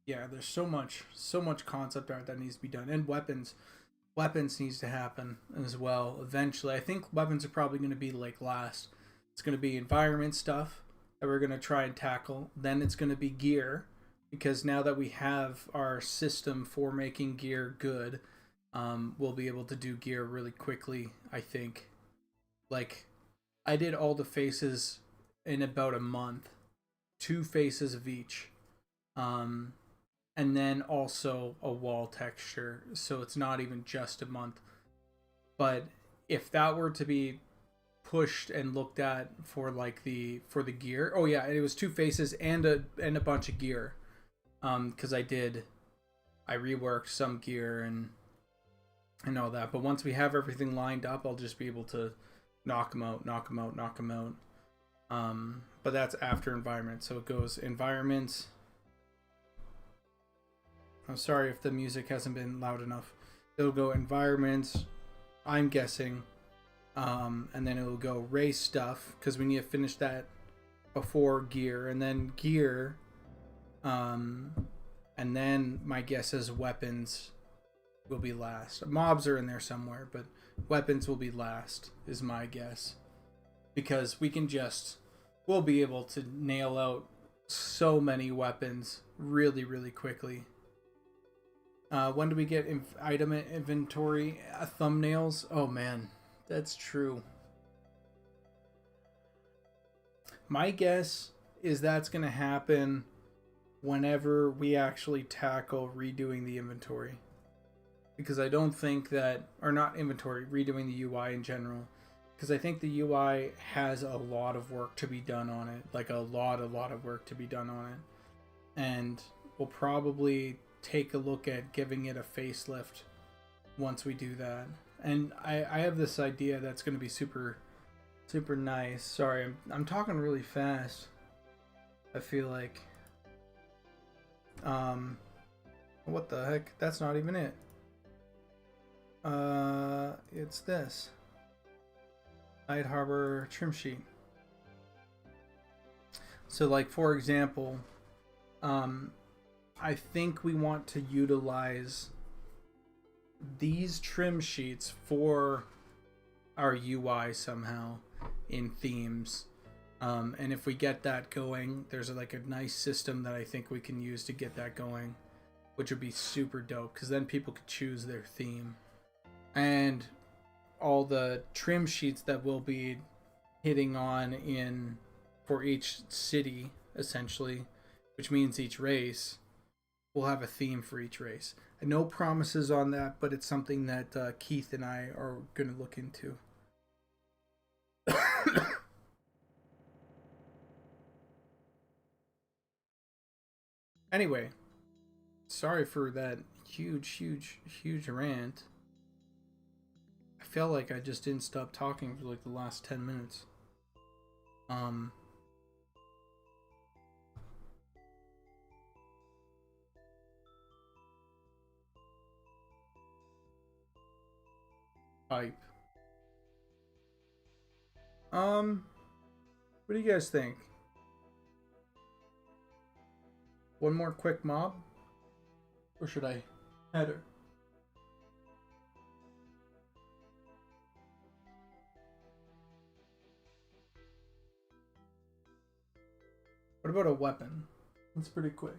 Yeah, there's so much concept art that needs to be done, and weapons needs to happen as well eventually. I think weapons are probably going to be like last. It's going to be environment stuff that we're going to try and tackle. Then it's going to be gear, because now that we have our system for making gear good, we'll be able to do gear really quickly, I think. Like, I did all the faces in about a month, 2 faces of each. Um, and then also a wall texture, so it's not even just a month. But if that were to be pushed and looked at for like the gear, oh yeah, it was 2 faces and a bunch of gear. Because I reworked some gear and all that. But once we have everything lined up, I'll just be able to knock them out. But that's after environment, so it goes environments. I'm sorry if the music hasn't been loud enough. It'll go environments, I'm guessing, and then it'll go race stuff, because we need to finish that before gear, and then gear, and then my guess is weapons will be last. Mobs are in there somewhere, but weapons will be last, is my guess, because we'll be able to nail out so many weapons really, really quickly. When do we get item inventory thumbnails? Oh man, that's true. My guess is that's going to happen whenever we actually tackle redoing the inventory. Because I don't think that, or not inventory, redoing the UI in general. Because I think the UI has a lot of work to be done on it. Like a lot of work to be done on it. And we'll probably take a look at giving it a facelift once we do that. And I have this idea that's going to be super nice. Sorry, I'm talking really fast, I feel like. What the heck? That's not even it. It's this Night Harbor trim sheet. So like, for example, I think we want to utilize these trim sheets for our UI somehow in themes. And if we get that going, there's like a nice system that I think we can use to get that going, which would be super dope, because then people could choose their theme. And all the trim sheets that we'll be hitting on in for each city, essentially, which means each race, we'll have a theme for each race. No promises on that, but it's something that Keith and I are going to look into. Anyway, sorry for that huge rant. felt like I just didn't stop talking for like the last 10 minutes. Hype. What do you guys think? One more quick mob? Or should I head her? What about a weapon? That's pretty quick.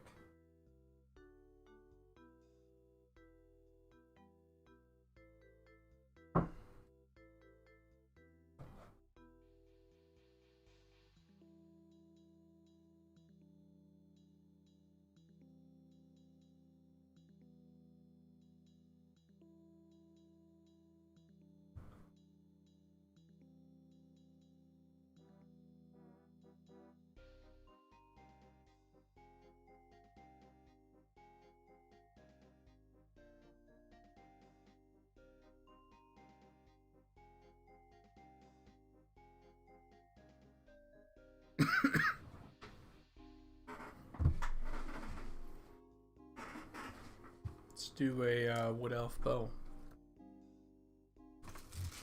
Let's do a wood elf bow.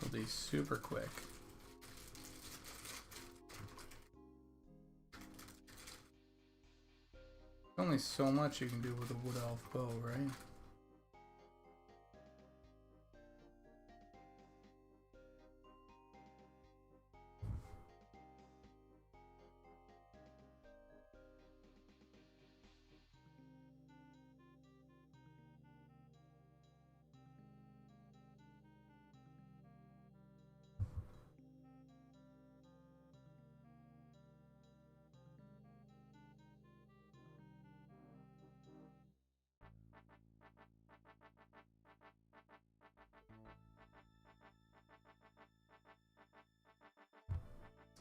It'll be super quick. Only so much you can do with a wood elf bow, right?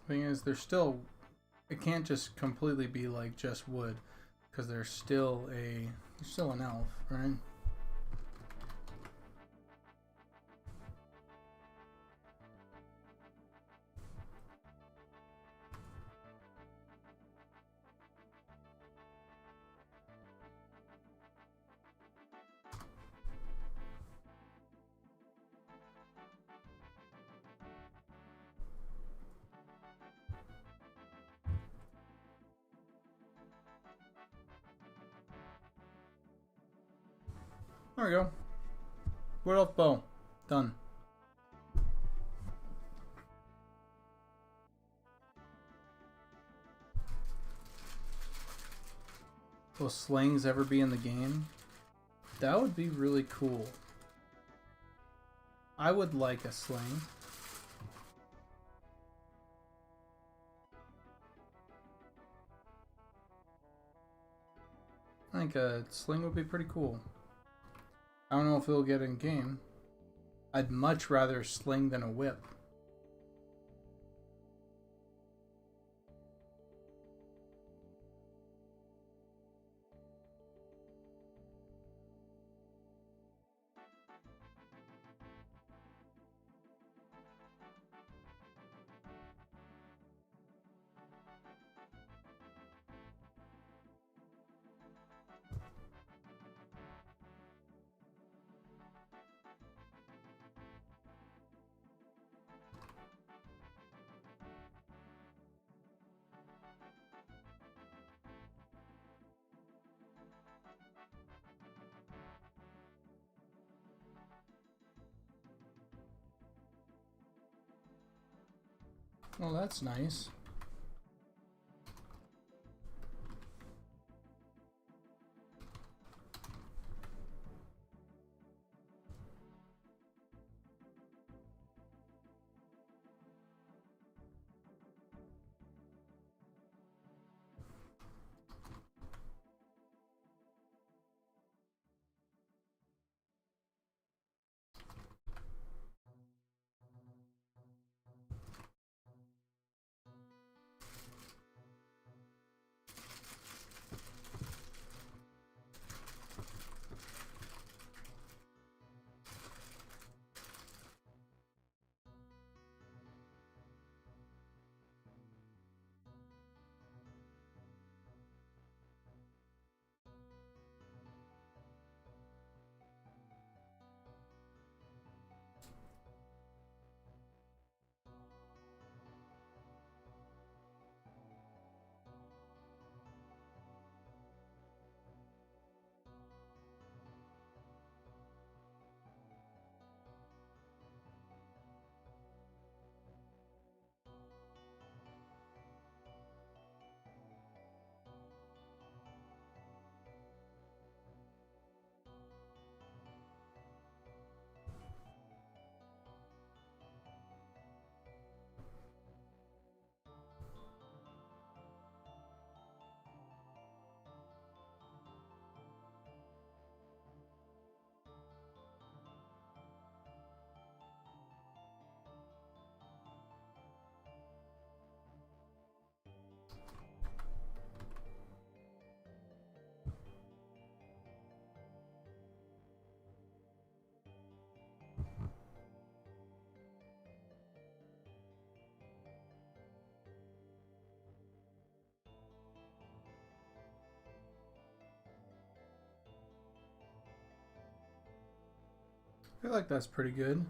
Thing is, there's still, it can't just completely be like just wood, because there's still an elf, right? There we go. Wood elf bow. Done. Will slings ever be in the game? That would be really cool. I would like a sling. I think a sling would be pretty cool. I don't know if it'll get in game. I'd much rather sling than a whip. Well, that's nice. I feel like that's pretty good.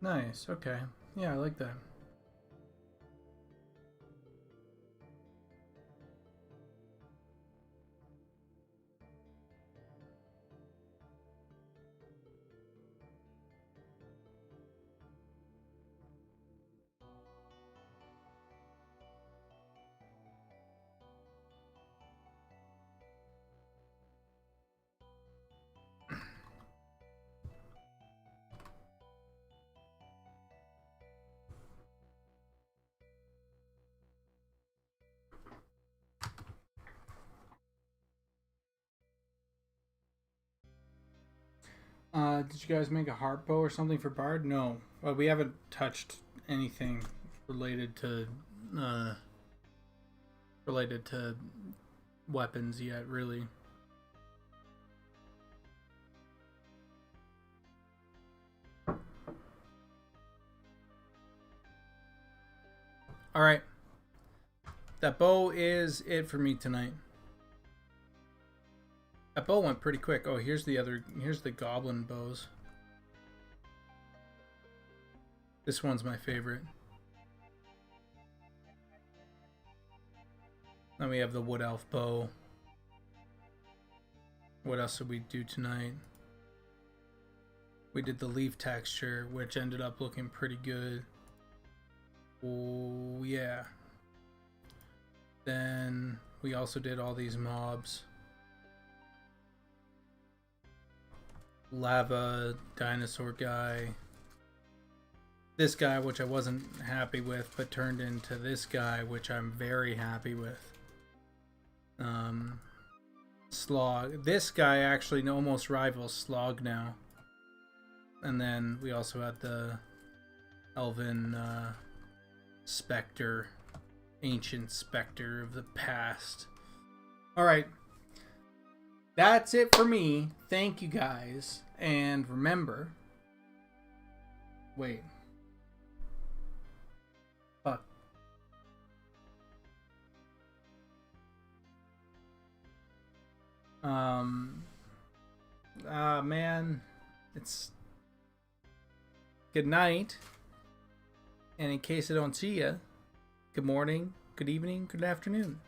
Nice, okay. Yeah, I like that. Did you guys make a harp bow or something for Bard? No. Well, we haven't touched anything related to uh, weapons yet, really. All right. That bow is it for me tonight. That bow went pretty quick. Oh, here's the Goblin bows. This one's my favorite. Then we have the Wood Elf bow. What else did we do tonight? We did the leaf texture, which ended up looking pretty good. Oh, yeah. Then we also did all these mobs. Lava, dinosaur guy. This guy, which I wasn't happy with, but turned into this guy, which I'm very happy with. Slog. This guy actually almost rivals Slog now. And then we also had the Elven Spectre, ancient specter of the past. Alright. That's it for me. Thank you guys. And remember... Wait. Fuck. Man. It's... Good night. And in case I don't see you, good morning, good evening, good afternoon.